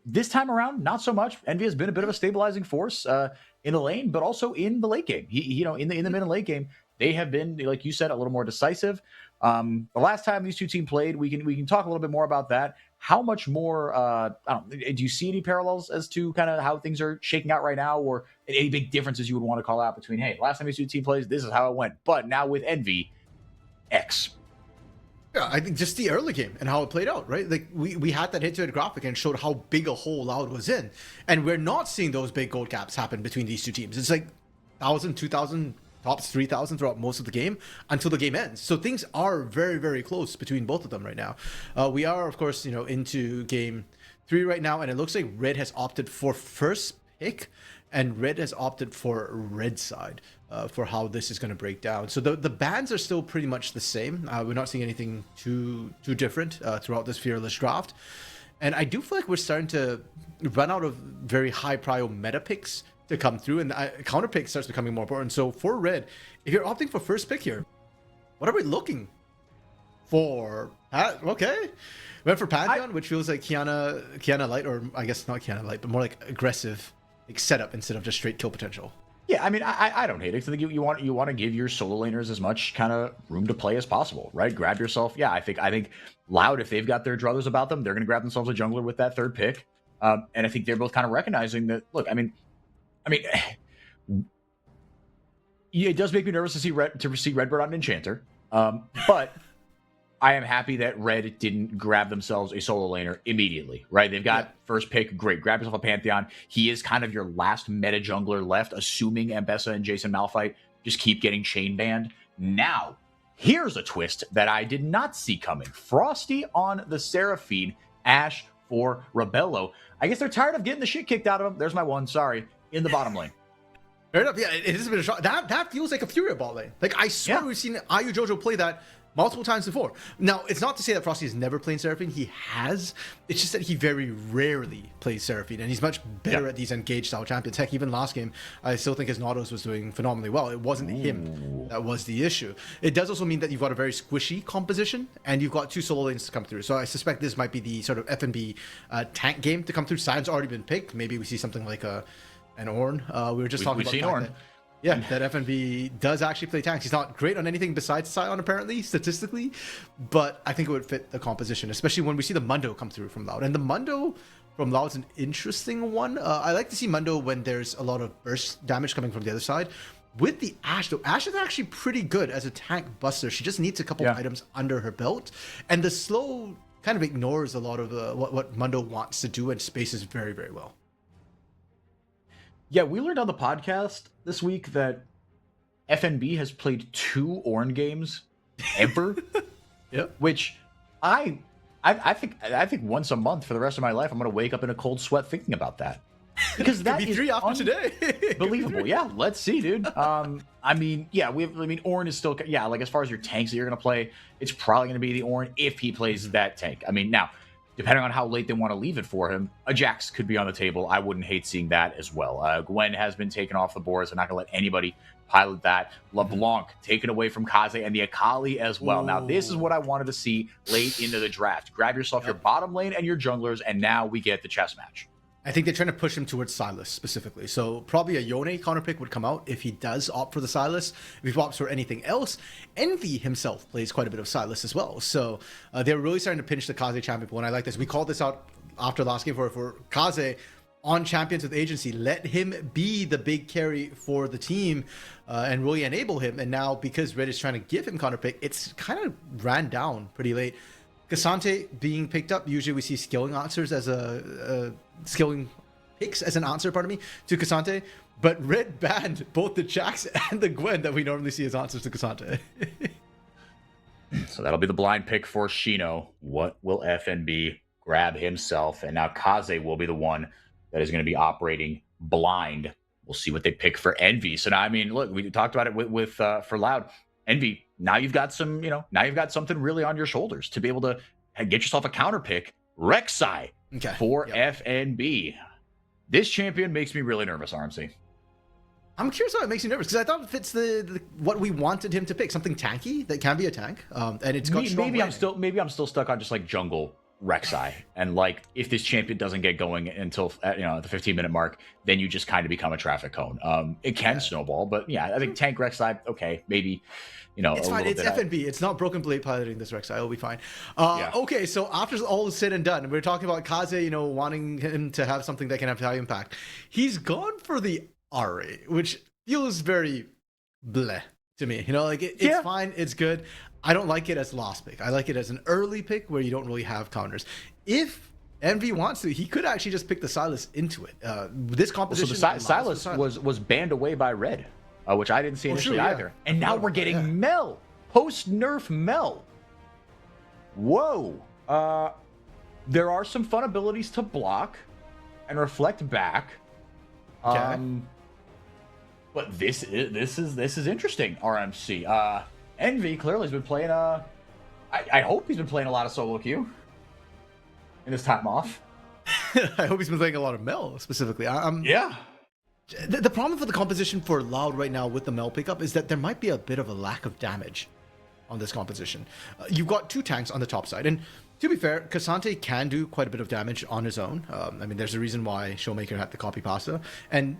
This time around, not so much. Envy has been a bit of a stabilizing force in the lane, but also in the late game. In the mid and late game, they have been, like you said, a little more decisive. The last time these two teams played, we can talk a little bit more about that. How much more? Do you see any parallels as to kind of how things are shaking out right now, or any big differences you would want to call out between? Hey, last time these two teams played, this is how it went, but now with Envy, X. Yeah, I think just the early game and how it played out, right? Like we had that hit-to-hit graphic and showed how big a hole Loud was in. And we're not seeing those big gold gaps happen between these two teams. It's like 1,000, 2,000, tops 3,000 throughout most of the game until the game ends. So things are very, very close between both of them right now. We are, of course, into game 3 right now, and it looks like Red has opted for first pick, and Red has opted for Red side. For how this is going to break down. So the bans are still pretty much the same. We're not seeing anything too different throughout this Fearless draft. And I do feel like we're starting to run out of very high prio meta picks to come through, and counter pick starts becoming more important. So for Red, if you're opting for first pick here, what are we looking for? Okay. Went for Pantheon, which feels like Kiana Light, or I guess not Kiana Light, but more like aggressive setup instead of just straight kill potential. Yeah, I mean, I don't hate it. I think you want to give your solo laners as much kind of room to play as possible, right? Grab yourself. Yeah, I think Loud, if they've got their druthers about them, they're going to grab themselves a jungler with that third pick. And I think they're both kind of recognizing that. Look, I mean, yeah, it does make me nervous to see Redbird on Enchanter, but I am happy that Red didn't grab themselves a solo laner immediately, right? They've got first pick, great. Grab yourself a Pantheon. He is kind of your last meta jungler left, assuming Ambessa and Jason Malphite just keep getting chain banned. Now, here's a twist that I did not see coming. Frosty on the Seraphine, Ashe for Rebello. I guess they're tired of getting the shit kicked out of them. There's my one, sorry, in the bottom lane. Fair enough, yeah, it has been a shot. That feels like a Furia bot lane. Like, I swear we've seen Ayu Jojo play that multiple times before. Now, it's not to say that Frosty has never played Seraphine. He has. It's just that he very rarely plays Seraphine, and he's much better at these engaged style champions. Heck, even last game, I still think his Nautilus was doing phenomenally well. It wasn't him that was the issue. It does also mean that you've got a very squishy composition, and you've got two solo lanes to come through. So I suspect this might be the sort of FNB tank game to come through. Sion's already been picked. Maybe we see something like an Ornn. We were just talking about Ornn. Yeah, that FNB does actually play tanks. He's not great on anything besides Sion, apparently, statistically, but I think it would fit the composition, especially when we see the Mundo come through from Loud. And the Mundo from Loud is an interesting one. I like to see Mundo when there's a lot of burst damage coming from the other side. With the Ashe, though, Ashe is actually pretty good as a tank buster. She just needs a couple of items under her belt, and the slow kind of ignores a lot of what Mundo wants to do and spaces very, very well. Yeah, we learned on the podcast this week that FNB has played 2 Ornn games ever. Which I think once a month for the rest of my life, I'm going to wake up in a cold sweat thinking about that. Because that could be 3 after today. Believable. Yeah, let's see, dude. Ornn is still, like as far as your tanks that you're going to play, it's probably going to be the Ornn if he plays that tank. I mean, now, depending on how late they want to leave it for him, a Jax could be on the table. I wouldn't hate seeing that as well. Gwen has been taken off the boards. I'm not going to let anybody pilot that. LeBlanc taken away from Kaze, and the Akali as well. Now, this is what I wanted to see late into the draft. Grab yourself your bottom lane and your junglers, and now we get the chess match. I think they're trying to push him towards Sylas specifically. So probably a Yone counter pick would come out if he does opt for the Sylas. If he opts for anything else, Envy himself plays quite a bit of Sylas as well. So they're really starting to pinch the Kaze champion pool, and I like this. We called this out after last game for Kaze. on champions with agency. Let him be the big carry for the team and really enable him. And now because Red is trying to give him counterpick, it's kind of ran down pretty late. Cassante being picked up, usually we see skilling answers as skilling picks as an answer, pardon me, to Cassante. But Red banned both the Jax and the Gwen that we normally see as answers to Cassante. So that'll be the blind pick for Shino. What will FNB grab himself? And now Kaze will be the one that is going to be operating blind. We'll see what they pick for Envy. So now, I mean, look, we talked about it with for Loud. Envy, now you've got some, now you've got something really on your shoulders to be able to get yourself a counter pick. Rek'Sai for FNB. This champion makes me really nervous, RMC. I'm curious how it makes you nervous, because I thought it fits the what we wanted him to pick, something tanky that can be a tank, and it's got maybe I'm still stuck on just like jungle Rek'Sai, and like if this champion doesn't get going until at the 15-minute mark, then you just kind of become a traffic cone. It can snowball, but yeah, I think tank Rek'Sai, okay, maybe it's fine. It's FNB. It's not Broken Blade piloting this Rek'Sai. It'll be fine. Okay, so after all is said and done, we're talking about Kaze, wanting him to have something that can have high impact. He's gone for the Ari, which feels very bleh to me. It's fine, it's good. I don't like it as last pick. I like it as an early pick where you don't really have counters. If Envy wants to, he could actually just pick the Silas into it. This composition. So the Silas was banned away by Red, which I didn't see initially either. And now we're getting Mel, post nerf Mel. Whoa. There are some fun abilities to block and reflect back. Okay. But this is interesting, RMC. Envy clearly has been playing I hope he's been playing a lot of solo queue in his time off. I hope he's been playing a lot of Mel specifically. Yeah. The problem for the composition for Loud right now with the Mel pickup is that there might be a bit of a lack of damage on this composition. You've got two tanks on the top side, and to be fair, Cassante can do quite a bit of damage on his own. There's a reason why Showmaker had the copy pasta, and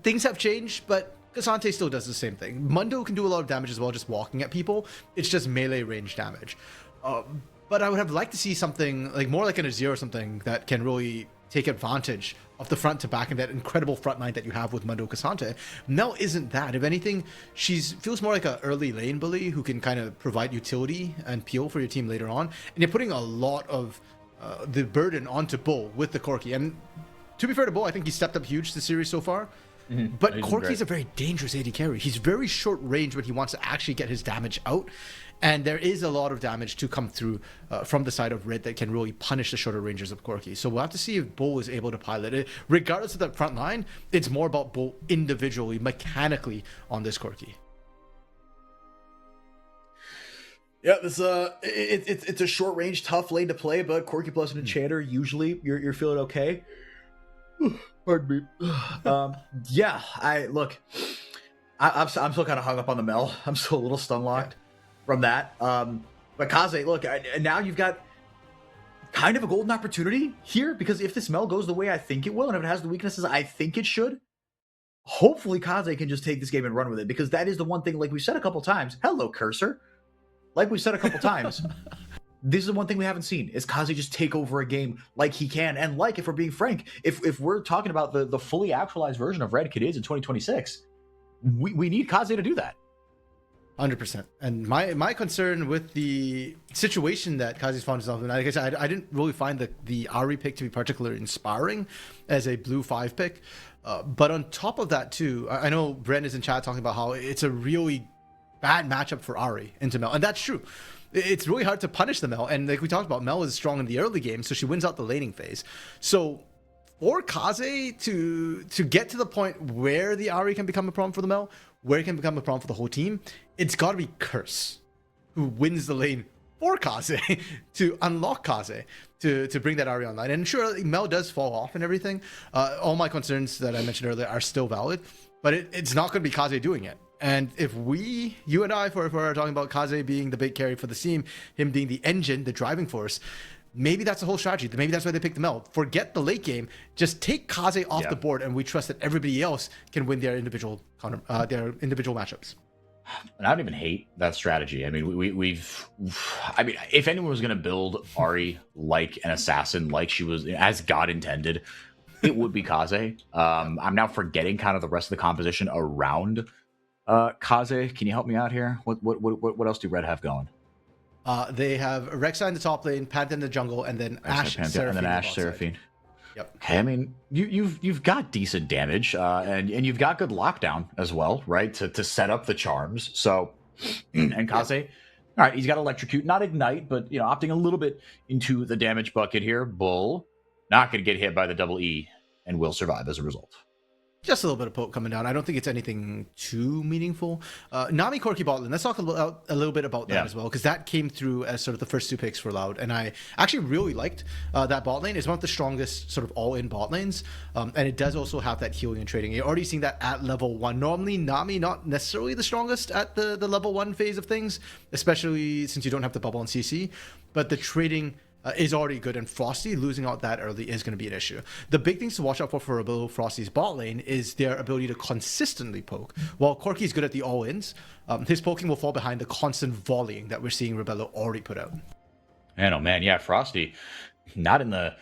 things have changed, but Cassante still does the same thing. Mundo can do a lot of damage as well, just walking at people. It's just melee range damage. But I would have liked to see something more like an Azir or something that can really take advantage of the front to back and that incredible front line that you have with Mundo Cassante. Mel isn't that. If anything, feels more like an early lane bully who can kind of provide utility and peel for your team later on. And you're putting a lot of the burden onto Bull with the Corki. And to be fair to Bull, I think he stepped up huge this series so far. Mm-hmm. But Corki's a very dangerous AD carry. He's very short range when he wants to actually get his damage out. And there is a lot of damage to come through from the side of Red that can really punish the shorter rangers of Corki. So we'll have to see if Bull is able to pilot it. Regardless of the front line, it's more about Bull individually, mechanically on this Corki. Yeah, this it's a short range, tough lane to play, but Corki plus an enchanter, usually you're feeling okay. Pardon me. I'm still kind of hung up on the Mel. I'm still a little stun locked from that. But Kaze, now you've got kind of a golden opportunity here, because if this Mel goes the way I think it will, and if it has the weaknesses I think it should, hopefully Kaze can just take this game and run with it, because that is the one thing, like we've said a couple times. Hello, cursor. Like we've said a couple times. This is the one thing we haven't seen, is Kaze just take over a game like he can. And if we're being frank, if we're talking about the fully actualized version of Red Cadiz in 2026, we need Kaze to do that. 100%. And my concern with the situation that Kaze's found himself in, like I said, I didn't really find the Ari pick to be particularly inspiring as a blue 5 pick. But on top of that too, I know Brent is in chat talking about how it's a really bad matchup for Ari into Mel. And that's true. It's really hard to punish the Mel, and like we talked about, Mel is strong in the early game, so she wins out the laning phase. So for Kaze to get to the point where the Ari can become a problem for the Mel, where it can become a problem for the whole team, it's got to be Curse who wins the lane for Kaze to unlock Kaze to bring that Ari online. And sure, Mel does fall off and everything. All my concerns that I mentioned earlier are still valid, but it's not going to be Kaze doing it. And if you and I, if we're talking about Kaze being the big carry for the team, him being the engine, the driving force, maybe that's the whole strategy. Maybe that's why they picked the Mel. Forget the late game. Just take Kaze off the board, and we trust that everybody else can win their individual matchups. And I don't even hate that strategy. I mean, we've if anyone was going to build Ari like an assassin, like she was as God intended, it would be Kaze. I'm now forgetting kind of the rest of the composition around Kaze. Can you help me out here? What else do Red have going? They have Rek'Sai in the top lane, Pantheon in the jungle, and then Ashe Seraphine. And then Ashe Seraphine. Yep. Okay, I mean, you've got decent damage, and you've got good lockdown as well, right? To set up the charms. So, and Kaze, all right, he's got electrocute, not ignite, but opting a little bit into the damage bucket here. Bull not going to get hit by the double E, and will survive as a result. Just a little bit of poke coming down. I don't think it's anything too meaningful. Nami Corki bot lane. Let's talk a little bit about that as well, because that came through as sort of the first 2 picks for Loud, and I actually really liked that bot lane. It's one of the strongest sort of all-in bot lanes, and it does also have that healing and trading. You're already seeing that at level 1. Normally, Nami not necessarily the strongest at the level 1 phase of things, especially since you don't have the bubble on CC, but the trading is already good, and Frosty losing out that early is going to be an issue. The big things to watch out for below Frosty's bot lane is their ability to consistently poke. While Corki is good at the all-ins, his poking will fall behind the constant volleying that we're seeing Rebello already put out. Man, oh man, yeah, Frosty not in the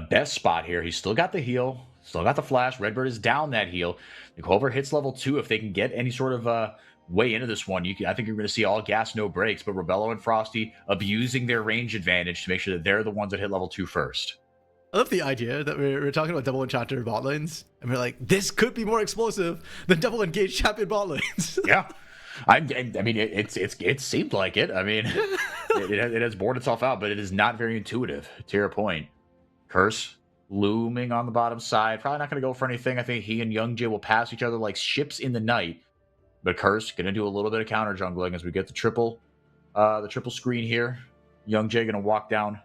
best spot here. He's still got the heal, still got the flash. Redbird is down that heal. If whoever hits level 2, if they can get any sort of way into this one, I think you're going to see all gas, no breaks, but Rebello and Frosty abusing their range advantage to make sure that they're the ones that hit level 2 first. I love the idea that we're talking about double enchanter bot lanes, and we're like, this could be more explosive than double engaged champion bot lanes. Yeah. I mean, it seemed like it. I mean, it has bored itself out, but it is not very intuitive, to your point. Curse looming on the bottom side. Probably not going to go for anything. I think he and Young Jay will pass each other like ships in the night. But Curse going to do a little bit of counter jungling as we get the triple screen here. Young Jay going to walk down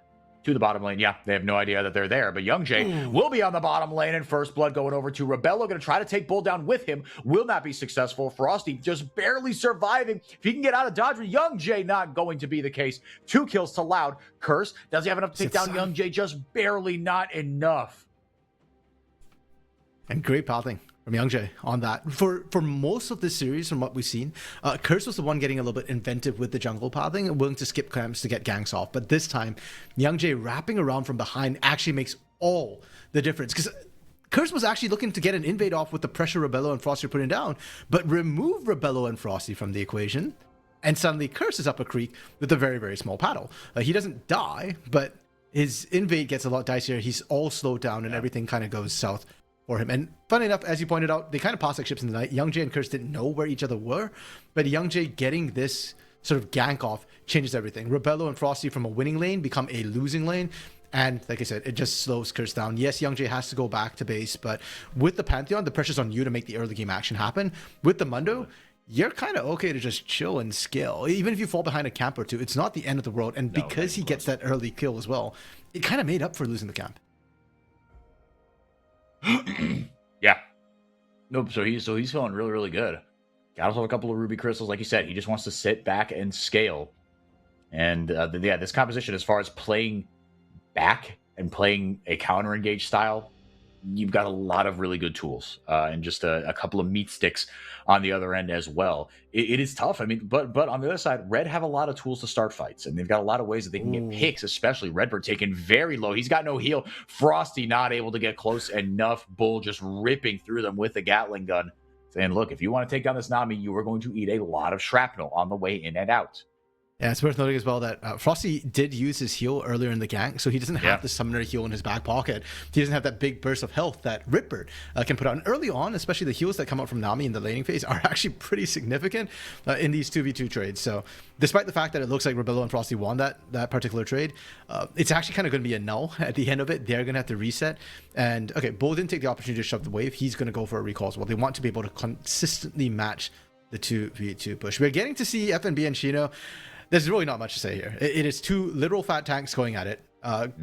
to the bottom lane. Yeah, they have no idea that they're there, but Young Jay will be on the bottom lane, and First Blood going over to Rebello, going to try to take Bull down with him. Will not be successful. Frosty just barely surviving. If he can get out of dodge with Young Jay, not going to be the case. 2 kills to Loud. Curse, does he have enough to take down Young Jay? Just barely, not enough. And great pathing from Young Jay on that. For most of this series, from what we've seen, Curse was the one getting a little bit inventive with the jungle pathing and willing to skip camps to get ganks off. But this time, Young Jay wrapping around from behind actually makes all the difference. Because Curse was actually looking to get an invade off with the pressure Rebello and Frosty are putting down, but remove Rebello and Frosty from the equation, and suddenly Curse is up a creek with a very, very small paddle. He doesn't die, but his invade gets a lot dicier. He's all slowed down, and everything kind of goes south for him. And funny enough, as you pointed out, they kind of passed like ships in the night. Young Jay and Curse didn't know where each other were, but Young Jay getting this sort of gank off changes everything. Rebello and Frosty from a winning lane become a losing lane, and like I said, it just slows Curse down. Yes, Young Jay has to go back to base, but with the Pantheon, the pressure's on you to make the early game action happen. With the Mundo, you're kind of okay to just chill and scale. Even if you fall behind a camp or two, it's not the end of the world. And because he gets that early kill as well, it kind of made up for losing the camp. Yeah. Nope. So he's feeling really, really good. Got himself a couple of ruby crystals, like you said. He just wants to sit back and scale. And this composition, as far as playing back and playing a counter engage style, you've got a lot of really good tools, and just a couple of meat sticks on the other end as well. It is tough. I mean, but on the other side, Red have a lot of tools to start fights, and they've got a lot of ways that they can get picks, especially Redbird taken very low. He's got no heal. Frosty not able to get close enough. Bull just ripping through them with the Gatling gun, saying, look, if you want to take down this Nami, you are going to eat a lot of shrapnel on the way in and out. Yeah, it's worth noting as well that Frosty did use his heal earlier in the gank, so he doesn't have the summoner heal in his back pocket. He doesn't have that big burst of health that Redbird can put out. And early on, especially the heals that come out from Nami in the laning phase are actually pretty significant in these 2v2 trades. So despite the fact that it looks like Rebello and Frosty won that particular trade, it's actually kind of going to be a null at the end of it. They're going to have to reset. And okay, Bull didn't take the opportunity to shove the wave. He's going to go for a recall as well. They want to be able to consistently match the 2v2 push. We're getting to see FNB and Shino. There's really not much to say here. It is 2 literal fat tanks going at it,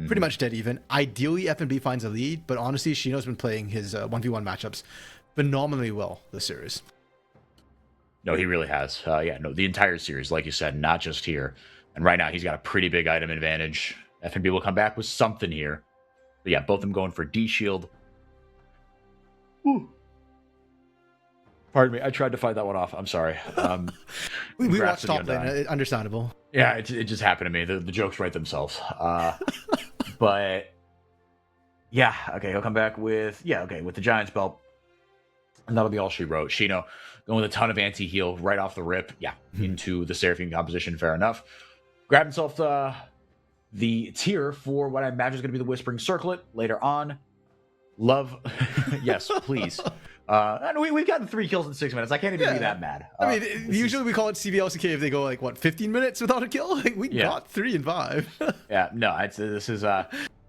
pretty much dead even. Ideally, FNB finds a lead, but honestly, Shino's been playing his 1v1 matchups phenomenally well this series. No, he really has. The entire series, like you said, not just here. And right now, he's got a pretty big item advantage. FNB will come back with something here. But yeah, both of them going for D-Shield. Woo. Pardon me, I tried to fight that one off. I'm sorry. We watched top lane, understandable. Yeah, it just happened to me. The jokes write themselves. But Yeah, okay, he'll come back with with the Giants belt. And that'll be all she wrote. Shino going with a ton of anti-heal right off the rip. Yeah, into the Seraphine composition, fair enough. Grabbed himself the tier for what I imagine is going to be the Whispering Circlet later on. Love, yes, please. And we've gotten 3 kills in 6 minutes. I can't even be that mad. I mean, usually we call it CBLOL if they go like, what, 15 minutes without a kill? Like, we got 3 and 5. Yeah, no, this is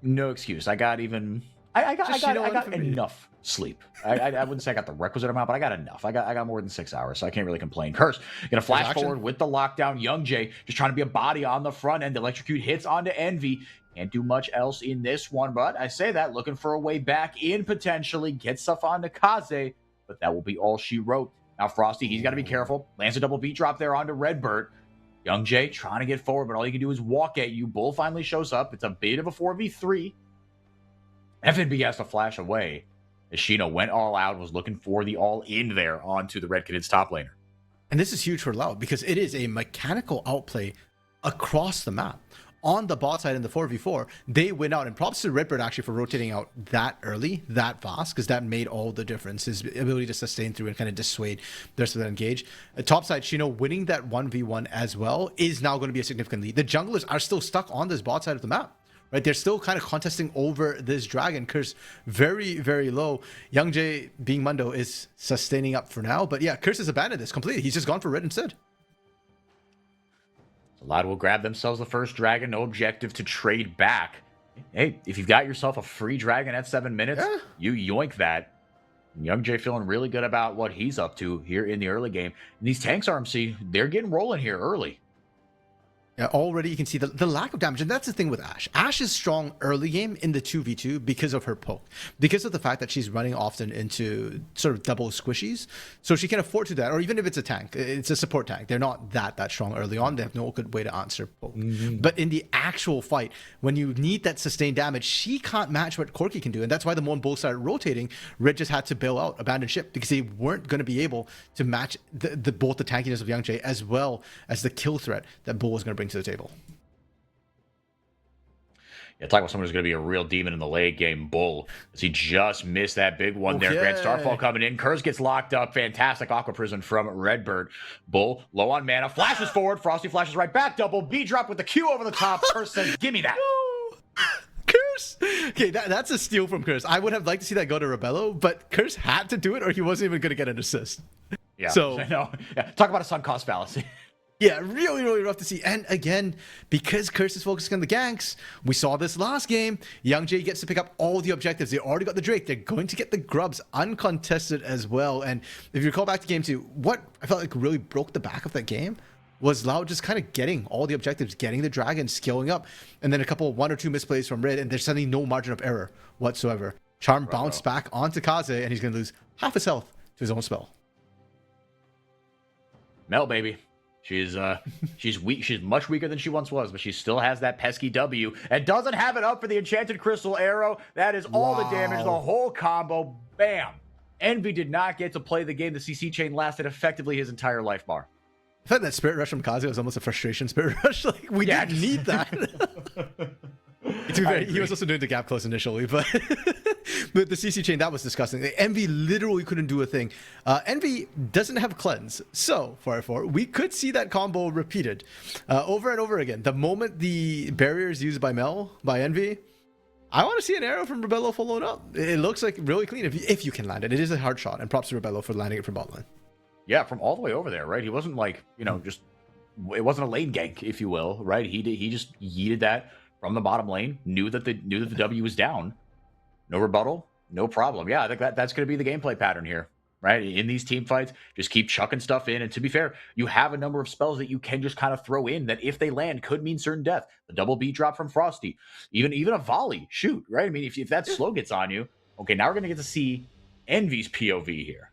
no excuse. I got even... I got enough sleep. I wouldn't say I got the requisite amount, but I got enough. I got more than 6 hours, so I can't really complain. Curse, gonna flash forward with the lockdown. Young Jay just trying to be a body on the front end. Electrocute hits onto Envy. Can't do much else in this one, but I say that looking for a way back in potentially. Get stuff onto Kaze, but that will be all she wrote. Now Frosty, he's got to be careful. Lands a double beat drop there onto Redbird. Young Jay trying to get forward, but all you can do is walk at you. Bull finally shows up. It's a bit of a 4v3. FNB has to flash away as Shino went all out, was looking for the all-in there onto the Red Kidded's top laner. And this is huge for Loud because it is a mechanical outplay across the map. On the bot side in the 4v4, they win out. And props to Redbird actually for rotating out that early, that fast, because that made all the difference. His ability to sustain through and kind of dissuade the rest of that engage. Top side, Shino winning that 1v1 as well is now going to be a significant lead. The junglers are still stuck on this bot side of the map. Right, they're still kind of contesting over this dragon. Curse very, very low. Young Jay, being Mundo, is sustaining up for now. But yeah, Curse has abandoned this completely. He's just gone for red instead. Loud will grab themselves the first dragon. No objective to trade back. Hey, if you've got yourself a free dragon at 7 minutes, you yoink that. Young Jay feeling really good about what he's up to here in the early game. And these tanks, RMC, they're getting rolling here early. Yeah, already you can see the lack of damage. And that's the thing with Ashe. Ashe is strong early game in the 2v2 because of her poke. Because of the fact that she's running often into sort of double squishies. So she can afford to do that. Or even if it's a tank, it's a support tank. They're not that strong early on. They have no good way to answer poke. But in the actual fight, when you need that sustained damage, she can't match what Corki can do. And that's why the moment both started rotating, Red just had to bail out, abandon ship, because they weren't going to be able to match both the tankiness of Young Jay as well as the kill threat that Bull was going to bring to the table. Yeah, talk about someone who's going to be a real demon in the late game. Bull, as he just missed that big one there. Grand Starfall coming in. Curse gets locked up. Fantastic Aqua Prison from Redbird. Bull, low on mana, flashes forward. Frosty flashes right back. Double B drop with the Q over the top. Curse says, give me that. Curse! Okay, that's a steal from Curse. I would have liked to see that go to Rebello, but Curse had to do it or he wasn't even going to get an assist. Yeah, so I know. Yeah, talk about a sunk cost fallacy. Yeah, really, really rough to see. And again, because Curse is focusing on the ganks, we saw this last game. Young Jay gets to pick up all the objectives. They already got the Drake. They're going to get the grubs uncontested as well. And if you recall back to game 2, what I felt like really broke the back of that game was Loud just kind of getting all the objectives, getting the dragon, scaling up, and then one or two misplays from Red, and there's suddenly no margin of error whatsoever. Charm bounced back onto Kaze, and he's going to lose half his health to his own spell. Mel, baby. She's weak. She's much weaker than she once was, but she still has that pesky W and doesn't have it up for the Enchanted Crystal Arrow. That is all the damage, the whole combo. Bam. Envy did not get to play the game. The CC chain lasted effectively his entire life bar. I thought that Spirit Rush from Kaze was almost a frustration Spirit Rush. Like, we didn't need that. To be fair, he was also doing the gap close initially, but the CC chain, that was disgusting. Envy literally couldn't do a thing. Envy doesn't have cleanse, so for we could see that combo repeated over and over again. The moment the barrier is used by Envy, I want to see an arrow from Rebello followed up. It looks like really clean if you can land it. It is a hard shot, and props to Rebello for landing it from bot lane. Yeah, from all the way over there, right? He wasn't like, just, it wasn't a lane gank, if you will, right? He just yeeted that from the bottom lane, knew that the W was down. No rebuttal, no problem. Yeah, I think that's going to be the gameplay pattern here, right? In these team fights, just keep chucking stuff in. And to be fair, you have a number of spells that you can just kind of throw in that if they land could mean certain death. The double B drop from Frosty, even a volley, shoot, right? I mean, if that slow gets on you, okay, now we're going to get to see Envy's POV here.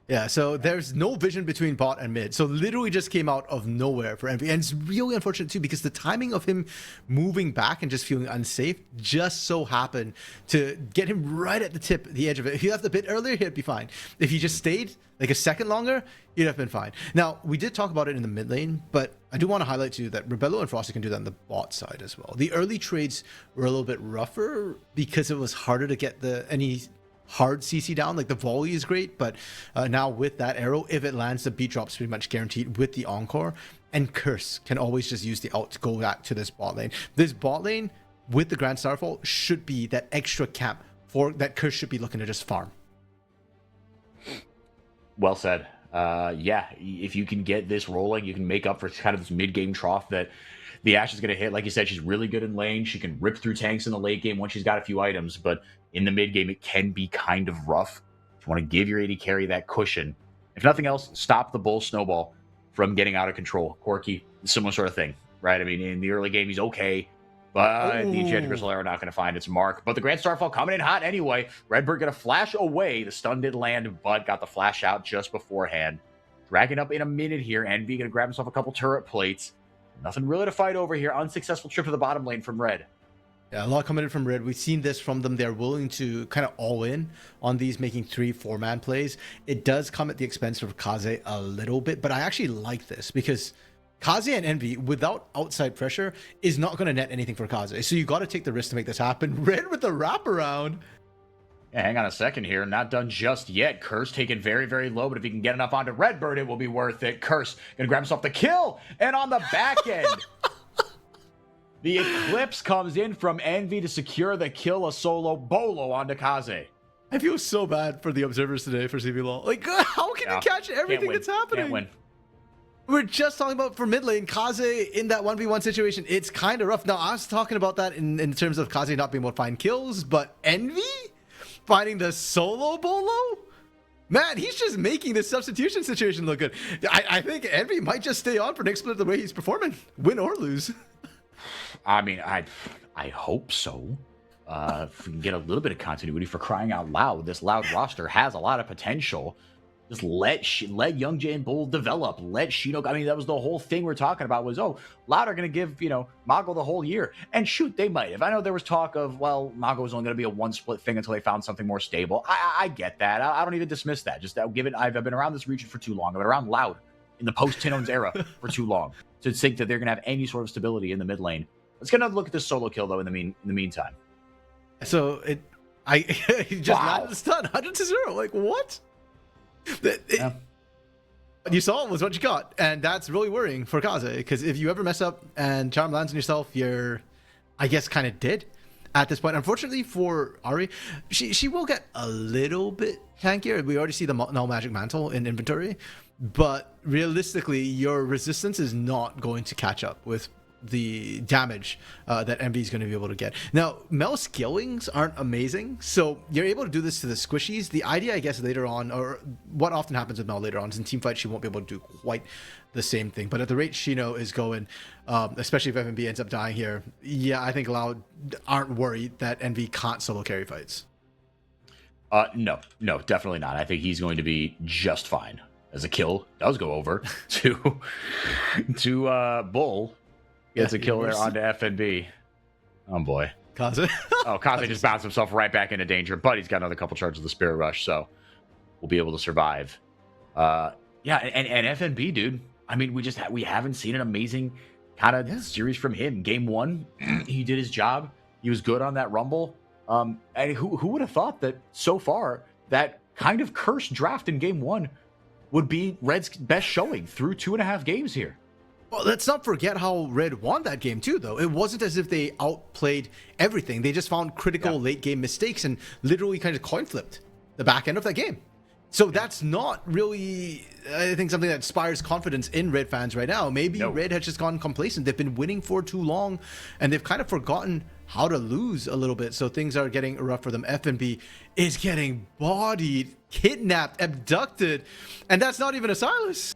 Yeah, so there's no vision between bot and mid. So literally just came out of nowhere for Envy. And it's really unfortunate too because the timing of him moving back and just feeling unsafe just so happened to get him right at the edge of it. If he left a bit earlier, he'd be fine. If he just stayed like a second longer, he'd have been fine. Now, we did talk about it in the mid lane, but I do want to highlight to you that Rebello and Frosty can do that on the bot side as well. The early trades were a little bit rougher because it was harder to get any hard CC down. Like the volley is great, but now with that arrow, if it lands, the beat drop's pretty much guaranteed with the encore. And Curse can always just use the ult to go back to this bot lane. This bot lane with the Grand Starfall should be that extra camp for that Curse should be looking to just farm. Well said. Yeah, if you can get this rolling, you can make up for kind of this mid-game trough that the Ashe is going to hit. Like you said, she's really good in lane. She can rip through tanks in the late game once she's got a few items, but in the mid game, it can be kind of rough. You want to give your AD carry that cushion. If nothing else, stop the bull snowball from getting out of control. Corki, similar sort of thing, right? I mean, in the early game, he's okay, but the Enchanted Crystal Arrow not going to find its mark. But the Grand Starfall coming in hot anyway. Redbird going to flash away. The stun did land, but got the flash out just beforehand. Dragging up in a minute here. Envy going to grab himself a couple turret plates. Nothing really to fight over here. Unsuccessful trip to the bottom lane from Red. Yeah, a lot coming in from Red. We've seen this from them. They're willing to kind of all in on these, making 3-4-man plays. It does come at the expense of Kaze a little bit, but I actually like this because Kaze and Envy, without outside pressure, is not going to net anything for Kaze. So you got to take the risk to make this happen. Red with the wraparound. Yeah, hang on a second here. Not done just yet. Curse taken very, very low, but if he can get enough onto Redbird, it will be worth it. Curse gonna grab himself the kill, and on the back end, the Eclipse comes in from Envy to secure the kill, a solo bolo onto Kaze. I feel so bad for the observers today for CBLOL. Like, how can you catch everything that's happening? Can't win. We're just talking about for mid lane, Kaze in that 1v1 situation. It's kind of rough. Now, I was talking about that in terms of Kaze not being able to find kills, but Envy finding the solo bolo? Man, he's just making this substitution situation look good. I think Envy might just stay on for next split the way he's performing, win or lose. I mean, I hope so. If we can get a little bit of continuity, for crying out loud, this Loud roster has a lot of potential. Just let Young Jay and Bull develop. Let Shino. I mean, that was the whole thing we're talking about was, oh, Loud are going to give, Mago the whole year. And shoot, they might have. I know there was talk of, well, Mago was only going to be a one-split thing until they found something more stable. I get that. I don't even dismiss that. Just given I've been around this region for too long. I've been around Loud in the post-Tinones era for too long to think that they're going to have any sort of stability in the mid lane. Let's get another look at this solo kill, though, in the meantime. So, he just landed the stun, 100-0. Like, what? Yeah. What you saw was what you got, and that's really worrying for Kaze, because if you ever mess up and Charm lands on yourself, you're, I guess, kind of dead at this point. Unfortunately for Ari, she will get a little bit tankier. We already see the Null Magic Mantle in inventory, but realistically, your resistance is not going to catch up with the damage that Envy is going to be able to get. Now, Mel skillings aren't amazing, so you're able to do this to the squishies. The idea, I guess, later on, or what often happens with Mel later on, is in team fight she won't be able to do quite the same thing. But at the rate Shino is going, especially if FNB ends up dying here, yeah, I think Loud aren't worried that Envy can't solo carry fights. No, definitely not. I think he's going to be just fine. As a kill does go over to Bull. Gets a kill there onto FNB. Oh boy. Kaze. Kaze just bounced himself right back into danger, but he's got another couple charges of the Spirit Rush, so we'll be able to survive. Yeah, and FNB, dude. I mean, we haven't seen an amazing kind of series from him. Game 1, he did his job. He was good on that Rumble. And who would have thought that so far that kind of cursed draft in Game 1 would be Red's best showing through 2.5 games here? Well, let's not forget how Red won that game too, though. It wasn't as if they outplayed everything. They just found critical late game mistakes and literally kind of coin flipped the back end of that game. So that's not really, I think, something that inspires confidence in Red fans right now. Maybe Red has just gone complacent. They've been winning for too long, and they've kind of forgotten how to lose a little bit. So things are getting rough for them. FNB is getting bodied, kidnapped, abducted, and that's not even a Silas.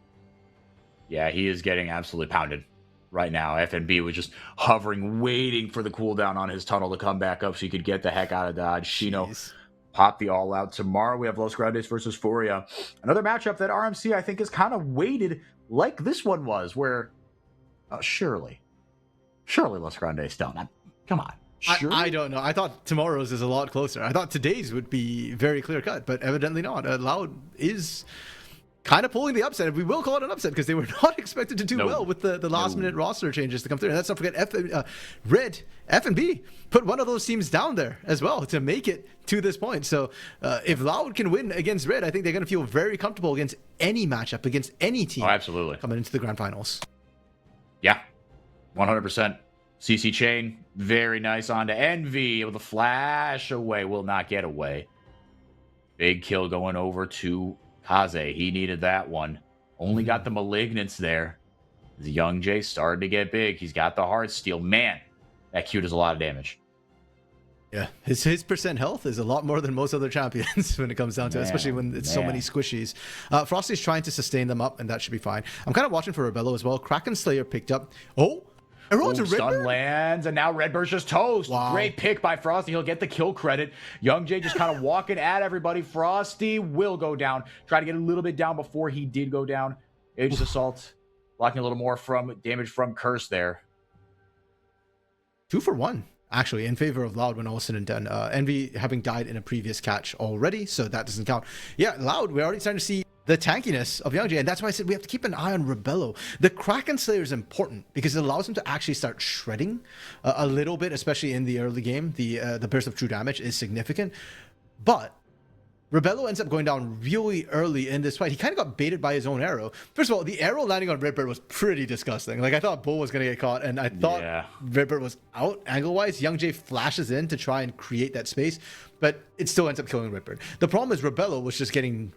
Yeah, he is getting absolutely pounded right now. FNB was just hovering, waiting for the cooldown on his tunnel to come back up so he could get the heck out of Dodge. Shino pop the All Out. Tomorrow we have Los Grandes versus Furia. Another matchup that RMC, I think, is kind of weighted like this one was, where surely Los Grandes don't. Come on. Sure. I don't know. I thought tomorrow's is a lot closer. I thought today's would be very clear cut, but evidently not. Loud is kind of pulling the upset. We will call it an upset because they were not expected to do well with the last minute roster changes to come through. And let's not forget Red, F&B put one of those teams down there as well to make it to this point. So if Loud can win against Red, I think they're going to feel very comfortable against any matchup, against any team. Oh, absolutely. Coming into the grand finals. Yeah, 100%. CC Chain, very nice onto Envy, able to flash away, will not get away. Big kill going over to Kaze. He needed that one. Only got the Malignance there. The Young Jay started to get big. He's got the Heart Steal. Man, that Q does a lot of damage. Yeah, his percent health is a lot more than most other champions when it comes down to it, especially when it's so many squishies. Frosty's trying to sustain them up, and that should be fine. I'm kind of watching for Rebello as well. Kraken Slayer picked up. Stun lands, and now Redbird's just toast. Wow. Great pick by Frosty. He'll get the kill credit. Young Jay just kind of walking at everybody. Frosty will go down. Try to get a little bit down before he did go down. Aegis Assault, blocking a little more from damage from Curse there. 2 for 1, actually, in favor of Loud when all was said and done. Envy having died in a previous catch already, so that doesn't count. Yeah, Loud, we're already starting to see the tankiness of Young Jay, and that's why I said we have to keep an eye on Rebello. The Kraken Slayer is important because it allows him to actually start shredding a little bit, especially in the early game. The burst of true damage is significant, but Rebello ends up going down really early in this fight. He kind of got baited by his own arrow. First of all, the arrow landing on Redbird was pretty disgusting. Like, I thought Bull was going to get caught, and I thought Redbird was out angle-wise. Young Jay flashes in to try and create that space, but it still ends up killing Redbird. The problem is Rebello was just getting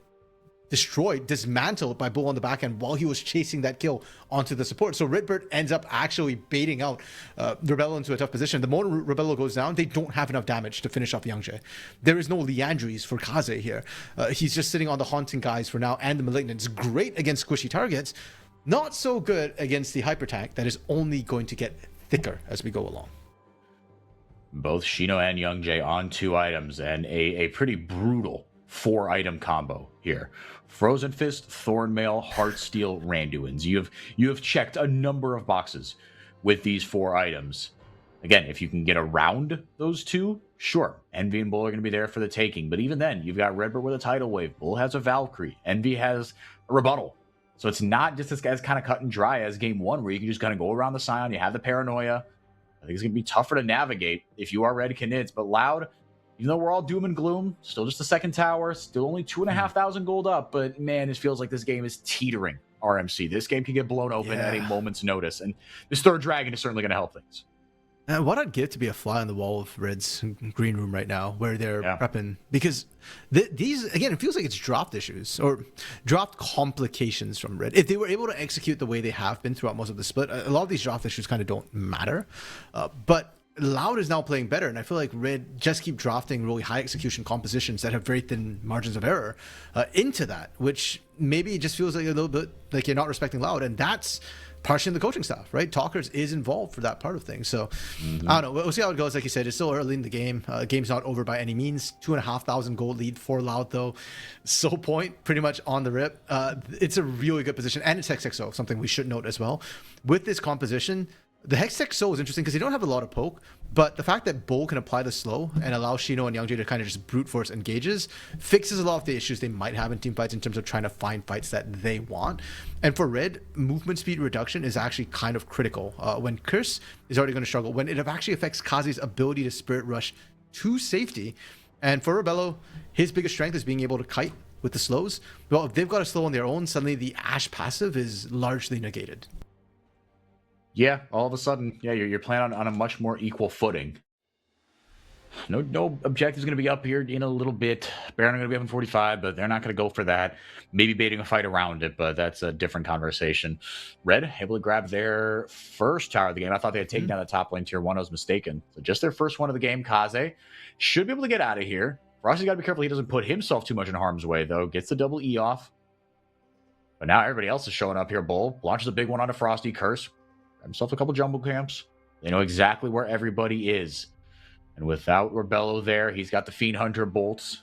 destroyed, dismantled by Bull on the back end while he was chasing that kill onto the support. So Redbird ends up actually baiting out Rebello into a tough position. The moment Rebello goes down, they don't have enough damage to finish off Young Jay. There is no Leandries for Kaze here. He's just sitting on the Haunting Guys for now and the Malignants. Great against squishy targets. Not so good against the Hyper Tank that is only going to get thicker as we go along. Both Shino and Young Jay on 2 items, and a pretty brutal 4-item combo here. Frozen Fist, Thornmail, Heartsteel, Randuin's. You have checked a number of boxes with these 4 items. Again, if you can get around those 2, sure. Envy and Bull are going to be there for the taking. But even then, you've got Redbird with a Tidal Wave. Bull has a Valkyrie. Envy has a Rebuttal. So it's not just this guy's kind of cut and dry as game 1, where you can just kind of go around the Scion. You have the Paranoia. I think it's going to be tougher to navigate if you are Red Knids. But Loud, even though we're all doom and gloom, still just the second tower, still only 2,500 gold up. But man, it feels like this game is teetering RMC. This game can get blown open at a moment's notice. And this 3rd dragon is certainly going to help things. What I'd give to be a fly on the wall of Red's green room right now, where they're prepping, because these, again, it feels like it's dropped issues or dropped complications from Red. If they were able to execute the way they have been throughout most of the split, a lot of these dropped issues kind of don't matter. But Loud is now playing better, and I feel like Red just keep drafting really high execution compositions that have very thin margins of error into that, which maybe just feels like a little bit like you're not respecting Loud, and that's partially in the coaching staff, right? Talkers is involved for that part of things. So I don't know. We'll see how it goes. Like you said, it's still early in the game. Game's not over by any means. 2,500 gold lead for Loud though. Soul Point pretty much on the rip. It's a really good position, and it's XXO, something we should note as well. With this composition, the Hextech Soul is interesting because they don't have a lot of poke, but the fact that Bull can apply the slow and allow Shino and Youngjay to kind of just brute force engages fixes a lot of the issues they might have in team fights in terms of trying to find fights that they want. And for Red, movement speed reduction is actually kind of critical. When Curse is already going to struggle, when it actually affects Kazi's ability to Spirit Rush to safety. And for Rebello, his biggest strength is being able to kite with the slows. Well, if they've got a slow on their own, suddenly the Ash passive is largely negated. Yeah, all of a sudden, you're playing on a much more equal footing. No objective's going to be up here in a little bit. Baron are going to be up in 45, but they're not going to go for that. Maybe baiting a fight around it, but that's a different conversation. Red able to grab their first tower of the game. I thought they had taken down the top lane tier 1. I was mistaken. So just their first one of the game. Kaze should be able to get out of here. Frosty's got to be careful he doesn't put himself too much in harm's way, though. Gets the double E off. But now everybody else is showing up here. Bull launches a big one onto Frosty. Curse himself a couple jumbo camps. They know exactly where everybody is. And without Rebello there, he's got the Fiend Hunter bolts.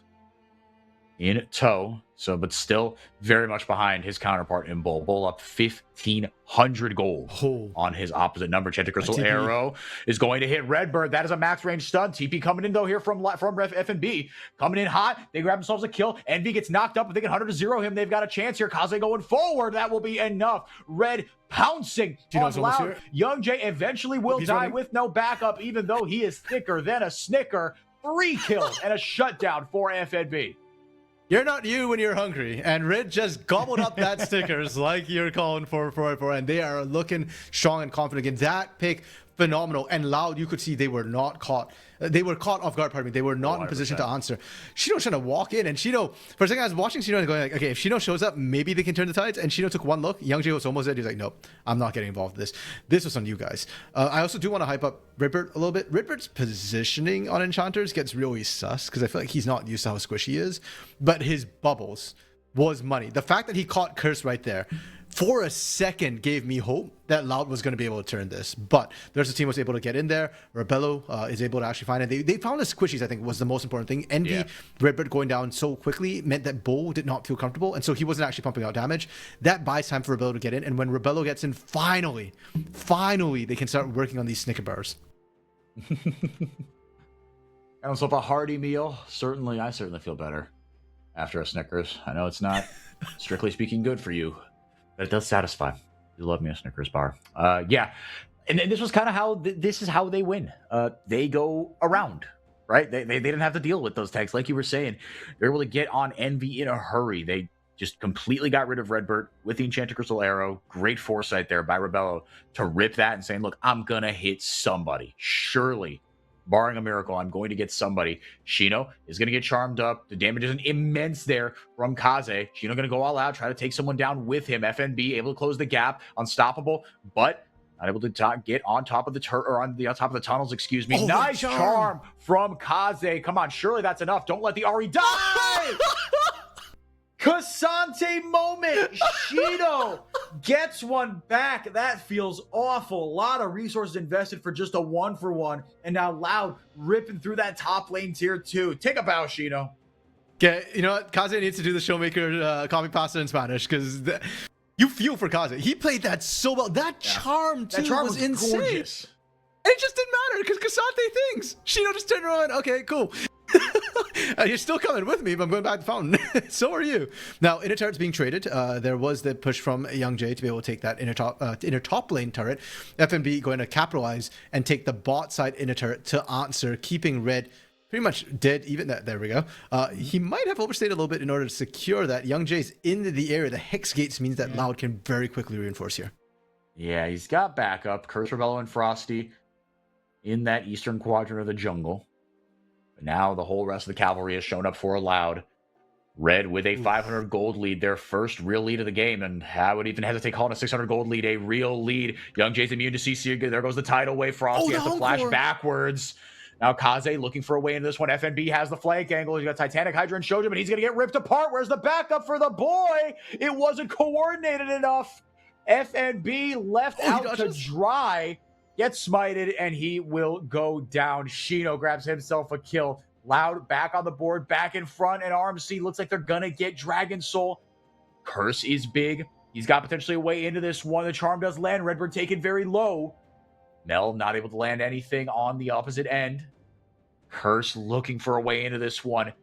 in tow. So, but still very much behind his counterpart in Bull. Bull up 1,500 gold on his opposite number. Chanted Crystal Arrow is going to hit Redbird. That is a max range stun. TP coming in though here from FNB. Coming in hot. They grab themselves a kill. Envy gets knocked up, but they can 100 to 0 him. They've got a chance here. Kaze going forward. That will be enough. Red pouncing on Loud. Young J eventually will die with no backup, even though he is thicker than a Snicker. 3 kills and a shutdown for FNB. You're not you when you're hungry, and Red just gobbled up that stickers like you're calling for, and they are looking strong and confident again. That pick, phenomenal. And Loud, you could see they were not caught. They were caught off guard, pardon me. They were not in position to answer. Shino trying to walk in, and Shino, for a second I was watching Shino and going like, okay, if Shino shows up, maybe they can turn the tides. And Shino took one look. Young J was almost dead. He's like, nope, I'm not getting involved in this. This was on you guys. I also do want to hype up Redbird a little bit. Redbird's positioning on Enchanters gets really sus because I feel like he's not used to how squishy he is. But his bubbles was money. The fact that he caught Curse right there for a second gave me hope that Loud was going to be able to turn this. But there's a team was able to get in there. Rebello is able to actually find it. They found the squishies, I think, was the most important thing. Envy, Redbird going down so quickly meant that Bull did not feel comfortable, and so he wasn't actually pumping out damage. That buys time for Rebello to get in, and when Rebello gets in, finally, they can start working on these Snicker bars. And so a hearty meal, I certainly feel better after a Snickers. I know it's not, strictly speaking, good for you, but it does satisfy. You love me a Snickers bar. Yeah. And this was kind of how, this is how they win. They go around, right? They didn't have to deal with those tanks. Like you were saying, they're able to get on Envy in a hurry. They just completely got rid of Redbird with the Enchanted Crystal Arrow. Great foresight there by Rebello to rip that and saying, look, I'm going to hit somebody. Surely, barring a miracle, I'm going to get somebody. Shino is going to get charmed up. The damage isn't immense there from Kaze. Shino going to go all out, try to take someone down with him. FNB able to close the gap, unstoppable, but not able to get on top of the on top of the tunnels. Excuse me. Nice charm from Kaze. Come on, surely that's enough. Don't let the Ari die. Cassante moment. Shino gets one back. That feels awful. A lot of resources invested for just a 1-for-1. And now Loud ripping through that top lane tier 2. Take a bow, Shino. Okay, you know what? Kaze needs to do the Showmaker copy pasta in Spanish because you feel for Kaze. He played that so well. That charm, too, was insane. Gorgeous. And it just didn't matter because Cassante thinks. Shino just turned around. Okay, cool. You're still coming with me, but I'm going back to Fountain. So are you. Now, inner turret's being traded. There was the push from Young J to be able to take that inner top lane turret. FNB going to capitalize and take the bot side inner turret to answer, keeping Red pretty much dead. Even that, there we go. He might have overstayed a little bit in order to secure that. Young J's in the area. The Hex Gates means that Loud can very quickly reinforce here. Yeah, he's got backup. Curse, Rebello, and Frosty in that eastern quadrant of the jungle. Now the whole rest of the cavalry has shown up for a Loud. Red with a 500 gold lead, their first real lead of the game, and I would even hesitate calling a 600 gold lead a real lead. Young J's immune to CC. There goes the tidal wave. Frosty has to flash backwards. Now Kaze looking for a way into this one. FNB has the flank angle. He's got Titanic, Hydra, and Shojin, but he's going to get ripped apart. Where's the backup for the boy? It wasn't coordinated enough. FNB left out to dry. Gets smited, and he will go down. Shino grabs himself a kill. Loud back on the board, back in front, and RMC looks like they're going to get Dragon Soul. Curse is big. He's got potentially a way into this one. The charm does land. Redbird taken very low. Mel not able to land anything on the opposite end. Curse looking for a way into this one.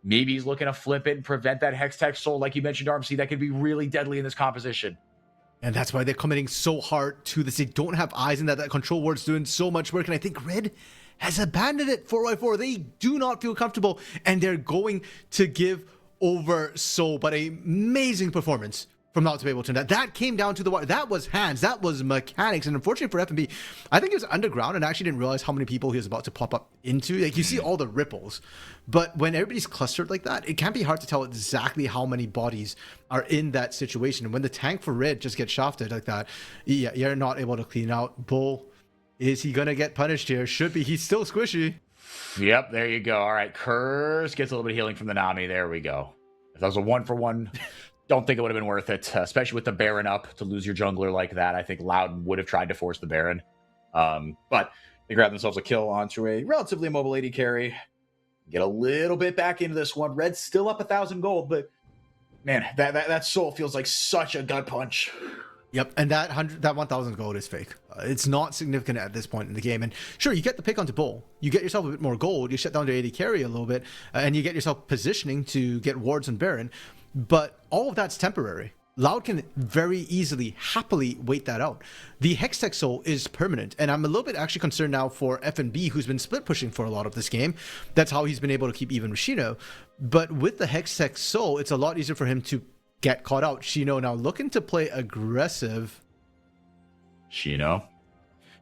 Maybe he's looking to flip it and prevent that Hextech Soul. Like you mentioned, RMC, that could be really deadly in this composition. And that's why they're committing so hard to this. They don't have eyes in that. That control ward's doing so much work. And I think Red has abandoned it 4x4. They do not feel comfortable. And they're going to give over Soul. But an amazing performance from Loud to be able to turn that. That came down to the wire. That was hands. That was mechanics. And unfortunately for FNB, I think he was underground and actually didn't realize how many people he was about to pop up into. Like, you see all the ripples. But when everybody's clustered like that, it can be hard to tell exactly how many bodies are in that situation. And when the tank for Red just gets shafted like that, yeah, you're not able to clean out. Bull, is he going to get punished here? Should be. He's still squishy. Yep, there you go. All right, Curse gets a little bit of healing from the Nami. There we go. If that was a 1-for-1... Don't think it would have been worth it, especially with the Baron up to lose your jungler like that. I think Loud would have tried to force the Baron. But they grabbed themselves a kill onto a relatively immobile AD carry. get a little bit back into this one. Red's still up 1,000 gold, but man, that soul feels like such a gut punch. Yep, and that 1,000 gold is fake. It's not significant at this point in the game. And sure, you get the pick onto Bull. You get yourself a bit more gold. You shut down the AD carry a little bit, and you get yourself positioning to get wards on Baron. But all of that's temporary. Loud can very easily, happily wait that out. The Hextech Soul is permanent, and I'm a little bit actually concerned now for FNB, who's been split pushing for a lot of this game. That's how he's been able to keep even with Shino. But with the Hextech Soul, it's a lot easier for him to get caught out. Shino now looking to play aggressive. Shino,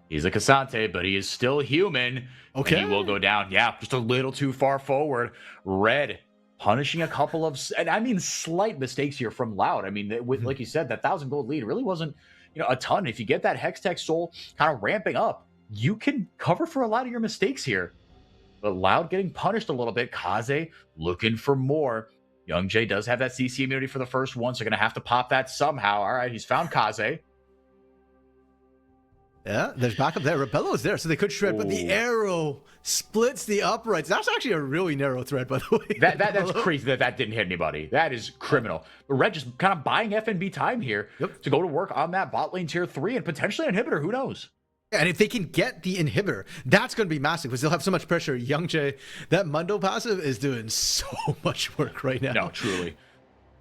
he's a Cassante, but he is still human. Okay. And he will go down. Yeah, just a little too far forward. Red punishing a couple of, and I mean slight mistakes here from Loud. I mean, with like you said, that 1,000 gold lead really wasn't, a ton. If you get that Hextech Soul kind of ramping up, you can cover for a lot of your mistakes here. But Loud getting punished a little bit. Kaze looking for more. Young Jay does have that CC immunity for the first one, so going to have to pop that somehow. All right, he's found Kaze. Yeah, there's backup there. Rebello is there, so they could shred, but the arrow splits the uprights. That's actually a really narrow thread, by the way. That's crazy that didn't hit anybody. That is criminal. But Red just kind of buying FNB time here to go to work on that bot lane tier 3 and potentially an inhibitor. Who knows? And if they can get the inhibitor, that's going to be massive because they'll have so much pressure. Young Jay, that Mundo passive is doing so much work right now. No, truly.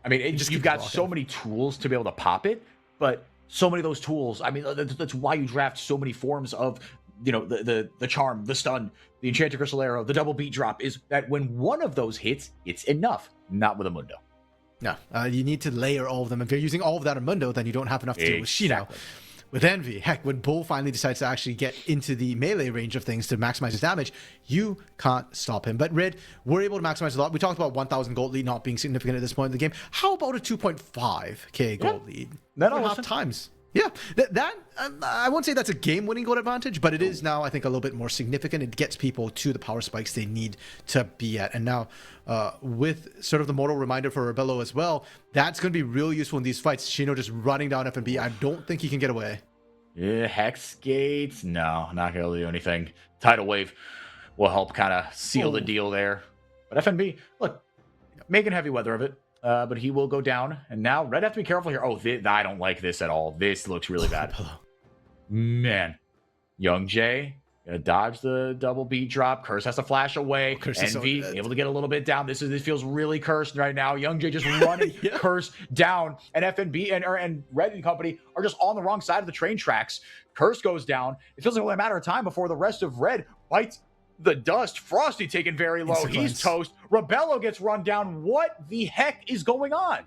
I mean, you've got so many tools to be able to pop it, but so many of those tools, I mean, that's why you draft so many forms of, the charm, the stun, the enchanted crystal arrow, the double beat drop, is that when one of those hits, it's enough. Not with a Mundo. No, you need to layer all of them. If you're using all of that on Mundo, then you don't have enough to deal with Shino. With Envy, heck, when Bull finally decides to actually get into the melee range of things to maximize his damage, you can't stop him. But Red, we're able to maximize a lot. We talked about 1,000 gold lead not being significant at this point in the game. How about a 2.5k gold lead? Half times. Yeah, that I won't say that's a game-winning gold advantage, but it is now, I think, a little bit more significant. It gets people to the power spikes they need to be at. And now, with sort of the mortal reminder for Rebello as well, that's going to be real useful in these fights. Shino just running down FNB. I don't think he can get away. Yeah, Hex Gates. No, not going to do anything. Tidal Wave will help kind of seal the deal there. But FNB, look, making heavy weather of it. But he will go down. And now Red have to be careful here. Oh, I don't like this at all. This looks really bad. Man. Young Jay gonna dodge the double beat drop. Curse has to flash away. Envy able to get a little bit down. This feels really cursed right now. Young Jay just running Curse down. And FNB and Red and company are just on the wrong side of the train tracks. Curse goes down. It feels like only a matter of time before the rest of Red bites the dust. Frosty taken very low. He's toast. Rebello gets run down. What the heck is going on?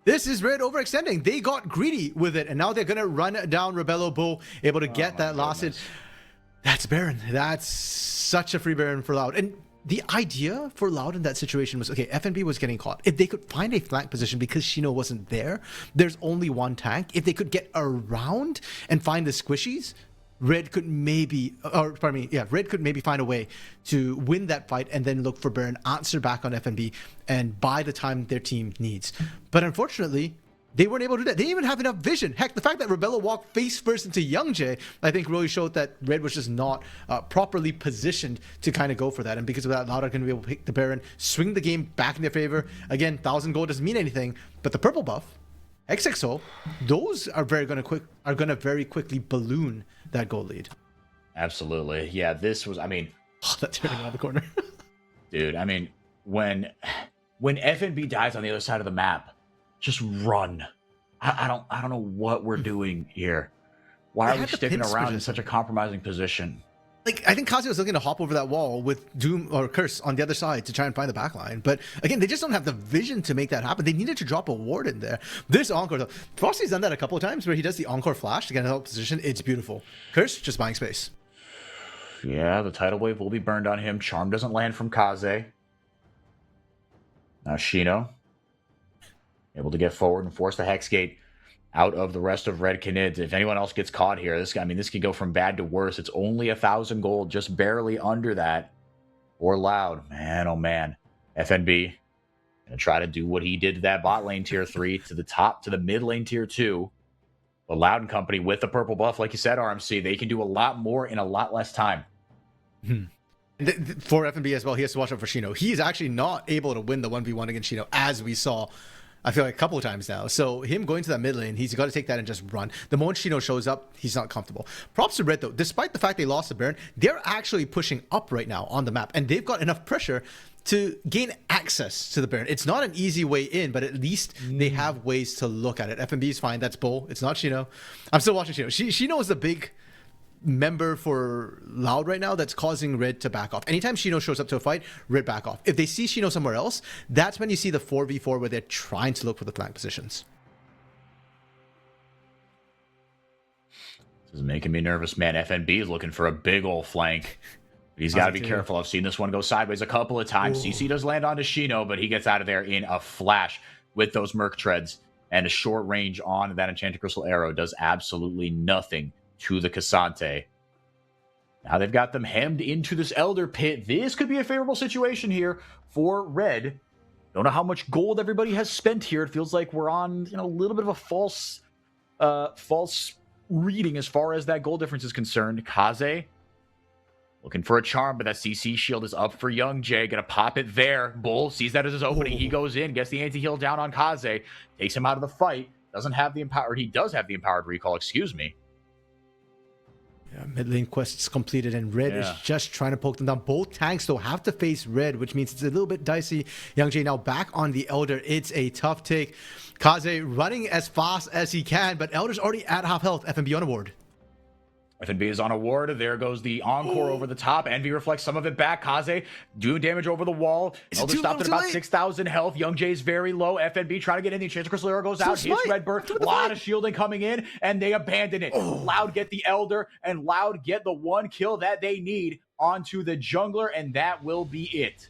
This is Red overextending. They got greedy with it, and now they're going to run down Rebello Bull, able to get that last hit. That's Baron. That's such a free Baron for Loud. And the idea for Loud in that situation was, okay, FNB was getting caught. If they could find a flank position because Shino wasn't there, there's only one tank. If they could get around and find the squishies, Red could maybe find a way to win that fight and then look for Baron, answer back on FNB, and buy the time their team needs. But unfortunately, they weren't able to do that. They didn't even have enough vision. Heck, the fact that Rebello walked face first into Young Jay, I think really showed that Red was just not properly positioned to kind of go for that. And because of that, Loud are going to be able to pick the Baron, swing the game back in their favor. Again, 1,000 gold doesn't mean anything, but the purple buff, XXO, those are very very quickly balloon that goal lead. Absolutely. Yeah, this was, I mean, that turning around the corner. Dude, I mean, when FNB dies on the other side of the map, just run. I don't know what we're doing here. Why are we sticking around in such a compromising position? Like, I think Kazuya was looking to hop over that wall with Doom or Curse on the other side to try and find the backline. But again, they just don't have the vision to make that happen. They needed to drop a ward in there. This Encore, though, Frosty's done that a couple of times where he does the Encore flash to get in a help position. It's beautiful. Curse, just buying space. Yeah, the tidal wave will be burned on him. Charm doesn't land from Kaze. Now Shino able to get forward and force the Hex Gate out of the rest of Red Canids. If anyone else gets caught here, this could go from bad to worse. It's only 1,000 gold, just barely under that. Or Loud, man, oh man. FNB gonna try to do what he did to that bot lane tier 3 to the top to the mid lane tier 2. But Loud and company with the purple buff, like you said, RMC, they can do a lot more in a lot less time. And For FNB as well, he has to watch out for Shino. He's actually not able to win the 1v1 against Shino, as we saw, I feel like a couple of times now. So him going to that mid lane, he's got to take that and just run. The moment Shino shows up, he's not comfortable. Props to Red though. Despite the fact they lost the Baron, they're actually pushing up right now on the map, and they've got enough pressure to gain access to the Baron. It's not an easy way in, but at least they have ways to look at it. FNB is fine. That's Bull. It's not Shino. I'm still watching Shino. Shino is the big member for Loud right now that's causing Red to back off. Anytime Shino shows up to a fight, Red back off. If they see Shino somewhere else, that's when you see the 4v4 where they're trying to look for the flank positions. This is making me nervous, man. FNB is looking for a big old flank. He's got to be careful. I've seen this one go sideways a couple of times. CC does land onto Shino, but he gets out of there in a flash with those Merc Treads. And a short range on that Enchanted Crystal Arrow does absolutely nothing to the Cassante. Now they've got them hemmed into this Elder Pit. This could be a favorable situation here for Red. Don't know how much gold everybody has spent here. It feels like we're on, a little bit of a false reading as far as that gold difference is concerned. Kaze looking for a charm, but that CC shield is up for Young Jay. Gonna pop it there. Bull sees that as his opening. He goes in, gets the anti-heal down on Kaze, takes him out of the fight. Doesn't have the empowered. He does have the empowered recall, excuse me. Yeah, mid lane quests completed, and Red is just trying to poke them down. Both tanks, though, have to face Red, which means it's a little bit dicey. Young Jay now back on the Elder. It's a tough take. Kaze running as fast as he can, but Elder's already at half health. FNB on a ward. FNB is on a ward. There goes the Encore over the top. Envy reflects some of it back. Kaze doing damage over the wall. Elder stopped at about 6,000 health. Young Jay's very low. FNB trying to get in. The Enchanted Crystal Arrow goes out. Hits Redbird. A lot of shielding coming in, and they abandon it. Loud get the Elder, and Loud get the one kill that they need onto the jungler, and that will be it.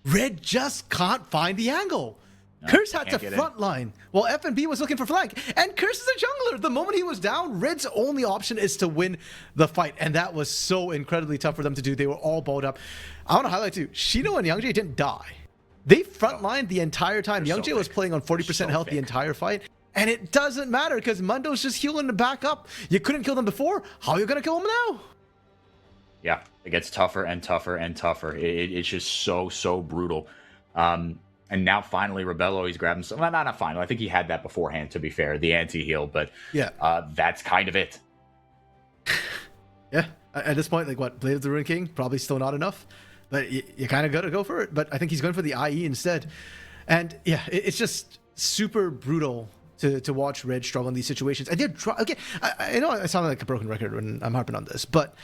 Red just can't find the angle. Curse had to frontline while FNB was looking for flank. And Curse is a jungler. The moment he was down, Red's only option is to win the fight. And that was so incredibly tough for them to do. They were all balled up. I want to highlight too, Shino and Young Jay didn't die. They frontlined the entire time. Young Jay was playing on 40% health the entire fight. And it doesn't matter because Mundo's just healing to back up. You couldn't kill them before. How are you going to kill them now? Yeah, it gets tougher and tougher and tougher. It's just so brutal. And now finally, Rebello, he's grabbing some. Well, not finally. I think he had that beforehand, to be fair, the anti-heal. But that's kind of it. Yeah, at this point, like what, Blade of the Ruined King? Probably still not enough. But you kind of got to go for it. But I think he's going for the IE instead. And yeah, it's just super brutal to watch Red struggle in these situations. And again, I know I sound like a broken record when I'm harping on this, but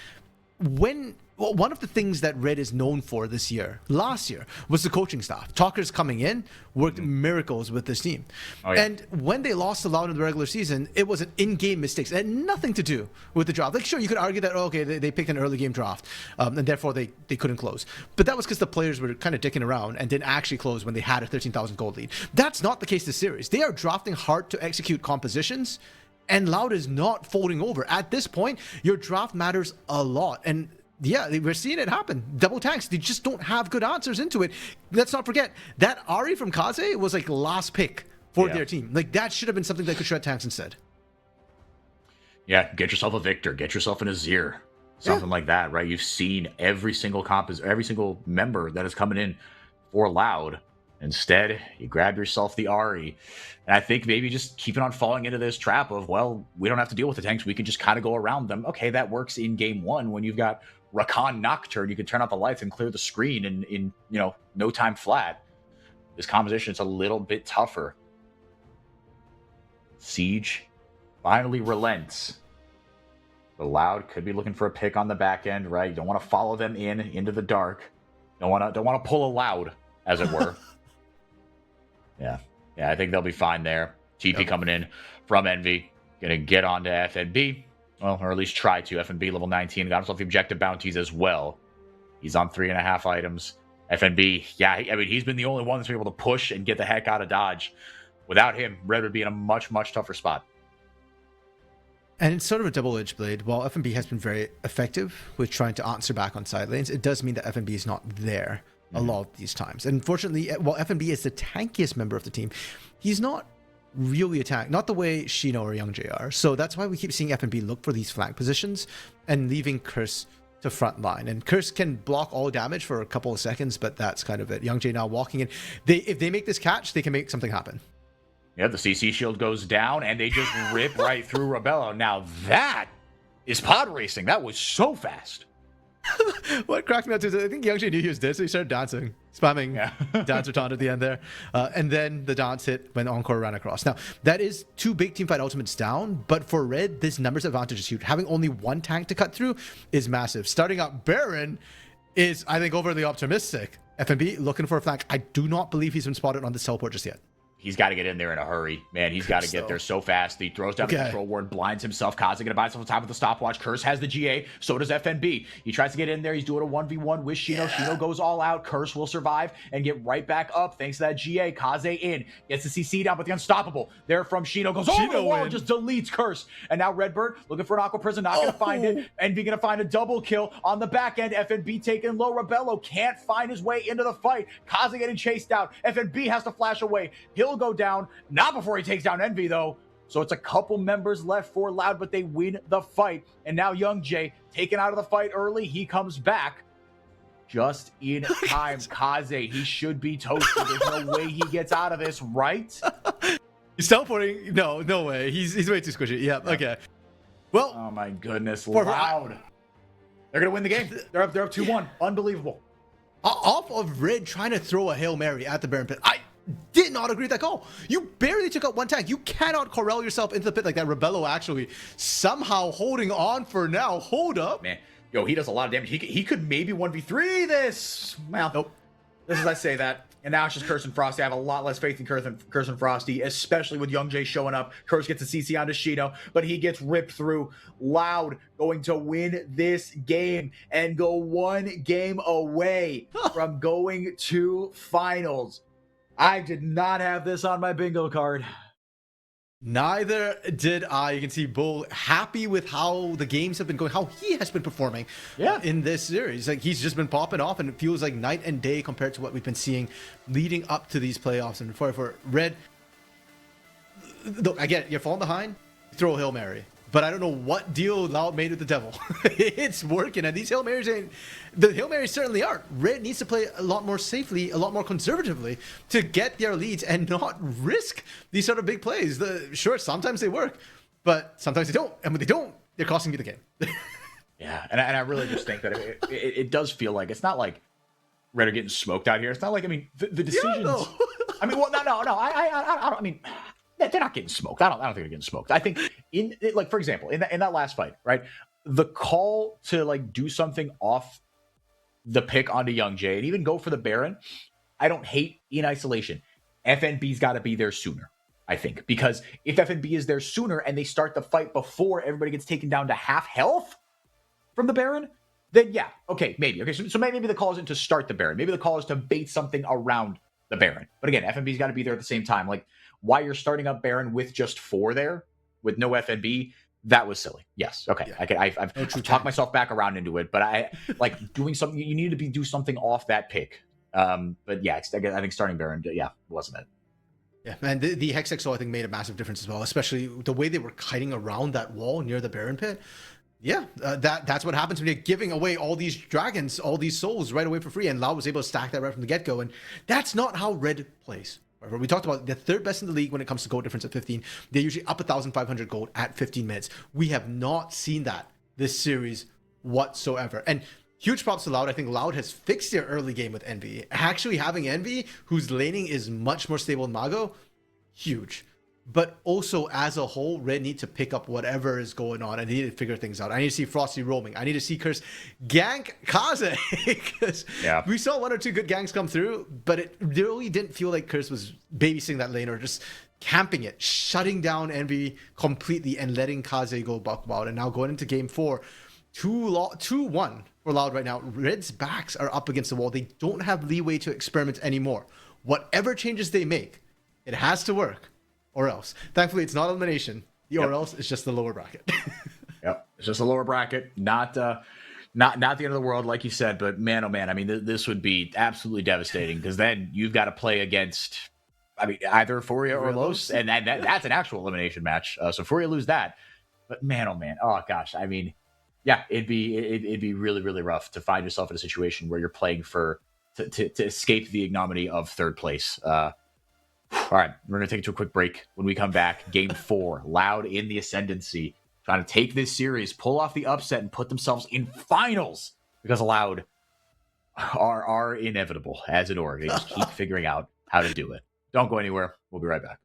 one of the things that Red is known for last year, was the coaching staff. Talkers coming in worked miracles with this team. And when they lost to Loud in the regular season, it was an in-game mistakes. It had nothing to do with the draft. Like, sure, you could argue that, they picked an early game draft, and therefore they couldn't close. But that was because the players were kind of dicking around and didn't actually close when they had a 13,000 gold lead. That's not the case this series. They are drafting hard to execute compositions, and Loud is not folding over. At this point, your draft matters a lot. And yeah, we're seeing it happen. Double tanks, they just don't have good answers into it. Let's not forget, that Ari from Kaze was like last pick for their team. Like, that should have been something that could shred tanks instead. Yeah, get yourself a Victor, get yourself an Azir, something like that, right? You've seen every single member that is coming in for Loud. Instead, you grab yourself the Ari. And I think maybe just keeping on falling into this trap of, well, we don't have to deal with the tanks. We can just kind of go around them. Okay, that works in game one when you've got Rakan Nocturne. You can turn out the lights and clear the screen in no time flat. This composition is a little bit tougher. Siege finally relents. The Loud could be looking for a pick on the back end, right? You don't want to follow them into the dark. Don't want to pull a Loud, as it were. Yeah, I think they'll be fine there. TP coming in from Envy. Gonna get onto FNB. Well, or at least try to. FNB level 19. Got himself the objective bounties as well. He's on 3.5 items. FNB, he's been the only one that's been able to push and get the heck out of Dodge. Without him, Red would be in a much, much tougher spot. And it's sort of a double-edged blade. While FNB has been very effective with trying to answer back on side lanes, it does mean that FNB is not there a lot of these times. And unfortunately, while FNB is the tankiest member of the team, he's not really attacked, not the way Shino or Young Jay are. So that's why we keep seeing FNB look for these flank positions and leaving Curse to front line. And Curse can block all damage for a couple of seconds, but that's kind of it. Youngjae now walking in. If they make this catch, they can make something happen. Yeah, the CC shield goes down, and they just rip right through Rebello. Now that is pod racing. That was so fast. What cracked me up is I think Youngjae knew he was dead, so he started dancing, spamming dance taunt at the end there. And then the dance hit when Encore ran across. Now, that is 2 big teamfight ultimates down, but for Red, this numbers advantage is huge. Having only 1 tank to cut through is massive. Starting out Baron is, I think, overly optimistic. FNB looking for a flank. I do not believe he's been spotted on this teleport just yet. He's got to get in there in a hurry, man. He's got to get there so fast. He throws down the control ward, blinds himself. Kaze gonna buy himself time with the stopwatch. Curse has the GA. So does FNB. He tries to get in there. He's doing a 1v1 with Shino. Shino goes all out. Curse will survive and get right back up thanks to that GA. Kaze in. Gets the CC down, but the unstoppable there from Shino goes over the wall, just deletes Curse. And now Redbird looking for an Aqua Prison. Not going to find it. Envy going to find a double kill on the back end. FNB taking low. Rebello can't find his way into the fight. Kaze getting chased out. FNB has to flash away. He'll go down. Not before he takes down Envy, though. So it's a couple members left for Loud, but they win the fight. And now Youngjae taken out of the fight early. He comes back just in time. Kaze, he should be toasted. There's no way he gets out of this, right? He's teleporting. No way. He's way too squishy. Yeah. Okay. Well. Oh my goodness, Loud. They're gonna win the game. They're up 2-1. Unbelievable. Off of Red trying to throw a Hail Mary at the Baron pit. I did not agree with that call. You barely took out 1 tank. You cannot corral yourself into the pit like that. Rebello actually somehow holding on for now. Hold up. Man, yo, he does a lot of damage. He could maybe 1v3 this. Well, nope. This is I say that. And now it's just Curse and Frosty. I have a lot less faith in Curse and Frosty, especially with Youngjae showing up. Curse gets a CC onto Shino, but he gets ripped through. Loud going to win this game and go 1 game away from going to finals. I did not have this on my bingo card. Neither did I. You can see Bull happy with how the games have been going, how he has been performing in this series. Like he's just been popping off, and it feels like night and day compared to what we've been seeing leading up to these playoffs. And for Red, again, you're falling behind, throw a Hail Mary. But I don't know what deal Loud made with the devil. It's working, and these Hail Marys the Hail Marys certainly are. Red needs to play a lot more safely, a lot more conservatively to get their leads and not risk these sort of big plays. Sure, sometimes they work, but sometimes they don't. And when they don't, they're costing you the game. Yeah, and I really just think that it does feel like it's not like Red are getting smoked out here. It's not like, I mean, the decisions. Yeah, no. I mean, well, no. I mean. They're not getting smoked. I don't think they're getting smoked. I think like, for example, in that last fight, right? The call to like do something off the pick onto Youngjae and even go for the Baron, I don't hate in isolation. FNB's got to be there sooner, I think, because if FNB is there sooner and they start the fight before everybody gets taken down to half health from the Baron, then yeah, okay, maybe. Okay, so maybe the call isn't to start the Baron. Maybe the call is to bait something around the Baron. But again, FNB's got to be there at the same time. Like, why you're starting up Baron with just 4 there with no FNB, that was silly. Yes. Okay. Yeah. I've talked myself back around into it, but I like doing something. You need to do something off that pick. But yeah, I think starting Baron, wasn't it? Yeah, and the Hex XO I think made a massive difference as well, especially the way they were kiting around that wall near the Baron pit. Yeah, that's what happens when you're giving away all these dragons, all these souls right away for free, and Lau was able to stack that right from the get-go, and that's not how Red plays. We talked about the 3rd best in the league when it comes to gold difference at 15. They're usually up 1,500 gold at 15 minutes. We have not seen that this series whatsoever. And huge props to Loud. I think Loud has fixed their early game with Envy. Actually having Envy, whose laning is much more stable than Mago, huge. But also, as a whole, Red need to pick up whatever is going on. I need to figure things out. I need to see Frosty roaming. I need to see Curse gank Kaze. Because we saw 1 or 2 good ganks come through, but it really didn't feel like Curse was babysitting that lane or just camping it, shutting down Envy completely and letting Kaze go buck wild. And now going into game 4, 2-1 for Loud right now. Red's backs are up against the wall. They don't have leeway to experiment anymore. Whatever changes they make, it has to work. Or else. Thankfully, it's not elimination. The or else is just the lower bracket. Yep, it's just a lower bracket. Not the end of the world, like you said. But man, oh man, I mean, this would be absolutely devastating because then you've got to play against, I mean, either Furia or Los, and that's an actual elimination match. So Furia lose that. But man, oh man, oh gosh, I mean, yeah, it'd be really, really rough to find yourself in a situation where you're playing to escape the ignominy of third place. All right, we're gonna take it to a quick break. When we come back, Game 4, Loud in the ascendancy, trying to take this series, pull off the upset, and put themselves in finals because Loud are inevitable as an org. They just keep figuring out how to do it. Don't go anywhere. We'll be right back.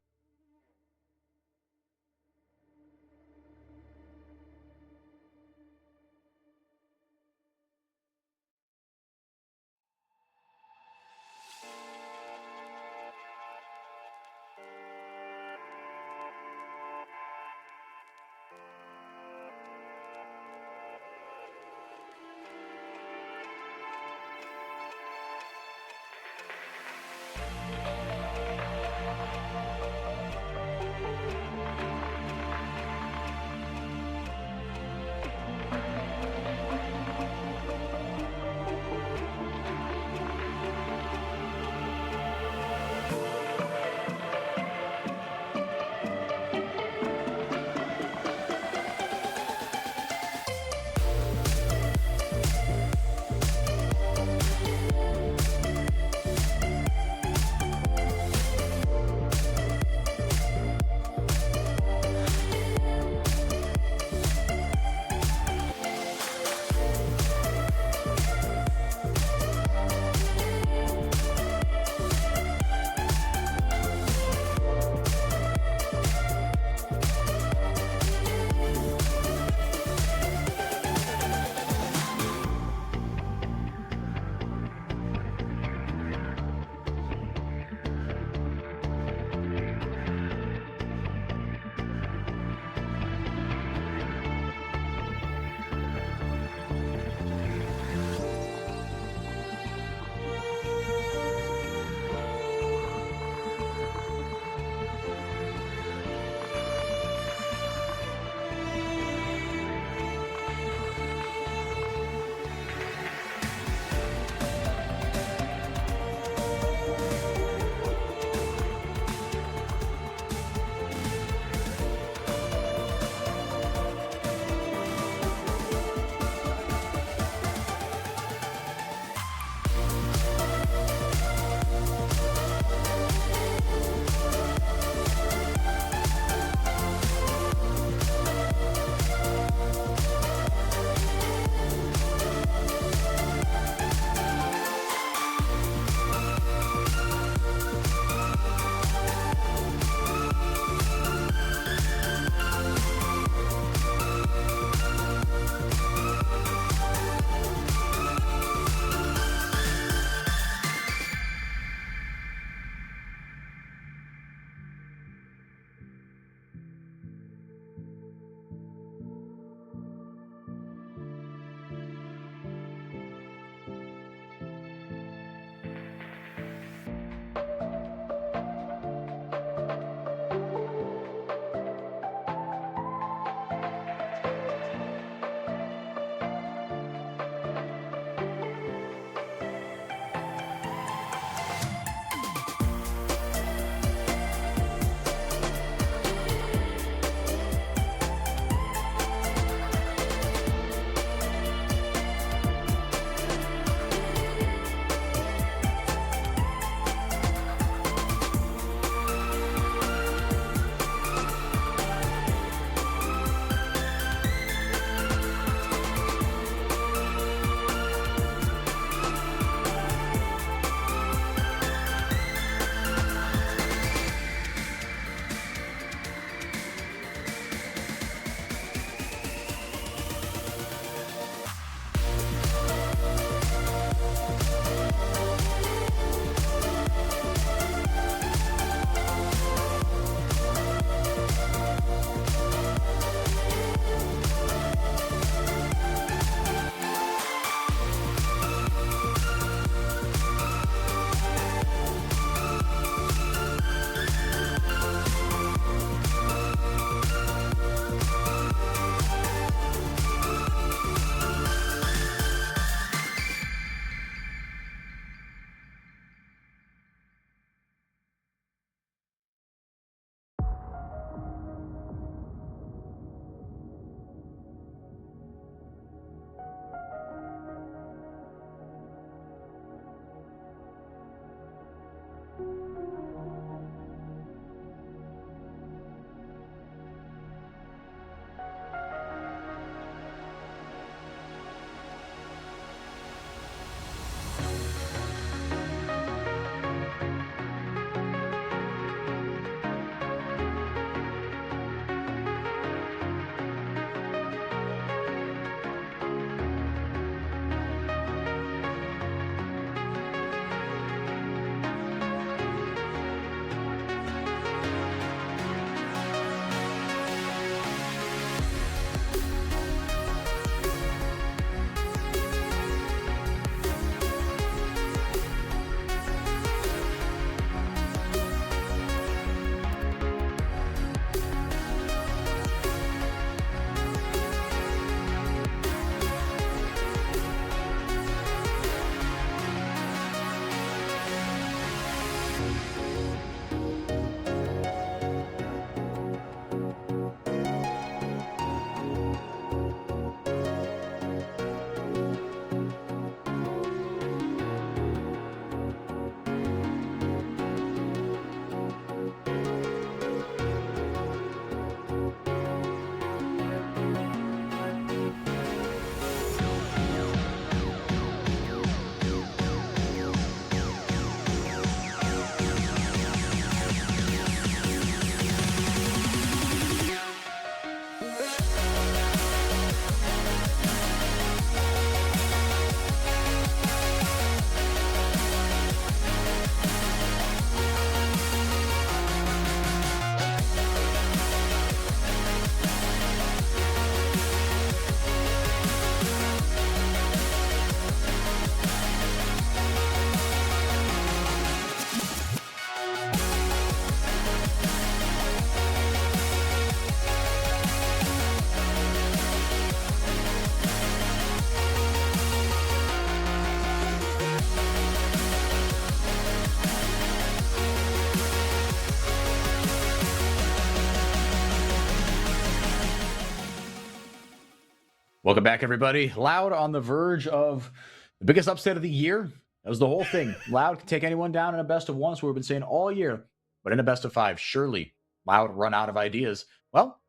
Welcome back, everybody. Loud on the verge of the biggest upset of the year. That was the whole thing. Loud can take anyone down in a best of one, so we've been saying all year. But in a best of 5, surely Loud run out of ideas. Well,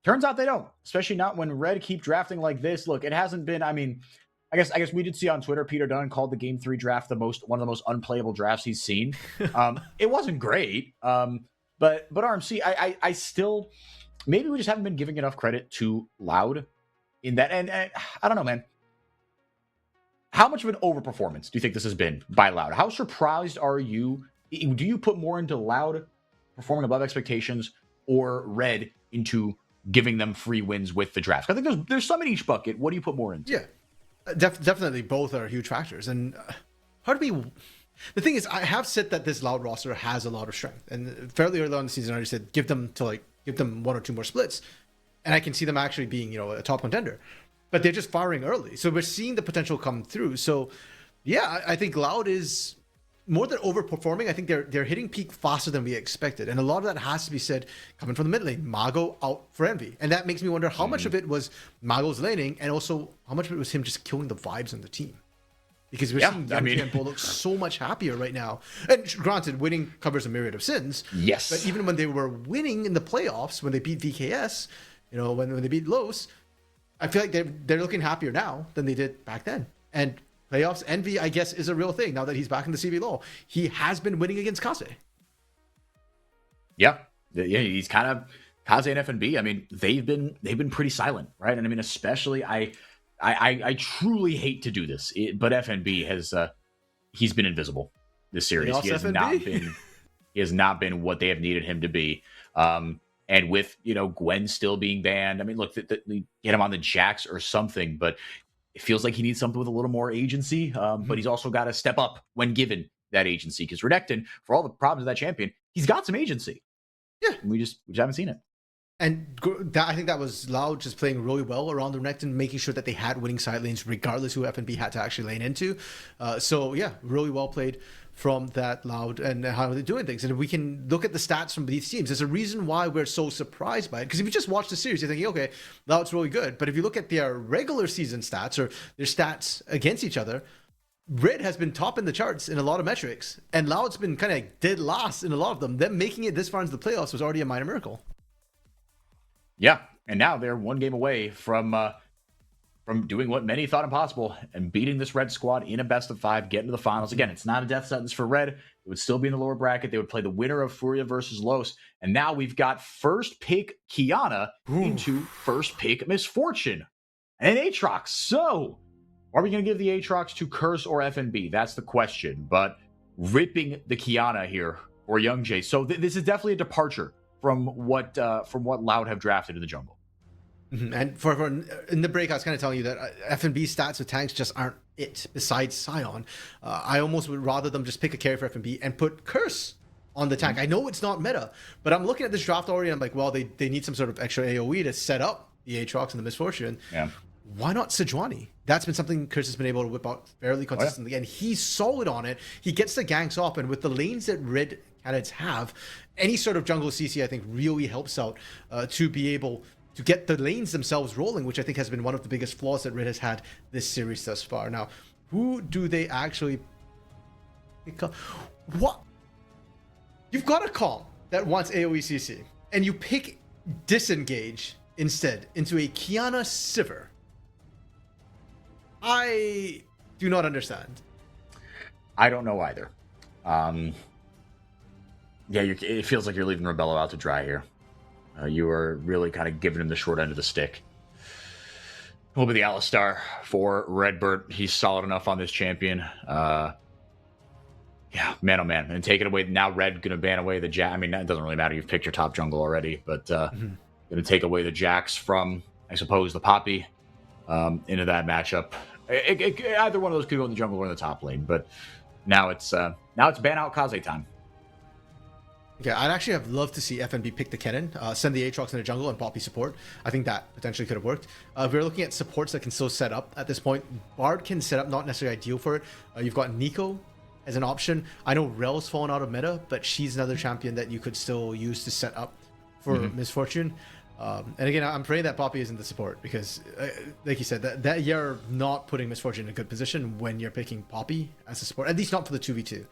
turns out they don't, especially not when Red keep drafting like this. Look, it hasn't been, I mean, I guess we did see on Twitter, Peter Dunn called the Game 3 draft one of the most unplayable drafts he's seen. It wasn't great, but RMC, I still, maybe we just haven't been giving enough credit to Loud in that. And I don't know, man. How much of an overperformance do you think this has been by Loud? How surprised are you? Do you put more into Loud performing above expectations or Red into giving them free wins with the draft? I think there's some in each bucket. What do you put more into? Yeah, definitely both are huge factors. And hard to be. The thing is, I have said that this Loud roster has a lot of strength, and fairly early on in the season, I already said give them 1 or 2 more splits, and I can see them actually being a top contender. But they're just firing early, so we're seeing the potential come through. So, yeah, I think Loud is more than overperforming. I think they're hitting peak faster than we expected, and a lot of that has to be said coming from the mid lane. Mago out for Envy, and that makes me wonder how much of it was Mago's laning, and also how much of it was him just killing the vibes on the team. Because we're seeing Yamcha look so much happier right now. And granted, winning covers a myriad of sins. Yes. But even when they were winning in the playoffs, when they beat VKS, when they beat Los, I feel like they're looking happier now than they did back then. And playoffs envy, I guess, is a real thing now that he's back in the CBLOL. He has been winning against Kaze. Yeah, he's kind of Kaze and FNB. I mean, they've been pretty silent, right? And I mean, especially I truly hate to do this, but FNB has he's been invisible this series. He has not been what they have needed him to be. And with Gwen still being banned, I mean, look, get him on the Jax or something, but it feels like he needs something with a little more agency. But he's also got to step up when given that agency, because Renekton, for all the problems of that champion, he's got some agency. Yeah, we just haven't seen it. And I think that was Loud just playing really well around the Renekton, making sure that they had winning side lanes regardless who FNB had to actually lane into. So yeah, really well played from that Loud and how they're doing things. And we can look at the stats from these teams. There's a reason why we're so surprised by it. Because if you just watch the series, you're thinking, okay, Loud's really good. But if you look at their regular season stats or their stats against each other, Red has been top in the charts in a lot of metrics. And Loud's been kind of dead last in a lot of them. Them making it this far into the playoffs was already a minor miracle. Yeah, and now they're one game away from doing what many thought impossible and beating this Red squad in a best of 5, getting to the finals. Again, it's not a death sentence for Red. It would still be in the lower bracket. They would play the winner of Furia versus Los. And now we've got first pick Kiana into first pick Misfortune and Aatrox. So, are we going to give the Aatrox to Curse or FNB? That's the question. But ripping the Kiana here or Young Jay. So this is definitely a departure from what Loud have drafted in the jungle. Mm-hmm. And for in the break, I was kind of telling you that FNB stats with tanks just aren't it. Besides Sion, I almost would rather them just pick a carry for FNB and put Curse on the tank. I know it's not meta, but I'm looking at this draft already. And I'm like, well, they need some sort of extra AOE to set up the Aatrox and the Misfortune. Yeah. Why not Sejuani? That's been something Curse has been able to whip out fairly consistently, and he's solid on it. He gets the ganks off, and with the lanes that Red candidates have, any sort of jungle CC, I think, really helps out to be able to get the lanes themselves rolling, which I think has been one of the biggest flaws that Red has had this series thus far. Now, who do they actually pick up? What? You've got a comp that wants AoE CC, and you pick Disengage instead into a Kiana Sivir. I do not understand. I don't know either. Yeah, it feels like you're leaving Rebello out to dry here. You are really kind of giving him the short end of the stick. Will be the Alistar for Redbird. He's solid enough on this champion. Yeah, man, oh man. And take it away. Now Red going to ban away the Jax. I mean, it doesn't really matter. You've picked your top jungle already. But going to take away the Jax from, I suppose, the Poppy into that matchup. Either one of those could go in the jungle or in the top lane. But now it's ban out Kaze time. Okay, I'd actually have loved to see FNB pick the Kennen, send the Aatrox in the jungle and Poppy support. I think that potentially could have worked. We're looking at supports that can still set up at this point. Bard can set up, not necessarily ideal for it. You've got Nico as an option. I know Rel's fallen out of meta, but she's another champion that you could still use to set up for Misfortune. And again, I'm praying that Poppy isn't the support because, like you said, that you're not putting Misfortune in a good position when you're picking Poppy as a support, at least not for the 2v2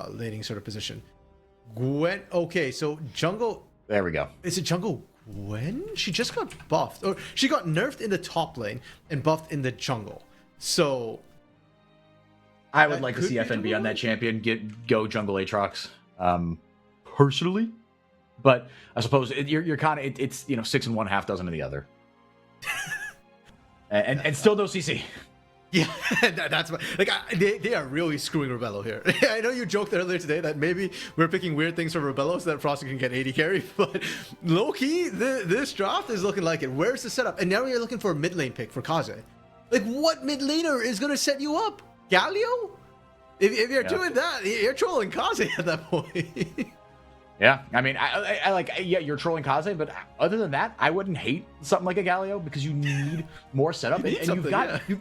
laning sort of position. Gwen, okay, so jungle. There we go. Is it jungle Gwen? She just got buffed, or she got nerfed in the top lane and buffed in the jungle. So I would like to see FNB on that champion go jungle Aatrox, personally. But I suppose you're kind of it's 6 in one, half dozen in the other, and still no CC. Yeah, that's like they are really screwing Rebello here. I know you joked earlier today that maybe we're picking weird things for Rebello so that Frosty can get 80 carry, but low key this draft is looking like it. Where's the setup? And now you're looking for a mid lane pick for Kaze. Like, what mid laner is gonna set you up? Galio? If you're doing that, you're trolling Kaze at that point. Yeah, I mean, I like, yeah, you're trolling Kaze, but other than that, I wouldn't hate something like a Galio because you need more setup, and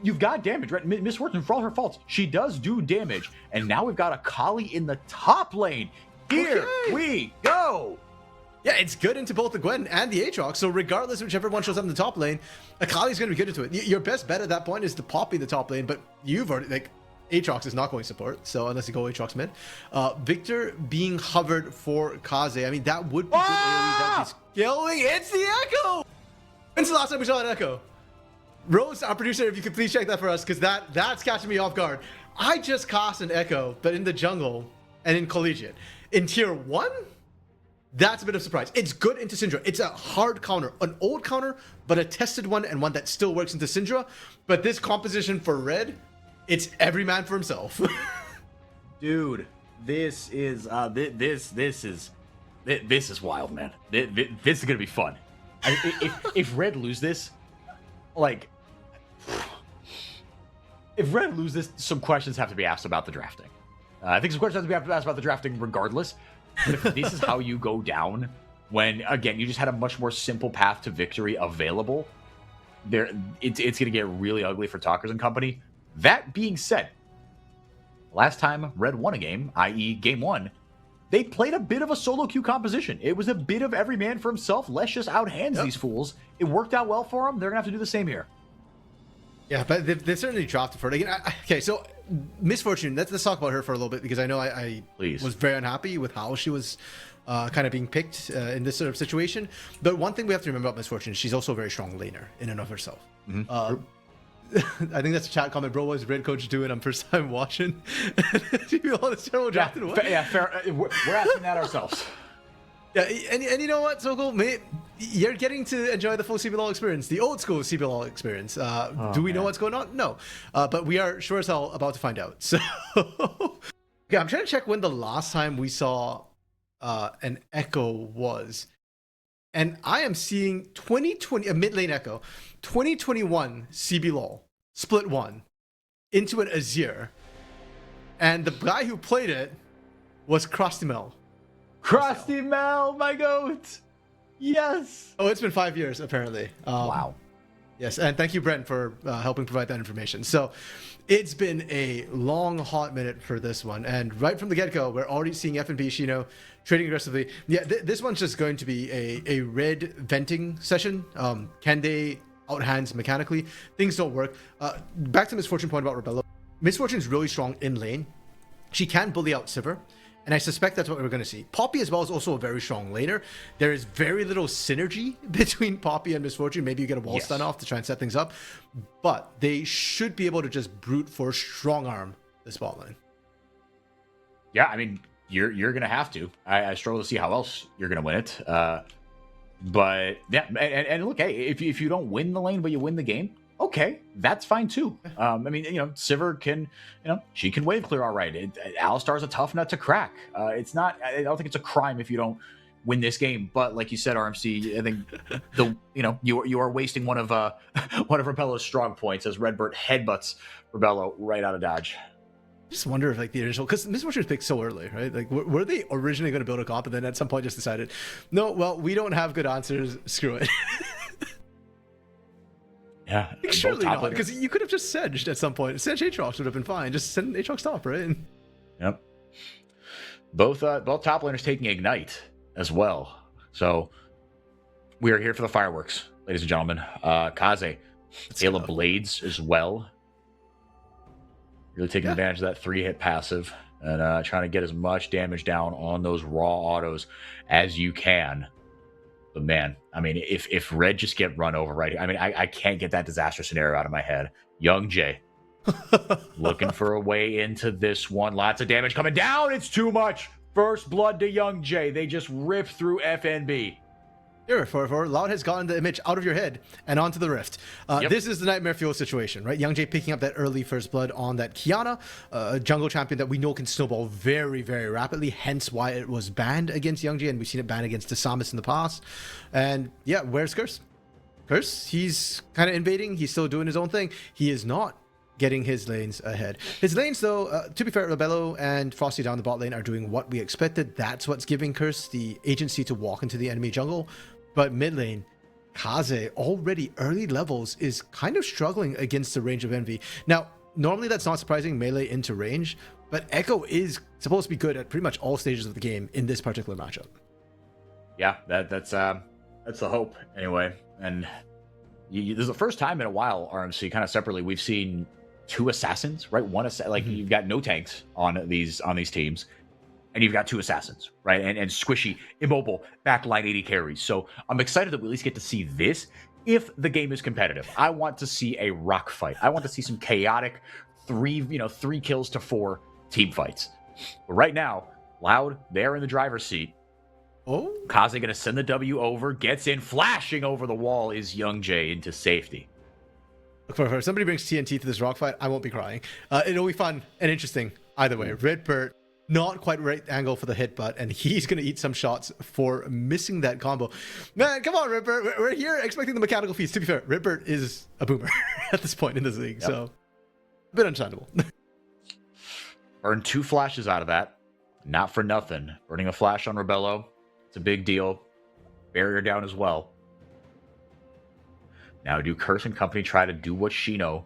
you've got damage, right? Misfortune, for all her faults, she does do damage, and now we've got a Kali in the top lane. Here we go. Yeah, it's good into both the Gwen and the Aatrox, so regardless of whichever one shows up in the top lane, Akali's going to be good into it. Your best bet at that point is to Poppy in the top lane, but you've already, like, Aatrox is not going support, so unless you go Aatrox mid. Victor being hovered for Kaze, I mean, that would be good AoE that she's killing. It's the Echo! When's the last time we saw an Echo? Rose, our producer, if you could please check that for us, because that's catching me off guard. I just cast an Echo, but in the jungle and in Collegiate. In Tier 1? That's a bit of a surprise. It's good into Syndra. It's a hard counter, an old counter, but a tested one and one that still works into Syndra. But this composition for red, it's every man for himself. Dude, this is wild, man. This is gonna be fun. If red lose this, like, if red lose this, some questions have to be asked about the drafting. I think some questions have to be asked about the drafting regardless. But if this is how you go down, when again you just had a much more simple path to victory available, it's gonna get really ugly for Talkers and company. That being said, last time Red won a game, i.e. game 1, they played a bit of a solo queue composition. It was a bit of every man for himself. Let's just outhands these fools. It worked out well for them. They're gonna have to do the same here. Yeah, but they certainly drafted for it. Again, okay, so Misfortune, let's talk about her for a little bit, because I know I was very unhappy with how she was kind of being picked in this sort of situation. But one thing we have to remember about Misfortune is she's also a very strong laner in and of herself. Mm-hmm. I think that's a chat comment, bro. What's Red Coach doing? I'm first time watching. Do you all this terrible drafting? Yeah, fair. We're asking that ourselves. Yeah, and you know what, Sokol? You're getting to enjoy the full CBLOL experience, the old school CBLOL experience. Do we know what's going on? No. But we are sure as hell about to find out. So, okay, I'm trying to check when the last time we saw an Echo was. And I am seeing 2020, a mid lane Echo, 2021 CBLOL, split 1, into an Azir. And the guy who played it was Krusty Mel. Krusty Mel, my goat! Yes! Oh, it's been 5 years, apparently. Wow. Yes, and thank you, Brent, for helping provide that information. So it's been a long, hot minute for this one. And right from the get-go, we're already seeing FNB Shino trading aggressively. Yeah, this one's just going to be a red venting session. Can they outhands mechanically? Things don't work. Back to Misfortune point about Rebello. Misfortune's really strong in lane. She can bully out Sivir. And I suspect that's what we're going to see. Poppy as well is also a very strong laner. There is very little synergy between Poppy and Misfortune. Maybe you get a wall stun off to try and set things up. But they should be able to just brute force strong arm the spot lane. Yeah, I mean, you're going to have to. I struggle to see how else you're going to win it. But yeah, and look, hey, if you don't win the lane, but you win the game, okay, that's fine too. I mean, Sivir can, she can wave clear all right. Alistar's a tough nut to crack. It's not, I don't think it's a crime if you don't win this game. But like you said, RMC, I think you are wasting one of Rebello's strong points as Redbird headbutts Rebello right out of dodge. Just wonder if like the initial, because Misfortune was picked so early, right? Like, were they originally going to build a comp and then at some point just decided, no, well, we don't have good answers. Screw it. Yeah, surely not, because you could have just sedged at some point. Sedge Aatrox would have been fine. Just send Aatrox top, right? Yep. Both top laners taking Ignite as well. So We are here for the fireworks, ladies and gentlemen. Kaze, Hail of Blades as well. Really taking advantage of that 3-hit passive and trying to get as much damage down on those raw autos as you can. But man, I mean, if Red just get run over, right? I mean, I can't get that disaster scenario out of my head. Young Jay looking for a way into this one. Lots of damage coming down. It's too much. First blood to Young Jay. They just rip through FNB. Here, for Loud has gotten the image out of your head and onto the Rift. This is the Nightmare Fuel situation, right? Young Jay picking up that early first blood on that Kiana, a jungle champion that we know can snowball very, very rapidly, hence why it was banned against Young Jay, and we've seen it banned against Samus in the past. And yeah, where's Curse? Curse, he's kind of invading. He's still doing his own thing. He is not getting his lanes ahead. His lanes, though, to be fair, Rebello and Frosty down the bot lane are doing what we expected. That's what's giving Curse the agency to walk into the enemy jungle. But mid lane, Kaze, already early levels, is kind of struggling against the range of Envy. Now, normally that's not surprising, melee into range, but Echo is supposed to be good at pretty much all stages of the game in this particular matchup. Yeah, that's the hope anyway. And this is the first time in a while, RMC, kind of separately, we've seen 2 assassins, right? One you've got no tanks on these teams. And you've got 2 assassins, right? And squishy, immobile, backline 80 carries. So I'm excited that we at least get to see this if the game is competitive. I want to see a rock fight. I want to see some chaotic 3 kills to 4 team fights. But right now, Loud, they're in the driver's seat. Oh, Kaze gonna send the W over, gets in, flashing over the wall is Young Jay into safety. If somebody brings TNT to this rock fight, I won't be crying. It'll be fun and interesting either way. Redbird, not quite right angle for the hit, but and he's going to eat some shots for missing that combo. Man, come on, Redbird. We're here expecting the mechanical feats. To be fair, Redbird is a boomer at this point in this league, so a bit understandable. Burn 2 flashes out of that. Not for nothing. Burning a flash on Rebello. It's a big deal. Barrier down as well. Now, do Curse and company try to do what Shino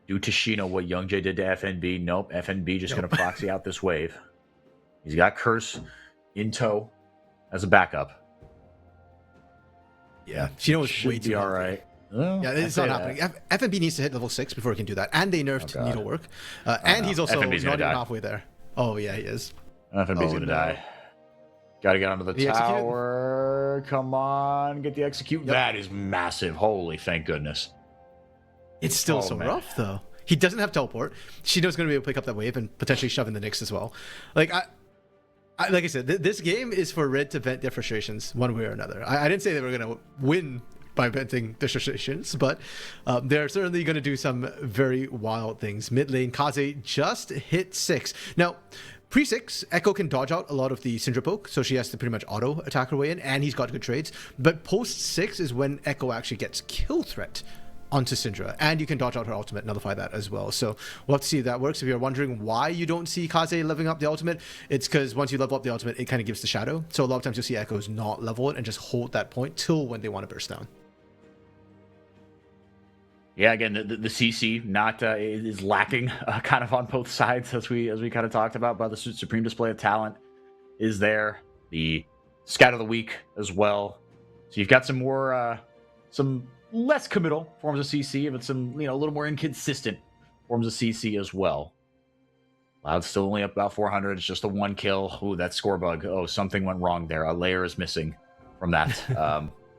do to Shino what Young Jay did to FNB? Nope. FNB just going to proxy out this wave. He's got Curse in tow as a backup. Yeah, Shino was way too all right. Well, yeah, it's not happening. FNB needs to hit level 6 before he can do that. And they nerfed Needlework. And he's also FNB's not even die. halfway there. Oh, yeah, he is. FNB's going to die. Got to get onto the tower. Come on. Get the execute. Yep. That is massive. Holy, thank goodness. It's still rough, though. He doesn't have teleport. Shino's going to be able to pick up that wave and potentially shove in the Nyx as well. Like I said, this game is for Red to vent their frustrations one way or another. I didn't say they were going to win by venting their frustrations, but they're certainly going to do some very wild things. Mid lane, Kaze just hit 6. Now, pre-6, Echo can dodge out a lot of the Syndra poke, so she has to pretty much auto attack her way in, and he's got good trades. But post-6 is when Echo actually gets kill threat onto Syndra, and you can dodge out her ultimate, nullify that as well. So we'll have to see if that works. If you're wondering why you don't see Kaze leveling up the ultimate, it's because once you level up the ultimate, it kind of gives the shadow. So a lot of times you'll see Echoes not level it and just hold that point till when they want to burst down. Yeah, again, the CC not is lacking kind of on both sides as we kind of talked about, but the supreme display of talent is there. The scout of the week as well. So you've got some more some less committal forms of CC, but some a little more inconsistent forms of CC as well. Loud's still only up about 400. It's just a 1 kill. Ooh, that score bug. Oh, something went wrong there. A layer is missing from that.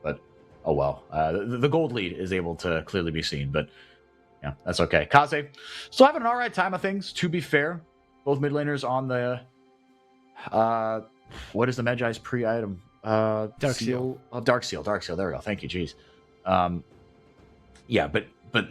But oh well. The gold lead is able to clearly be seen, but yeah, that's okay. Kaze still having an all right time of things, to be fair. Both mid laners on the what is the Magi's pre-item? Dark Seal. Dark Seal. There we go. Thank you. Jeez. Yeah, but the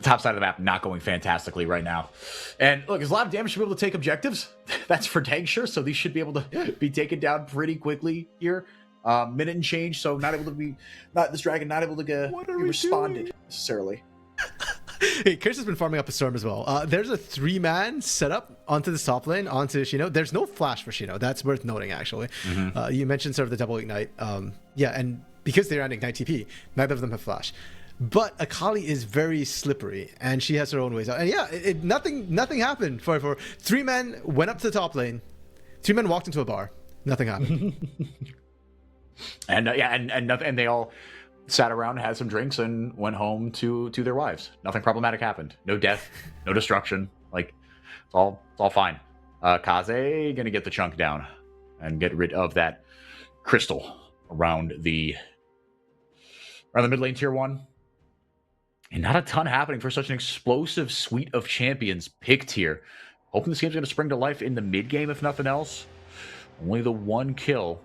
top side of the map not going fantastically right now. And look, there's a lot of damage to be able to take objectives. That's for dang sure. So these should be able to be taken down pretty quickly here. Minute and change, so this dragon not able to get responded necessarily. Hey, Chris has been farming up a storm as well. There's a 3-man setup onto the top lane, onto Shino. There's no flash for Shino. That's worth noting, actually. Mm-hmm. You mentioned sort of the double ignite. Yeah, and because they're on ignite TP, neither of them have flash. But Akali is very slippery, and she has her own ways out. And yeah, nothing happened for 3 men went up to the top lane. 2 men walked into a bar. Nothing happened. And and they all sat around, had some drinks, and went home to their wives. Nothing problematic happened. No death, no destruction. Like it's all fine. Kaze gonna get the chunk down and get rid of that crystal around the mid lane tier 1. And not a ton happening for such an explosive suite of champions picked here. Hoping this game's going to spring to life in the mid game, if nothing else. Only the 1 kill.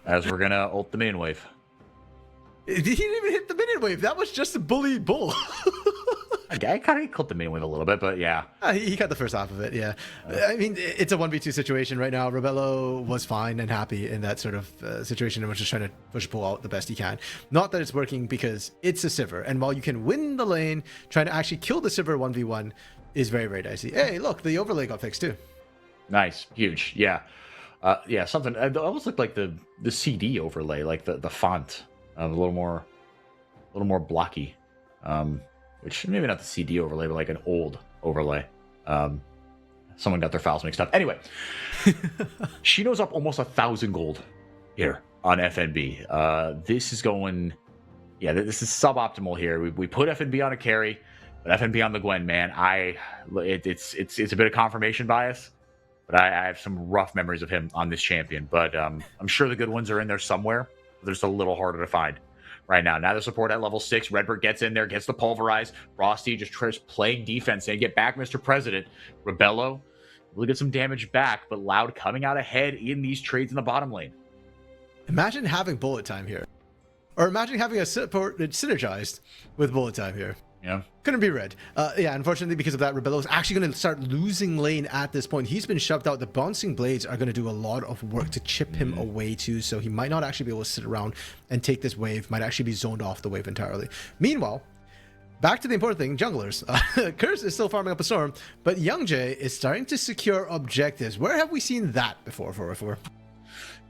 As we're going to ult the main wave. He didn't even hit the minion wave. That was just a bully bull. I kind of clipped the main wave a little bit, but yeah. He got the first half of it, yeah. I mean, it's a 1v2 situation right now. Rebello was fine and happy in that sort of situation and was just trying to pull out the best he can. Not that it's working because it's a Sivir. And while you can win the lane, trying to actually kill the Sivir 1v1 is very, very dicey. Hey, look, the overlay got fixed too. Nice. Huge. Yeah. Yeah, something. It almost looked like the CD overlay, like the font. A little more blocky. Which maybe not the CD overlay, but like an old overlay. Someone got their files mixed up. Anyway, Shino's up almost 1,000 gold here on FNB. This is going, yeah, this is suboptimal here. We put FNB on a carry, but FNB on the Gwen, man. It's a bit of confirmation bias, but I have some rough memories of him on this champion. But I'm sure the good ones are in there somewhere. They're just a little harder to find right now. Now the support at level 6. Redbird gets in there, gets the pulverize. Frosty just tries playing defense and get back Mr. President. Rebello will get some damage back, but Loud coming out ahead in these trades in the bottom lane. Imagine having bullet time here. Or imagine having a support that's synergized with bullet time here. Yeah. Couldn't be red. Yeah, unfortunately, because of that, Rebello is actually going to start losing lane at this point. He's been shoved out. The bouncing blades are going to do a lot of work to chip him away too, so he might not actually be able to sit around and take this wave. Might actually be zoned off the wave entirely. Meanwhile, back to the important thing, junglers. Curse is still farming up a storm, but Young Jay is starting to secure objectives. Where have we seen that before, 4x4?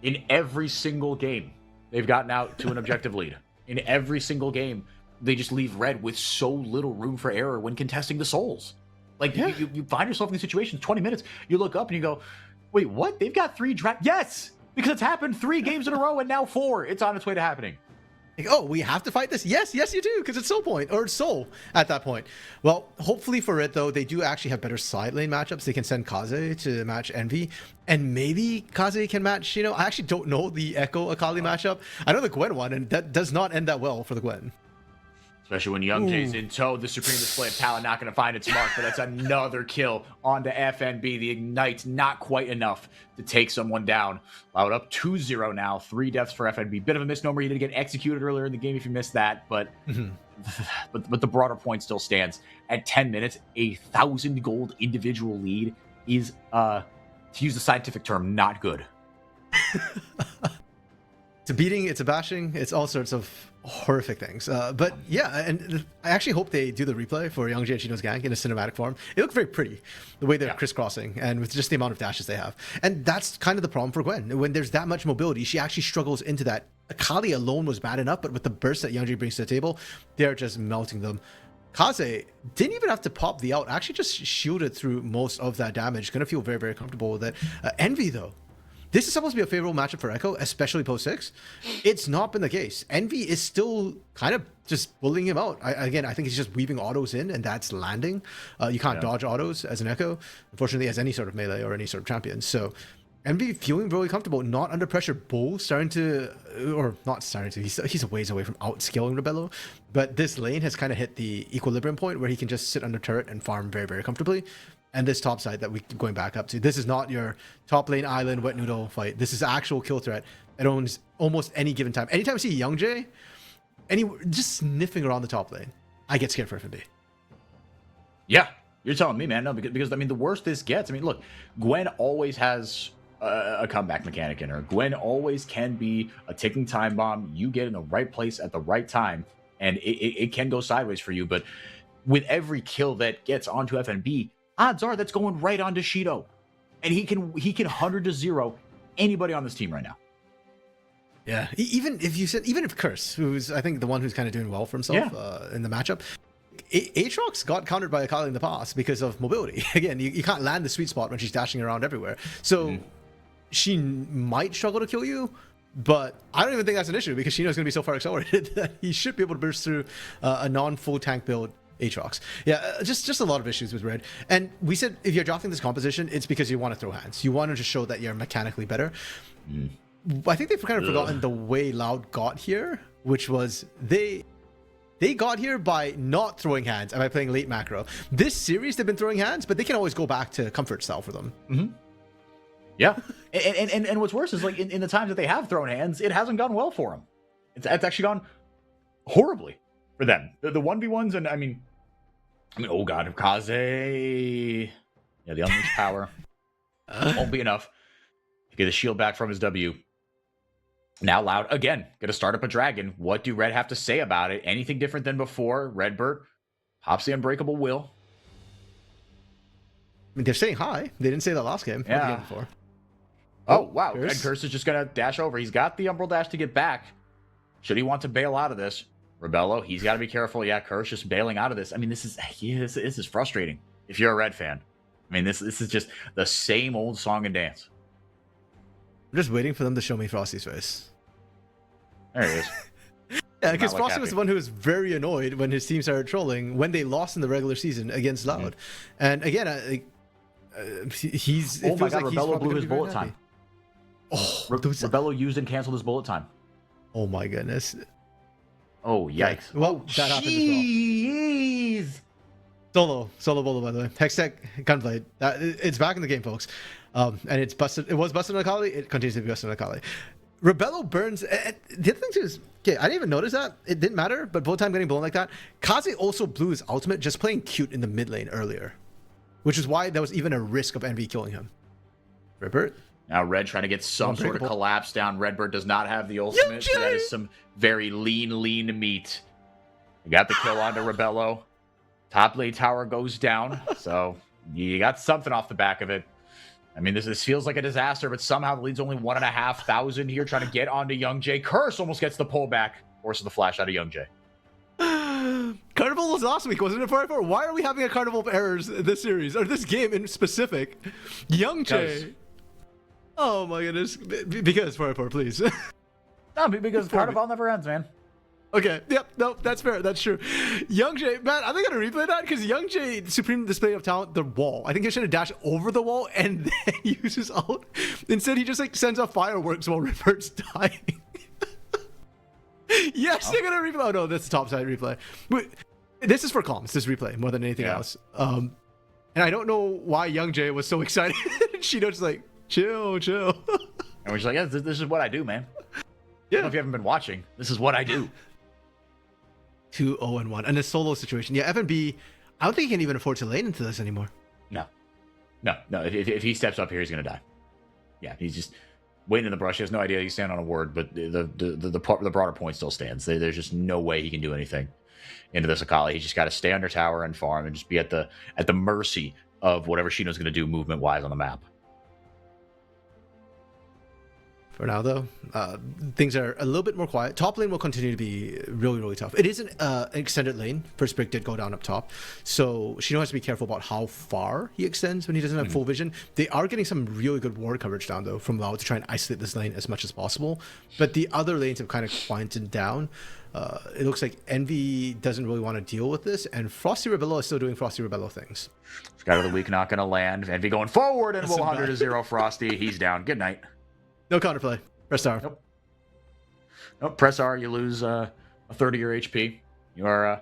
In every single game, they've gotten out to an objective lead. In every single game, they just leave red with so little room for error when contesting the souls. Like, yeah. you find yourself in these situations, 20 minutes, you look up and you go, wait, what? They've got 3 Yes! Because it's happened 3 games in a row and now 4. It's on its way to happening. Like, oh, we have to fight this? Yes, you do, because it's Soul Point, or Soul at that point. Well, hopefully for it, though, they do actually have better side lane matchups. They can send Kaze to match Envy, and maybe Kaze can match, I actually don't know the Echo Akali matchup. I know the Gwen one, and that does not end that well for the Gwen. Especially when Young Jay's in tow, the supreme display of talent not going to find its mark, but that's another kill onto FNB. The Ignite, not quite enough to take someone down. Loud up 2-0 now, 3 deaths for FNB. Bit of a misnomer, he did get executed earlier in the game if you missed that, but but the broader point still stands. At 10 minutes, 1,000 gold individual lead is, to use the scientific term, not good. It's a beating, it's a bashing, it's all sorts of horrific things. But yeah, and I actually hope they do the replay for Young Jay and Chino's gank in a cinematic form. It looked very pretty, the way they're crisscrossing and with just the amount of dashes they have. And that's kind of the problem for Gwen. When there's that much mobility, she actually struggles into that. Akali alone was bad enough, but with the burst that Young Jay brings to the table, they're just melting them. Kaze didn't even have to pop the out, actually just shielded through most of that damage. Gonna feel very, very comfortable with it. Envy though. This is supposed to be a favorable matchup for Echo, especially post 6. It's not been the case. Envy is still kind of just bullying him out. I think he's just weaving autos in, and that's landing. You can't dodge autos as an Echo, unfortunately, as any sort of melee or any sort of champion. So Envy feeling really comfortable, not under pressure. Bull starting to, or not starting to, he's a ways away from outscaling Rebello. But this lane has kind of hit the equilibrium point where he can just sit under turret and farm very, very comfortably. And this top side that we're going back up to. This is not your top lane island wet noodle fight. This is actual kill threat. It owns almost any given time. Anytime I see Young Jay, just sniffing around the top lane, I get scared for FNB. Yeah, you're telling me, man. No, because I mean, the worse this gets, I mean, look, Gwen always has a comeback mechanic in her. Gwen always can be a ticking time bomb. You get in the right place at the right time, and it can go sideways for you. But with every kill that gets onto FNB, odds are that's going right onto Shido, and he can 100-0 anybody on this team right now. Yeah, even if Curse, who's I think the one who's kind of doing well for himself in the matchup, Aatrox got countered by Akali in the past because of mobility. Again, you can't land the sweet spot when she's dashing around everywhere. So she might struggle to kill you, but I don't even think that's an issue because Shino's going to be so far accelerated that he should be able to burst through a non-full tank build Aatrox. Yeah, just a lot of issues with Red. And we said if you're drafting this composition, it's because you want to throw hands. You want to just show that you're mechanically better. I think they've kind of forgotten the way Loud got here, which was they got here by not throwing hands and by playing late macro. This series, they've been throwing hands, but they can always go back to comfort style for them. Yeah. And what's worse is like in the times that they have thrown hands, it hasn't gone well for them. It's actually gone horribly for them. The 1v1s, and I mean, oh god, Kaze. Yeah, the unleashed power won't be enough to get the shield back from his W. Now Loud, again, gonna start up a dragon. What do Red have to say about it? Anything different than before? Redbird pops the Unbreakable Will. I mean, they're saying hi. They didn't say that last game. Yeah. The game before. Oh, wow. Curse. And Curse is just going to dash over. He's got the Umbral Dash to get back. Should he want to bail out of this? Rebello, he's got to be careful. Yeah, Curse just bailing out of this. I mean, this is frustrating if you're a Red fan. I mean, this is just the same old song and dance. I'm just waiting for them to show me Frosty's face. There he is. Yeah, because Frosty happy. was the one who was very annoyed when his team started trolling when they lost in the regular season against Loud. And again, he's... Oh my god, like he's Rebello probably blew gonna his be very bullet happy. time. Oh, Rebello used and canceled his bullet time. oh my goodness. Oh, yikes. Well, that happened as well. Jeez. Solo bolo, by the way. Hextech Gunblade. It's back in the game, folks. And it's busted. It was busted on Akali. It continues to be busted on Akali. Rebello burns. The other thing too is, okay, I didn't even notice that. It didn't matter, but both time getting blown like that. Kaze also blew his ultimate just playing cute in the mid lane earlier, which is why there was even a risk of Envy killing him. Redbird. Now Red trying to get some sort of collapse down. Redbird does not have the ultimate. So that is some very lean meat. You got the kill onto Rebello. Top lane tower goes down. So you got something off the back of it. I mean, this feels like a disaster, but somehow the lead's only 1,500 here, trying to get onto Young Jay. Curse almost gets the pullback, forces the flash out of Young Jay. Carnival was last week, wasn't it? 4-4? Why are we having a carnival of errors this series, or this game in specific? Young Jay. Oh my goodness. Because 4-4, please. No, because Carnival never ends, man. Okay, yep, no, that's fair, that's true. Young Jay, man, are they gonna replay that? Because Young Jay, supreme display of talent, the wall. I think he should have dashed over the wall and then use his ult. Instead, he just like sends off fireworks while Redbird's dying. Yes, they're gonna replay. Oh no, that's the topside replay. But this is for comms, this replay, more than anything else. And I don't know why Young Jay was so excited. Shino's just like, chill. And we're just like, yeah, this is what I do, man. I don't know if you haven't been watching. This is what I do. 2-0-1. And a solo situation. Yeah, FNB, I don't think he can even afford to lane into this anymore. No. If he steps up here, he's going to die. Yeah, he's just waiting in the brush. He has no idea he's standing on a word, but the broader point still stands. There's just no way he can do anything into this Akali. He's just got to stay under tower and farm and just be at the mercy of whatever Shino's going to do movement-wise on the map. For now, though, things are a little bit more quiet. Top lane will continue to be really tough. It is an extended lane. First Brick did go down up top. So Shino has to be careful about how far he extends when he doesn't have full vision. They are getting some really good ward coverage down, though, from Lao to try and isolate this lane as much as possible. But the other lanes have kind of quieted down. It looks like Envy doesn't really want to deal with this, and Frosty Rebello is still doing Frosty Rebello things. Sky of the Week not going to land. Envy going forward, and 100-0 Frosty. He's down. Good night. No counterplay. Press R. Nope. Press R. You lose a third of your HP. You are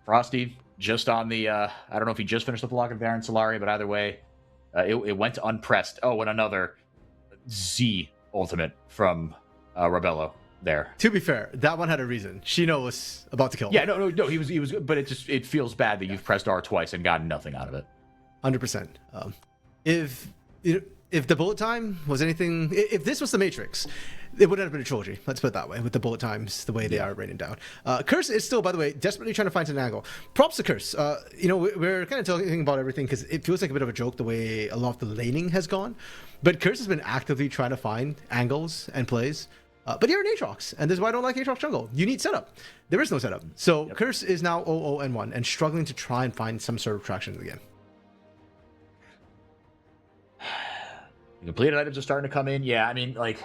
Frosty just on the... I don't know if he just finished with the Lock of Baron Solari, but either way, it went unpressed. Oh, and another Z ultimate from Rebello there. To be fair, that one had a reason. Shino was about to kill him. Yeah, no, he was good, but it feels bad that you've pressed R twice and gotten nothing out of it. 100%. If the bullet time was anything, if this was the Matrix, it would have been a trilogy. Let's put it that way, with the bullet times the way they are raining down. Curse is still, by the way, desperately trying to find an angle. Props to Curse. We're kind of talking about everything because it feels like a bit of a joke the way a lot of the laning has gone. But Curse has been actively trying to find angles and plays. But you're an Aatrox, and this is why I don't like Aatrox jungle. You need setup. There is no setup. So Curse is now 0-0-1 and struggling to try and find some sort of traction in the game. Completed items are starting to come in. Yeah, I mean, like,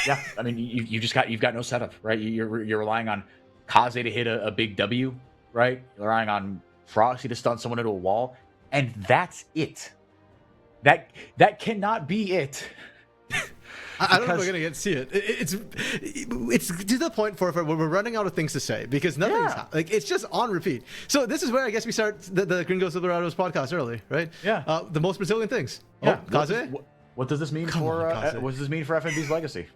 yeah, I mean, you've got no setup, right? You're relying on Kaze to hit a big W, right? You're relying on Frosty to stun someone into a wall, and that's it. That cannot be it. I don't know if we're gonna get to see it. It's to the point for we're running out of things to say because nothing's like it's just on repeat. So this is where I guess we start the Gringos Silverados podcast early, right? Yeah. The most Brazilian things. Yeah. Oh, Kaze? What does this mean what does this mean for FNB's legacy?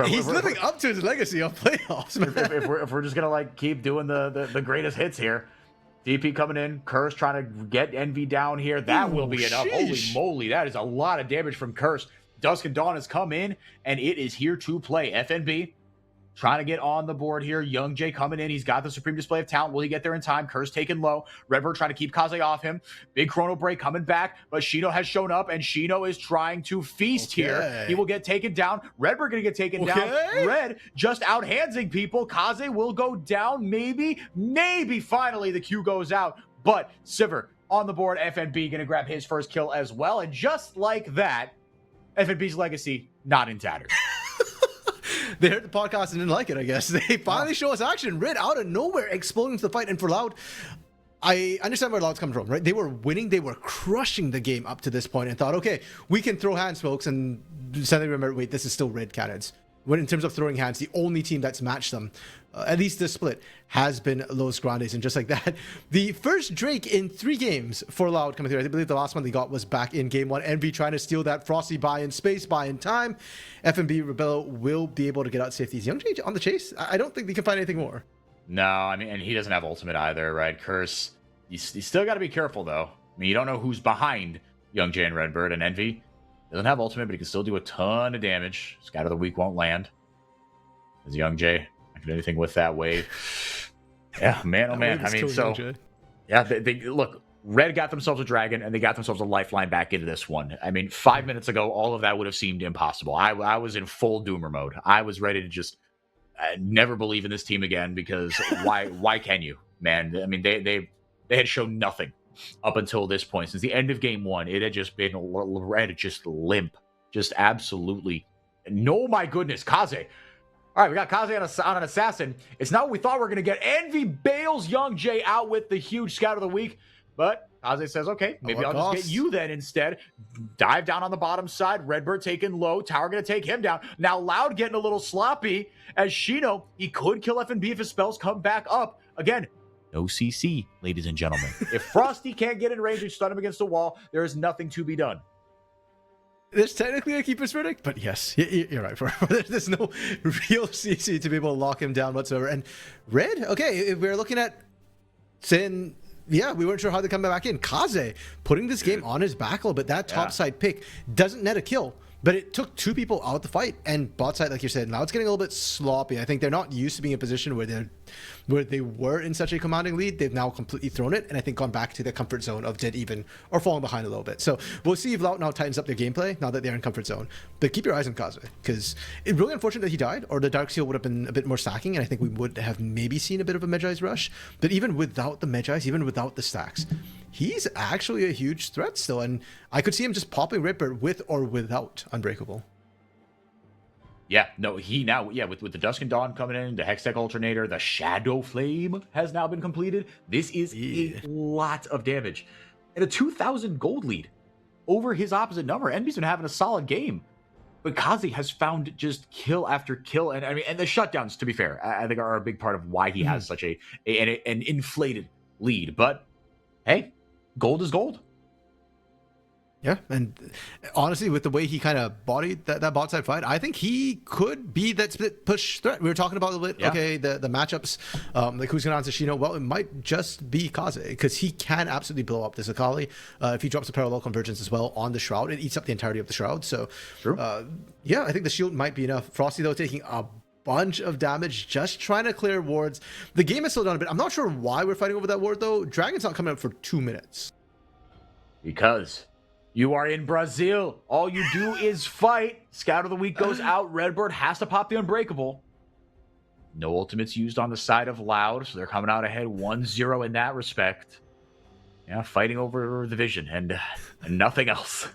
He's living up to his legacy of playoffs, man. If we're just gonna like keep doing the greatest hits here, DP coming in, Curse trying to get Envy down here. That will be enough. Sheesh. Holy moly, that is a lot of damage from Curse. Dusk and Dawn has come in, and it is here to play. FNB trying to get on the board here. Young Jay coming in. He's got the supreme display of talent. Will he get there in time? Curse taken low. Redbird trying to keep Kaze off him. Big chrono break coming back, but Shino has shown up, and Shino is trying to feast here. He will get taken down. Redbird going to get taken down. Red just out-handsing people. Kaze will go down. Maybe finally the Q goes out, but Sivir on the board. FNB going to grab his first kill as well, and just like that, FNB's legacy not in tatters. They heard the podcast and didn't like it, I guess. They finally show us action. Red out of nowhere exploding to the fight. And for Loud, I understand where Loud's coming from, right? They were winning. They were crushing the game up to this point and thought, okay, we can throw hands, folks. And suddenly remember, wait, this is still Red Cannons. When in terms of throwing hands, the only team that's matched them, at least this split, has been Los Grandes. And just like that, the first Drake in 3 games for Loud coming through. I believe the last one they got was back in game 1. Envy trying to steal that Frosty buy in space, buy in time. FNB Rebello will be able to get out safeties. Young Jay on the chase. I don't think they can find anything more. No, I mean, and he doesn't have ultimate either, right? Curse, you still got to be careful, though. I mean, you don't know who's behind Young Jay and Redbird, and Envy doesn't have ultimate, but he can still do a ton of damage. Scatter the Weak won't land. As Young Jay, I can do anything with that wave. Yeah, man, oh man. I mean, so yeah, they look. Red got themselves a dragon, and they got themselves a lifeline back into this one. I mean, 5 minutes ago, all of that would have seemed impossible. I was in full doomer mode. I was ready to just never believe in this team again because why can you, man? I mean, they had shown nothing up until this point. Since the end of game 1, it had just been Red just limp, just absolutely. No, my goodness, Kaze. All right, we got Kaze on an assassin. It's not what we thought we were going to get. Envy bails Young Jay out with the huge scout of the week. But Kaze says, okay, maybe I'll just get you then instead. Dive down on the bottom side. Redbird taken low. Tower going to take him down. Now Loud getting a little sloppy as Shino. He could kill FNB if his spells come back up. Again, no CC, ladies and gentlemen. If Frosty can't get in range and stun him against the wall, there is nothing to be done. There's technically a keeper's verdict, but yes, you're right. There's no real CC to be able to lock him down whatsoever. And Red, okay, if we're looking at saying, yeah, we weren't sure how to come back in. Kaze putting this game on his back a little bit. That top side pick doesn't net a kill, but it took 2 people out the fight. And bot side, like you said, now it's getting a little bit sloppy. I think they're not used to being in a position where they were in such a commanding lead. They've now completely thrown it and I think gone back to their comfort zone of dead even or falling behind a little bit. So we'll see if Loud now tightens up their gameplay now that they're in comfort zone. But keep your eyes on Kaze because it's really unfortunate that he died, or the Dark Seal would have been a bit more stacking, and I think we would have maybe seen a bit of a Medjai's rush. But even without the Medjai's, even without the stacks, he's actually a huge threat still, and I could see him just popping Ripper with or without Unbreakable. Yeah, no, he now, with the Dusk and Dawn coming in, the Hextech Alternator, the Shadow Flame has now been completed. This is a lot of damage. And a 2,000 gold lead over his opposite number. Envy's been having a solid game. But Kaze has found just kill after kill. And I mean, and the shutdowns, to be fair, I think are a big part of why he has such an inflated lead. But hey, gold is gold. Yeah, and honestly, with the way he kind of bodied that bot side fight, I think he could be that split push threat. We were talking about a little bit, okay, the matchups, like who's going to answer Shino. Well, it might just be Kaze, because he can absolutely blow up this Akali. If he drops a parallel convergence as well on the Shroud, it eats up the entirety of the Shroud. So, yeah, I think the shield might be enough. Frosty, though, taking a bunch of damage, just trying to clear wards. The game has slowed down a bit. I'm not sure why we're fighting over that ward, though. Dragon's not coming up for 2 minutes. Because you are in Brazil. All you do is fight. Scout of the Week goes out. Redbird has to pop the Unbreakable. No ultimates used on the side of Loud, so they're coming out ahead 1-0 in that respect. Yeah, fighting over the vision and nothing else.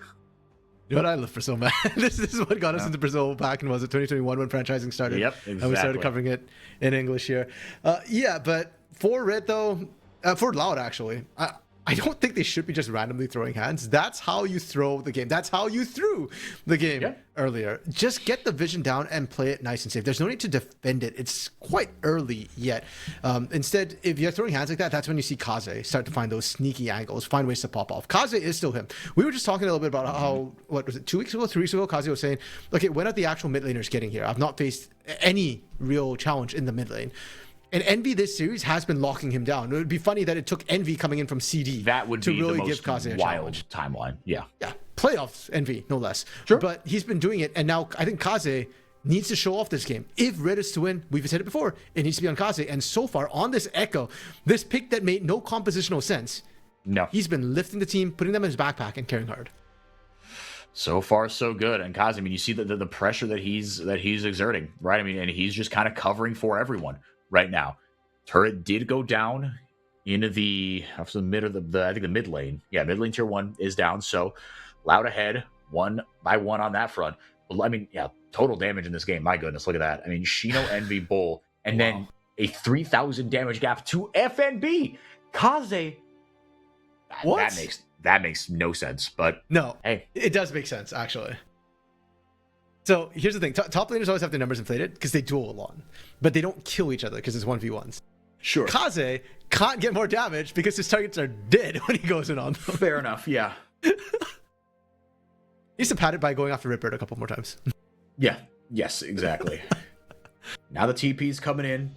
You know what I live for so bad? This is what got us into Brazil back in, was it 2021 when franchising started? Yep, exactly. And we started covering it in English here. Yeah, but for Red though, for Loud actually, I don't think they should be just randomly throwing hands. That's how you throw the game. That's how you threw the game earlier. Just get the vision down and play it nice and safe. There's no need to defend it. It's quite early yet. Instead, if you're throwing hands like that, that's when you see Kaze start to find those sneaky angles, find ways to pop off. Kaze is still him. We were just talking a little bit about how, what was it, 2 weeks ago, 3 weeks ago, Kaze was saying, okay, when are the actual mid laners getting here? I've not faced any real challenge in the mid lane. And Envy this series has been locking him down. It would be funny that it took Envy coming in from CD that would to be really the give most Kaze a wild challenge. timeline. Yeah. Yeah, playoffs Envy, no less. Sure. But he's been doing it, and now I think Kaze needs to show off this game. If Red is to win, we've said it before, it needs to be on Kaze. And so far, on this Echo, this pick that made no compositional sense, No. he's been lifting the team, putting them in his backpack, and carrying hard. So far, so good. And Kaze, I mean, you see the pressure that he's exerting, right? I mean, and he's just kind of covering for everyone right now. Turret did go down into the mid of the I think the mid lane. Yeah, mid lane tier 1 is down. So Loud ahead, 1 by 1 on that front. But, I mean, yeah, total damage in this game. My goodness, look at that. I mean, Shino, Envy, Bull, and then a 3,000 damage gap to FNB. Kaze. What? That makes no sense. But No, hey, it does make sense, actually. So here's the thing. Top laners always have their numbers inflated because they duel a lot. But they don't kill each other because it's 1v1s. sure, Kaze can't get more damage because his targets are dead when he goes in on them. fair enough. Yeah. He used to pad it by going after Ripbird a couple more times. Yeah. Yes, exactly. Now the TP's coming in.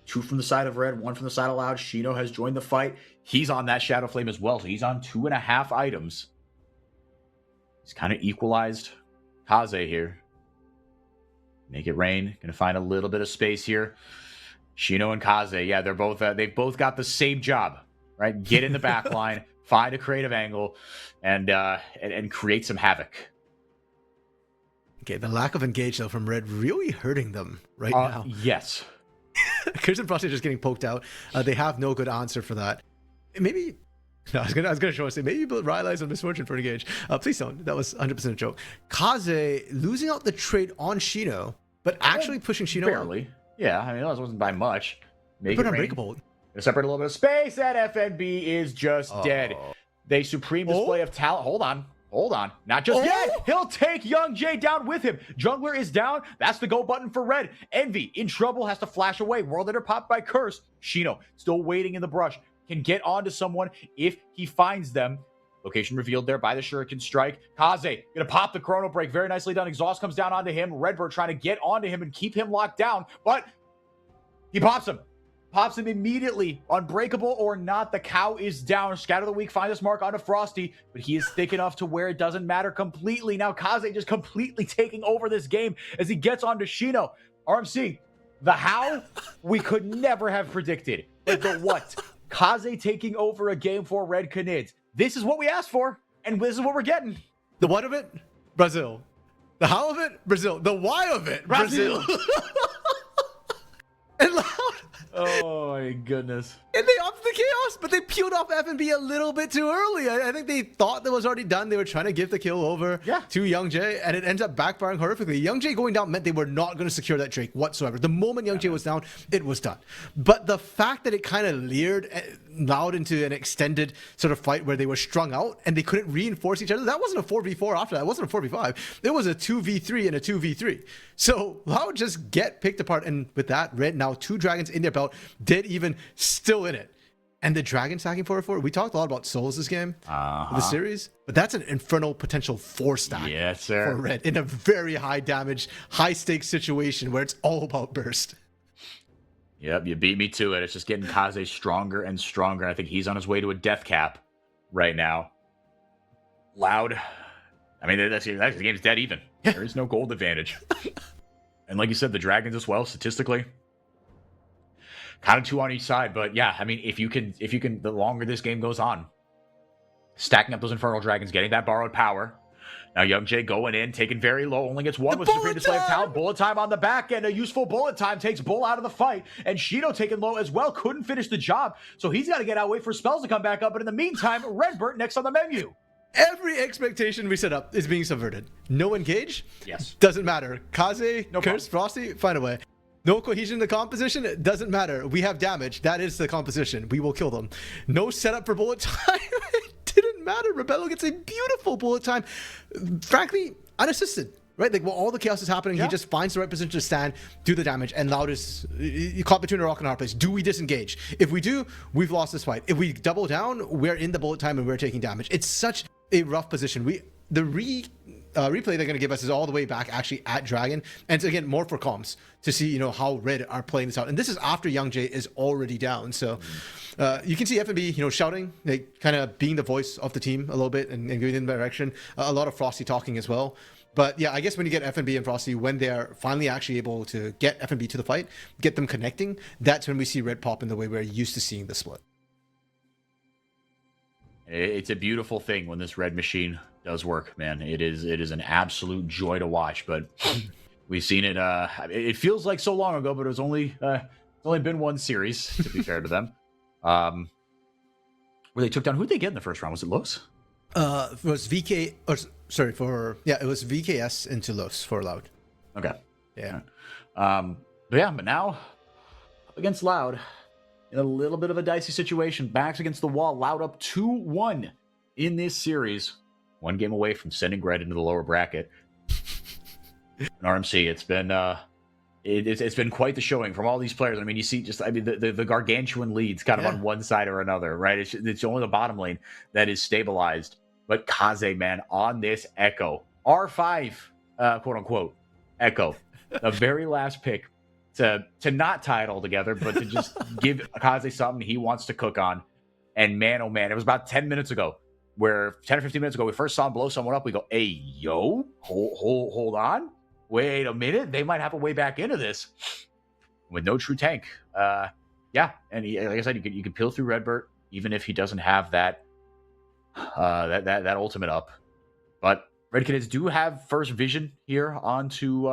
2 from the side of Red, 1 from the side of Loud. Shino has joined the fight. He's on that Shadow Flame as well, so he's on 2.5 items. He's kind of equalized Kaze here. Make it rain. Gonna find a little bit of space here. Shino and Kaze, yeah, they've both got the same job, right? Get in the back line, find a creative angle, and create some havoc. Okay, the lack of engage though from Red really hurting them right now. Yes. Kirsten Frost is just getting poked out. They have no good answer for that. Maybe. No, I was gonna show us. Maybe you realize on misfortune for engage. Please don't. That was 100% a joke. Kaze losing out the trade on Shino, but actually pushing Shino barely. out. Yeah, I mean, that wasn't by much. Make But it rain. unbreakable. Gonna separate a little bit of space. That FNB is just dead. They supreme display of talent. Hold on. Not just yet. He'll take Young Jay down with him. Jungler is down. That's the go button for Red. Envy in trouble, has to flash away. World Ender popped by Curse. Shino still waiting in the brush. Can get onto someone if he finds them. Location revealed there by the Shuriken Strike. Kaze gonna pop the Chrono Break. Very nicely done. Exhaust comes down onto him. Redbird trying to get onto him and keep him locked down, but he pops him. Pops him immediately. Unbreakable or not, the cow is down. Scatter the Weak finds this mark onto Frosty, but he is thick enough to where it doesn't matter completely. Now Kaze just completely taking over this game as he gets onto Shino. RMC, the how we could never have predicted. But the what? Kaze taking over a game for Red Canids. This is what we asked for, and this is what we're getting. The what of it? Brazil. The how of it? Brazil. The why of it? Brazil. And Loud. Oh my goodness. And they upped the chaos, but they peeled off FNB a little bit too early. I think they thought that was already done. They were trying to give the kill over to Young Jay, and it ends up backfiring horrifically. Young Jay going down meant they were not going to secure that Drake whatsoever. The moment Young Jay was down, it was done. But the fact that it kind of leered Loud into an extended sort of fight where they were strung out and they couldn't reinforce each other, that wasn't a 4v4 after that. It wasn't a 4v5. It was a 2v3 and a 2v3. So Loud just get picked apart, and with that, Red now 2 dragons in their belt, dead even, still in it. And the dragon stacking 4-4. We talked a lot about souls this game, the series, but that's an infernal potential 4 stack for Red in a very high damage, high stakes situation where it's all about burst. Yep, you beat me to it. It's just getting Kaze stronger and stronger. I think he's on his way to a death cap right now. Loud. I mean, the game's dead even. There is no gold advantage. And like you said, the dragons as well, statistically. Kind of 2 on each side, but yeah, I mean, if you can, the longer this game goes on, stacking up those Infernal Dragons, getting that borrowed power. Now Young Jay going in, taking very low, only gets one The with Supreme bullet Display of time! Talent. Bullet time on the back end. A useful bullet time takes Bull out of the fight. And Shino taking low as well. Couldn't finish the job. So he's got to get out, wait for spells to come back up. But in the meantime, Redbird next on the menu. Every expectation we set up is being subverted. No engage? Yes. Doesn't matter. Kaze, No Curse, Frosty, find a way. No cohesion in the composition? It doesn't matter. We have damage. That is the composition. We will kill them. No setup for bullet time? It didn't matter. Rebello gets a beautiful bullet time. Frankly, unassisted. Right? Like, while all the chaos is happening, he just finds the right position to stand, do the damage, and Loud is caught between a rock and a hard place. Do we disengage? If we do, we've lost this fight. If we double down, we're in the bullet time and we're taking damage. It's such a rough position. The replay they're going to give us is all the way back actually at Dragon, and it's again more for comms to see how Red are playing this out. And this is after Young Jay is already down, so you can see FNB shouting, like kind of being the voice of the team a little bit and going in the direction. A lot of Frosty talking as well. But yeah, I guess when you get FNB and Frosty, when they're finally actually able to get FNB to the fight, get them connecting, that's when we see Red pop in the way we're used to seeing the split. It's a beautiful thing when this Red machine does work, man. It is an absolute joy to watch. But we've seen it. It feels like so long ago, but it's only been one series. To be fair to them, where they took down, who'd they get in the first round? Was it Los? It was VK. Or sorry it was VKS into Los for Loud. Okay. Yeah. But now up against Loud. In a little bit of a dicey situation. Backs against the wall. Loud up 2-1 in this series. One game away from sending Red into the lower bracket. And RMC, it's been quite the showing from all these players. I mean, you see the gargantuan leads kind of on one side or another, right? It's only the bottom lane that is stabilized. But Kaze, man, on this Echo. R5, quote unquote, Echo. The very last pick. To not tie it all together, but to just give Kaze something he wants to cook on. And man, oh man, it was about 10 minutes ago, where 10 or 15 minutes ago, we first saw him blow someone up. We go, hey, yo, hold on. Wait a minute. They might have a way back into this with no true tank. Yeah. And like I said, you can peel through Redbird, even if he doesn't have that ultimate up. But Red Kids do have first vision here onto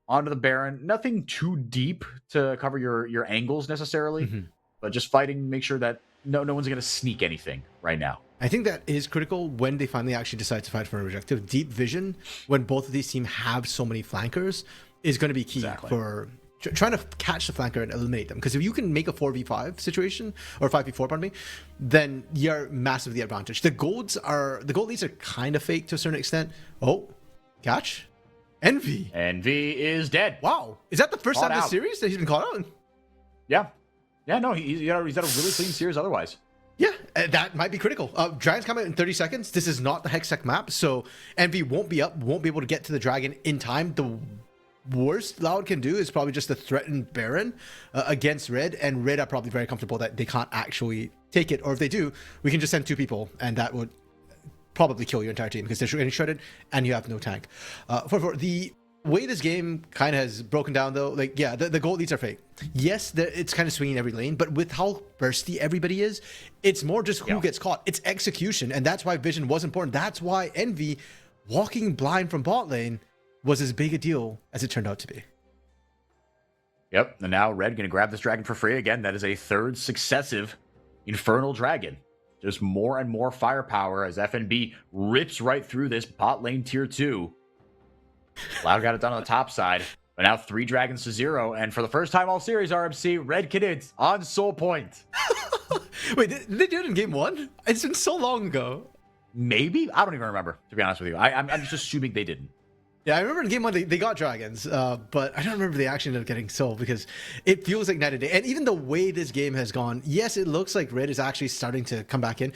the Baron. Nothing too deep to cover your angles necessarily, but just fighting, make sure that no one's going to sneak anything right now. I think that is critical when they finally actually decide to fight for an objective. Deep vision, when both of these teams have so many flankers, is going to be key for trying to catch the flanker and eliminate them. Because if you can make a 4v5 situation, or 5v4, pardon me, then you're massively advantaged. The gold leads are kind of fake to a certain extent. Oh, catch. Envy is dead. Wow. Is that the first Caught time this out. series that he's been caught out? Yeah. No, he's had a really clean series otherwise. Yeah, that might be critical. Dragon's coming in 30 seconds. This is not the Hextech map, so Envy won't be able to get to the Dragon in time. The worst Loud can do is probably just to threaten Baron against Red, and Red are probably very comfortable that they can't actually take it, or if they do, we can just send 2 people, and that would probably kill your entire team because they're getting shredded and you have no tank. For the way this game kind of has broken down, though, like, yeah, the gold leads are fake. Yes, it's kind of swinging every lane, but with how bursty everybody is, it's more just who gets caught. It's execution, and that's why vision was important. That's why Envy walking blind from bot lane was as big a deal as it turned out to be. Yep, and now Red going to grab this Dragon for free again. That is a third successive Infernal Dragon. Just more and more firepower as FNB rips right through this bot lane tier 2. Loud got it done on the top side, but now 3 Dragons to 0. And for the first time all series, RMC, Red Kids on Soul Point. Wait, did they do it in game 1? It's been so long ago. Maybe? I don't even remember, to be honest with you. I'm just assuming they didn't. Yeah, I remember in game 1 they got Dragons, but I don't remember they actually ended up getting Soul because it feels like night and day. And even the way this game has gone, yes, it looks like Red is actually starting to come back in.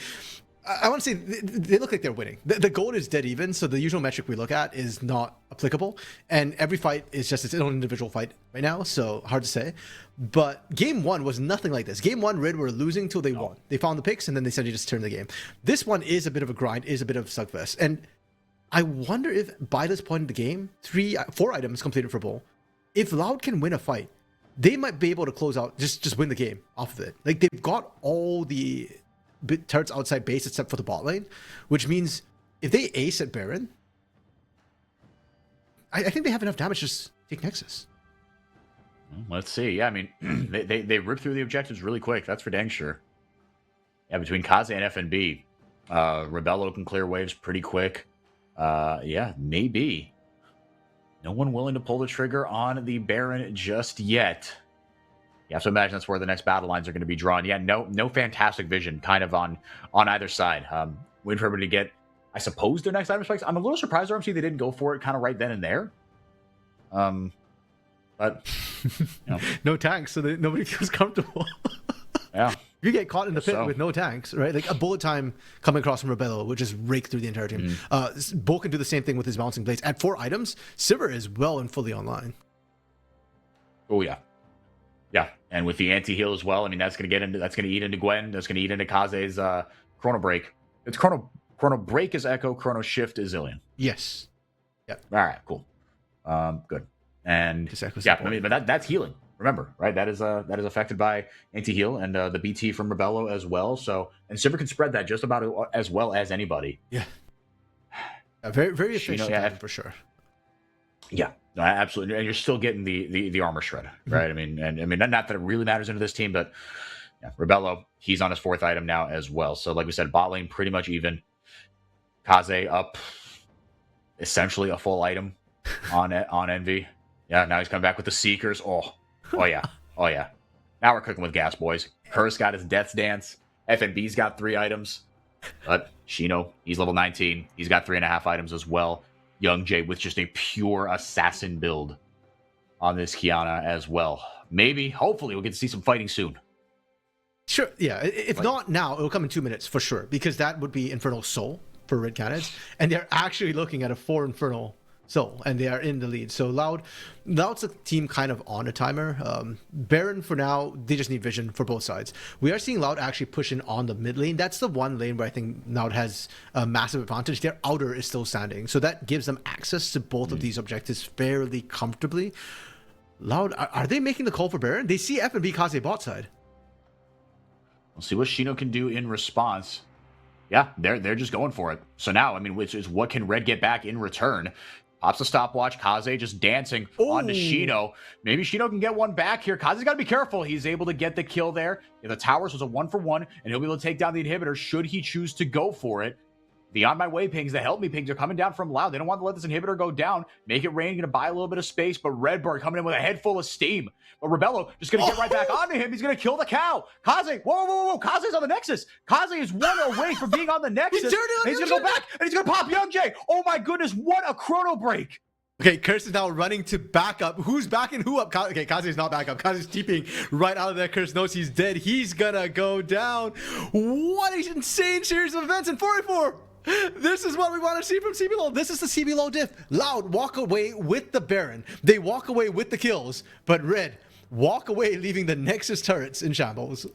I want to say they look like they're winning. The gold is dead even, so the usual metric we look at is not applicable. And every fight is just its own individual fight right now, so hard to say. But game 1 was nothing like this. Game 1, Red were losing till they won. They found the picks, and then they said you just turn the game. This one is a bit of a grind, is a bit of a slugfest. And I wonder if by this point in the game, 4 items completed for Bull, if Loud can win a fight, they might be able to close out, just win the game off of it. Like, they've got all the turrets outside base except for the bot lane, which means if they ace at Baron, I think they have enough damage to just take Nexus. Let's see. Yeah, I mean, they rip through the objectives really quick. That's for dang sure. Yeah, between Kaze and FNB, Rebello can clear waves pretty quick. Yeah, maybe. No one willing to pull the trigger on the Baron just yet. You have to imagine that's where the next battle lines are going to be drawn. Yeah, no fantastic vision kind of on either side. Waiting for everybody to get, I suppose, their next item spikes. I'm a little surprised, RMC, they didn't go for it kind of right then and there. But, you know. No tanks, so nobody feels comfortable. Yeah. You get caught in the pit So. with no tanks, right? Like a bullet time coming across from Rebello would just rake through the entire team. Bo can do the same thing with his bouncing blades. At 4 items, Sivir is well and fully online. Oh yeah, yeah, and with the anti-heal as well. I mean, that's going to eat into Gwen. That's going to eat into Kaze's Chrono Break. It's Chrono Break is Echo. Chrono Shift is Zillion. Yes. All right, cool. Good. And Just Echo's yeah, I support. mean, but that's healing. Remember, right? That is affected by anti-heal and the BT from Rebello as well. So, and Sivir can spread that just about as well as anybody. Yeah. Very, very efficient, yeah, for sure. Yeah, no, absolutely. And you're still getting the armor shred, right? I mean, not that it really matters into this team, but yeah, Rebello, he's on his 4th item now as well. So, like we said, bot lane pretty much even. Kaze up, essentially a full item on Envy. Yeah, now he's coming back with the Seekers. Oh yeah. Now we're cooking with gas, boys. Curse got his Death's Dance. FNB's got 3 items. But Shino, he's level 19. He's got 3.5 items as well. Young Jay with just a pure assassin build on this Kiana as well. Maybe, hopefully, we'll get to see some fighting soon. Sure, yeah. If not now, it'll come in 2 minutes for sure, because that would be Infernal Soul for Red Canids, and they're actually looking at a 4 Infernal Soul, and they are in the lead. So Loud's a team kind of on a timer. Baron, for now, they just need vision for both sides. We are seeing Loud actually pushing on the mid lane. That's the one lane where I think Loud has a massive advantage. Their outer is still standing, so that gives them access to both of these objectives fairly comfortably. Loud, are they making the call for Baron? They see FNB Kaze bot side. We'll see what Shino can do in response. Yeah, they're just going for it. So now, I mean, which is what can Red get back in return? Pops a stopwatch. Kaze just dancing onto Shino. Maybe Shino can get one back here. Kaze's got to be careful. He's able to get the kill there. If the towers was a 1-for-1, and he'll be able to take down the inhibitor should he choose to go for it. The On My Way pings, the Help Me pings are coming down from Loud. They don't want to let this inhibitor go down. Make it rain, going to buy a little bit of space, but Redbird coming in with a head full of steam. But Rebello just going to get right back onto him. He's going to kill the cow. Kaze, whoa. Kaze's on the Nexus. Kaze is 1 away from being on the Nexus. He's going to go back, and he's going to pop Young Jay. Oh my goodness, what a chrono break. Okay, Curse is now running to back up. Who's backing who up? Okay, Kaze is not back up. Kaze is TPing right out of there. Curse knows he's dead. He's gonna go down. What an insane series of events in 4v4. This is what we want to see from CBLOL. This is the CBLOL diff. Loud walk away with the Baron. They walk away with the kills, but Red walk away leaving the Nexus turrets in shambles.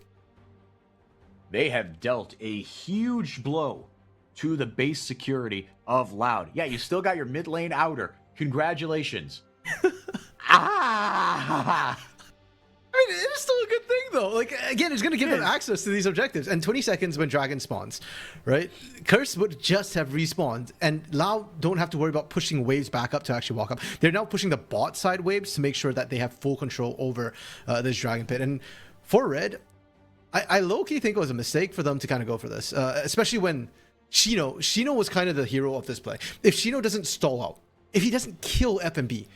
They have dealt a huge blow to the base security of Loud. Yeah, you still got your mid lane outer. Congratulations. I mean, it is still a good thing, though. Like, again, it's going to give them access to these objectives. And 20 seconds when Dragon spawns, right? Curse would just have respawned. And Loud don't have to worry about pushing waves back up to actually walk up. They're now pushing the bot side waves to make sure that they have full control over this Dragon Pit. And for Red, I low-key think it was a mistake for them to kind of go for this. Especially when Shino was kind of the hero of this play. If Shino doesn't stall out, if he doesn't kill FNB,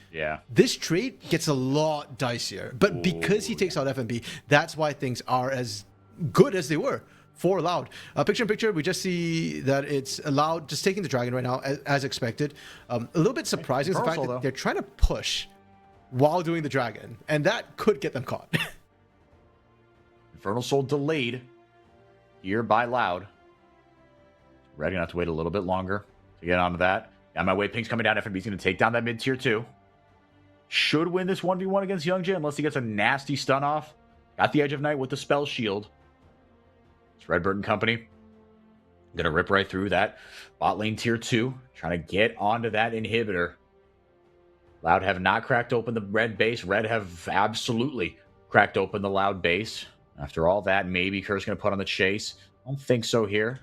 this trade gets a lot dicier. But because he takes out FNB, that's why things are as good as they were for Loud. Picture in picture, we just see that it's Loud just taking the Dragon right now, as expected. A little bit surprising is the fact that they're trying to push while doing the Dragon, and that could get them caught. Infernal Soul delayed here by Loud. Red gonna have to wait a little bit longer to get onto that. On my way, ping's coming down. FNB's going to take down that mid tier 2. Should win this 1v1 against Young Jay unless he gets a nasty stun off. Got the Edge of Night with the spell shield. It's Redbird and company. Going to rip right through that bot lane tier 2. Trying to get onto that inhibitor. Loud have not cracked open the Red base. Red have absolutely cracked open the Loud base. After all that, maybe Curse going to put on the chase. I don't think so here.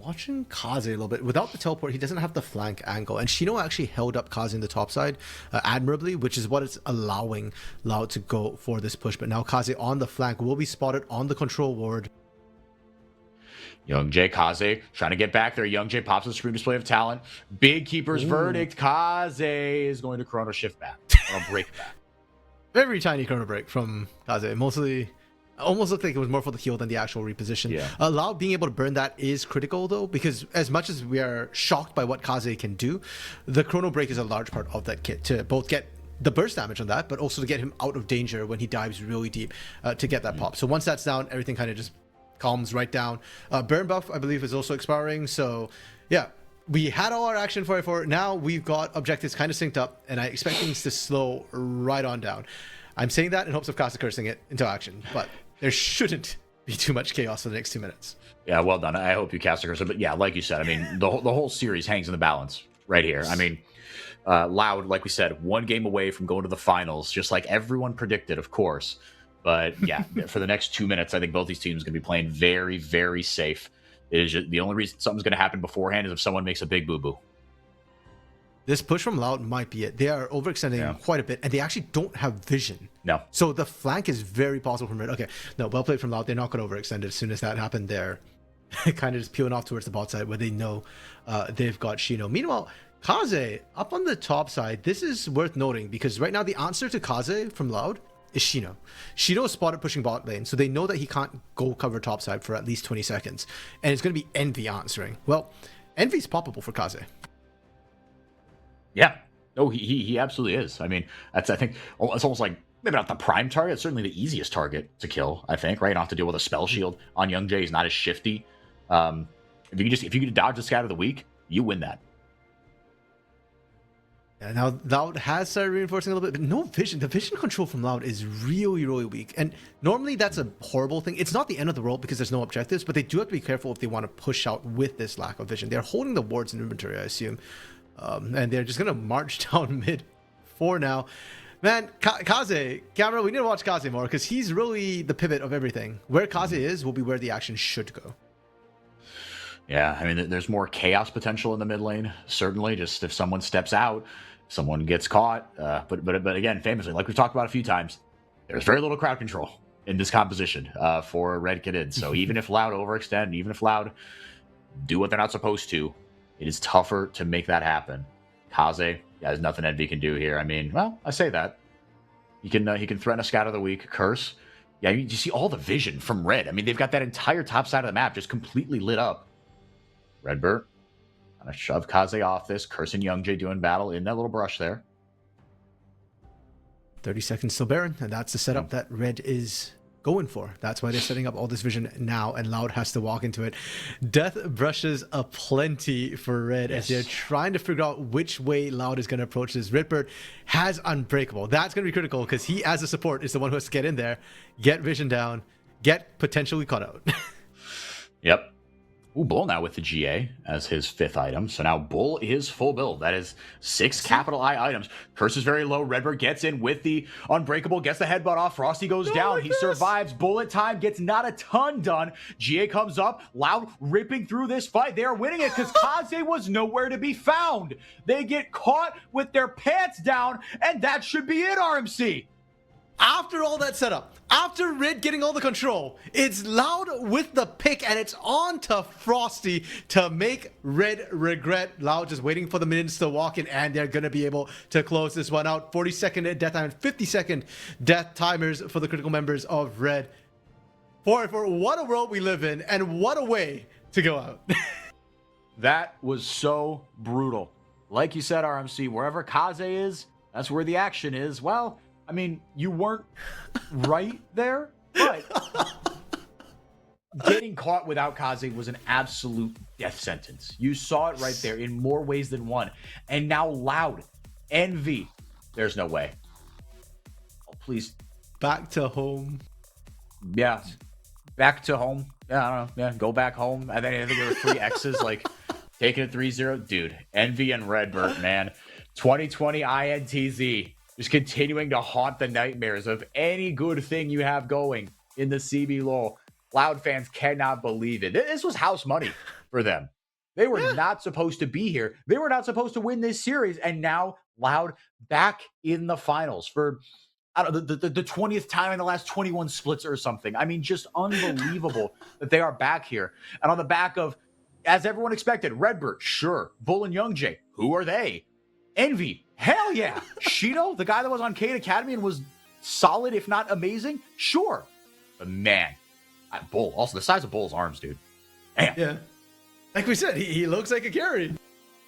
Watching Kaze a little bit. Without the teleport, he doesn't have the flank angle. And Shino actually held up Kaze in the top side admirably, which is what is allowing Loud to go for this push. But now Kaze on the flank will be spotted on the control ward. Young Jay Kaze trying to get back there. Young Jay pops a screen display of talent. Big Keeper's verdict. Kaze is going to Chrono Shift back. Or break back. Very tiny Chrono Break from Kaze. Mostly, almost looked like it was more for the heal than the actual reposition. Yeah. Loud being able to burn that is critical though, because as much as we are shocked by what Kaze can do, the Chrono Break is a large part of that kit to both get the burst damage on that, but also to get him out of danger when he dives really deep to get that pop. So once that's down, everything kind of just calms right down. Burn buff, I believe, is also expiring. So yeah, we had all our action for now. We've got objectives kind of synced up, and I expect things to slow right on down. I'm saying that in hopes of Casa cursing it into action, but there shouldn't be too much chaos for the next 2 minutes. Yeah, well done. I hope you cast a cursor. But yeah, like you said, I mean, the whole series hangs in the balance right here. I mean, Loud, like we said, 1 game away from going to the finals, just like everyone predicted, of course. But yeah, for the next 2 minutes, I think both these teams are going to be playing very, very safe. It is just, the only reason something's going to happen beforehand is if someone makes a big boo-boo. This push from Loud might be it. They are overextending quite a bit, and they actually don't have vision. No. So the flank is very possible from Red. Okay, no, well played from Loud. They're not going to overextend it. As soon as that happened, they're kind of just peeling off towards the bot side where they know they've got Shino. Meanwhile, Kaze, up on the top side, this is worth noting because right now the answer to Kaze from Loud is Shino. Shino is spotted pushing bot lane, so they know that he can't go cover top side for at least 20 seconds. And it's going to be Envy answering. Well, Envy's poppable for Kaze. Yeah. No, he absolutely is. I mean, I think it's almost like maybe not the prime target. It's certainly the easiest target to kill, I think, right? You don't have to deal with a spell shield on Young Jay. He's not as shifty. If you can dodge the scatter of the week, you win that. Yeah, now Loud has started reinforcing a little bit, but no vision. The vision control from Loud is really, really weak. And normally that's a horrible thing. It's not the end of the world because there's no objectives, but they do have to be careful if they want to push out with this lack of vision. They're holding the wards in inventory, I assume. And they're just going to march down mid for now. Man, Kaze, camera, we need to watch Kaze more because he's really the pivot of everything. Where Kaze is will be where the action should go. Yeah, I mean, there's more chaos potential in the mid lane, certainly. Just if someone steps out, someone gets caught. But again, famously, like we've talked about a few times, there's very little crowd control in this composition for Red Kid. So even if Loud overextend, even if Loud do what they're not supposed to, it is tougher to make that happen. Kaze, yeah, there's nothing Envy can do here. I mean, well, I say that. He can threaten a scout of the week, curse. Yeah, you see all the vision from Red. I mean, they've got that entire top side of the map just completely lit up. Redbird, gonna shove Kaze off this, cursing Young Jay doing battle in that little brush there. 30 seconds till Baron, and that's the setup that Red is going for. That's why they're setting up all this vision now, and Loud has to walk into it. Death brushes aplenty for Red as they're trying to figure out which way Loud is going to approach this. Redbird has Unbreakable. That's going to be critical because he, as a support, is the one who has to get in there, get vision down, get potentially caught out. Yep. Ooh, Bull now with the GA as his 5th item. So now Bull is full build. That is 6 capital I items. Curse is very low. Redbird gets in with the Unbreakable, gets the headbutt off. Frosty goes down. He survives. Bullet time gets not a ton done. GA comes up. Loud ripping through this fight. They are winning it because Kaze was nowhere to be found. They get caught with their pants down, and that should be it, RMC. After all that setup, after Red getting all the control, it's Loud with the pick, and it's on to Frosty to make Red regret. Loud just waiting for the minions to walk in, and they're going to be able to close this one out. 40-second death time, 50-second death timers for the critical members of Red. For what a world we live in, and what a way to go out. That was so brutal. Like you said, RMC, wherever Kaze is, that's where the action is. Well, I mean, you weren't right there, but getting caught without Kaze was an absolute death sentence. You saw it right there in more ways than one. And now Loud, Envy, there's no way. Oh, please. Back to home. Yeah. Back to home. Yeah, I don't know. Yeah, go back home. I think there were 3 X's, like taking it 3-0. Dude, Envy and Redbird, man. 2020 INTZ. Just continuing to haunt the nightmares of any good thing you have going in the CBLOL. Loud fans cannot believe it. This was house money for them. They were not supposed to be here. They were not supposed to win this series. And now Loud back in the finals for I don't know, the 20th time in the last 21 splits or something. I mean, just unbelievable that they are back here. And on the back of, as everyone expected, Redbird, sure. Bull and Young Jay, who are they? Envy, hell yeah. Shino, the guy that was on Kate Academy and was solid, if not amazing, sure. But man, Bull, also the size of Bull's arms, dude. Damn. Yeah. Like we said, he looks like a carry.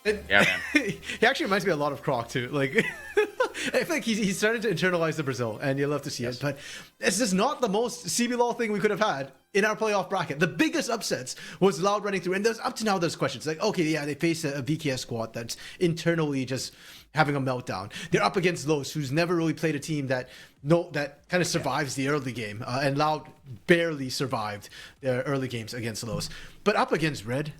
And yeah, man. He actually reminds me a lot of Croc too. Like, I feel like he started to internalize the Brazil, and you love to see it. But it's just not the most CBLOL thing we could have had in our playoff bracket. The biggest upsets was Loud running through, and there's up to now there's questions like, okay, yeah, they face a VKS squad that's internally just having a meltdown. They're up against Los, who's never really played a team that kind of survives the early game, and Loud barely survived their early games against Los. But up against Red.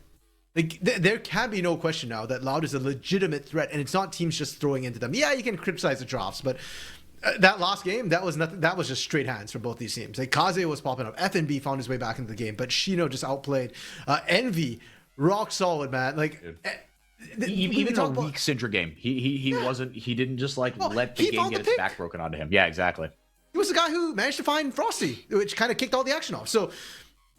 Like, there can be no question now that Loud is a legitimate threat, and it's not teams just throwing into them. Yeah, you can criticize the drafts, but that last game, that was nothing. That was just straight hands from both these teams. Like, Kaze was popping up. FNB found his way back into the game, but Shino just outplayed. Envy, rock solid, man. Like, even in a weak Syndra game, he wasn't. He didn't just let the game get its back broken onto him. Yeah, exactly. He was the guy who managed to find Frosty, which kind of kicked all the action off. So.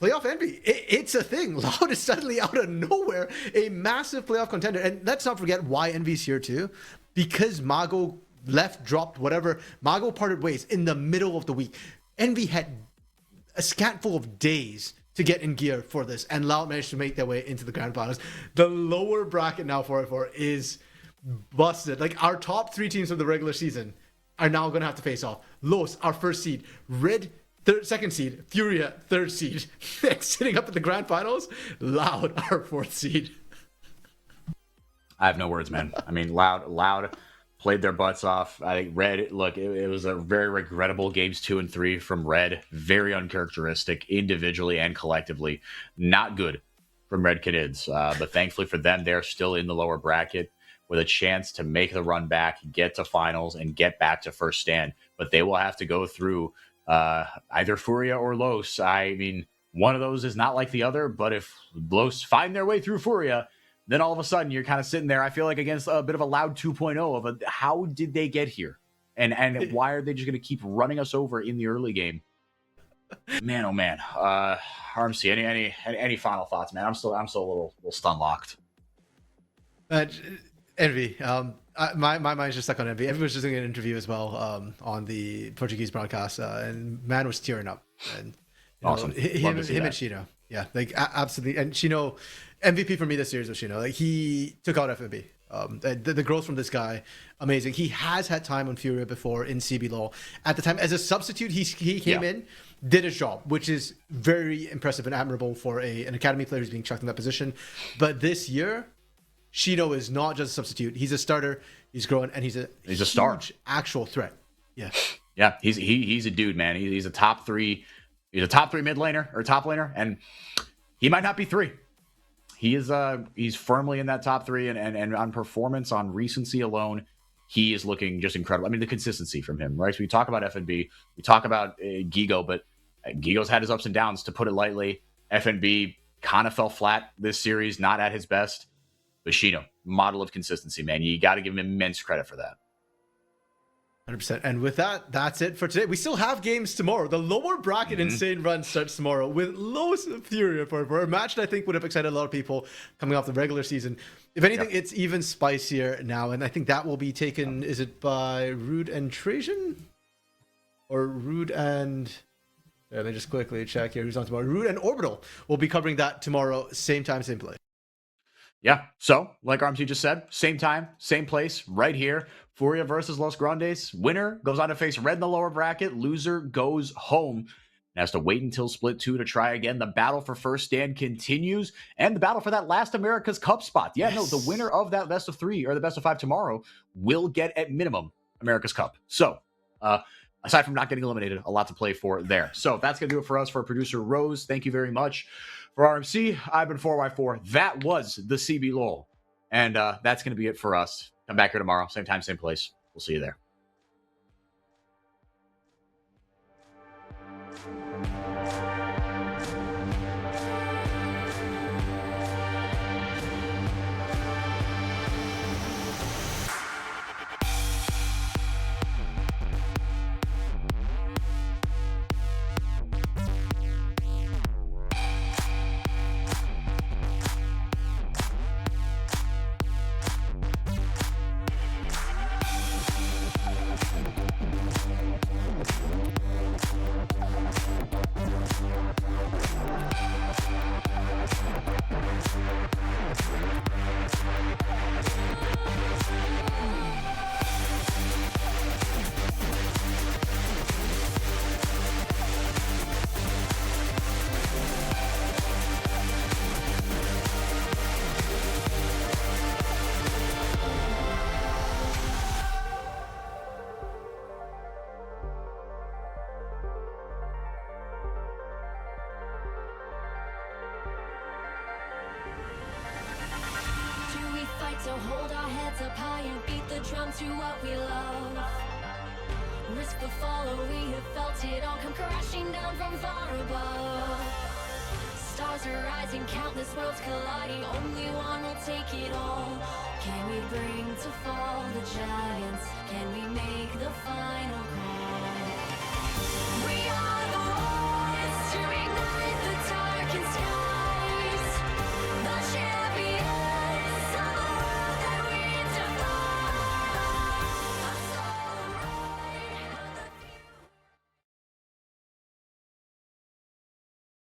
Playoff Envy, it's a thing. Loud is suddenly out of nowhere a massive playoff contender. And let's not forget why Envy's here too. Because Mago dropped whatever. Mago parted ways in the middle of the week. Envy had a scantful of days to get in gear for this. And Loud managed to make their way into the grand finals. The lower bracket now for is busted. Like, our top 3 teams of the regular season are now going to have to face off. Los, our first seed. Red, second seed, Furia, third seed, sitting up at the grand finals. Loud, our 4th seed. I have no words, man. I mean, Loud played their butts off. I think Red, look, it was a very regrettable games 2 and 3 from Red. Very uncharacteristic, individually and collectively. Not good from Red Canids. But thankfully for them, they're still in the lower bracket with a chance to make the run back, get to finals, and get back to first stand. But they will have to go through either Furia or Los. I mean, one of those is not like the other, but if Los find their way through Furia, then all of a sudden you're kind of sitting there, I feel like, against a bit of a Loud 2.0 of how did they get here? And why are they just going to keep running us over in the early game? Man, oh man. RMC, any final thoughts, man? I'm still a little stun locked. Envy. My mind's just stuck on Envy. Envy was just doing an interview as well on the Portuguese broadcast, and man was tearing up. And awesome. Him and Shino. Yeah, like absolutely. And Shino, MVP for me this series was Shino. Like, he took out FNB. The growth from this guy, amazing. He has had time on Furia before in CBLOL. At the time, as a substitute, he came in, did his job, which is very impressive and admirable for an academy player who's being chucked in that position. But this year, Shino is not just a substitute. He's a starter. He's growing, and he's a star, actual threat. Yeah, yeah. He's a dude, man. He's a top 3. He's a top 3 mid laner or top laner, and he might not be 3. He is he's firmly in that top 3, and on performance, on recency alone, he is looking just incredible. I mean, the consistency from him, right? So we talk about FNB, we talk about Gigo, but Gigo's had his ups and downs, to put it lightly. FNB kind of fell flat this series, not at his best. But Shino, model of consistency, man. You got to give him immense credit for that. 100%. And with that, that's it for today. We still have games tomorrow. The lower bracket insane run starts tomorrow with Los Furia for a match that I think would have excited a lot of people coming off the regular season. If anything, it's even spicier now. And I think that will be taken, is it by Rude and Trajan? Or Rude and... Let me just quickly check here who's on tomorrow. Rude and Orbital will be covering that tomorrow, same time, same place. Yeah, so like RMC just said, same time, same place, right here. Furia versus Los Grandes. Winner goes on to face Red in the lower bracket. Loser goes home and has to wait until Split 2 to try again. The battle for first stand continues, and the battle for that last America's Cup spot. Yeah, no, the winner of that best of 3 or the best of 5 tomorrow will get at minimum America's Cup. So, aside from not getting eliminated, a lot to play for there. So that's going to do it for us. For producer Rose, thank you very much. For RMC, I've been 4x4. That was the CBLOL. And that's going to be it for us. Come back here tomorrow. Same time, same place. We'll see you there. up high and beat the drum to what we love. Risk the fall, oh, we have felt it all come crashing down from far above. Stars are rising, countless worlds colliding, only one will take it all. Can we bring to fall the giants? Can we make the final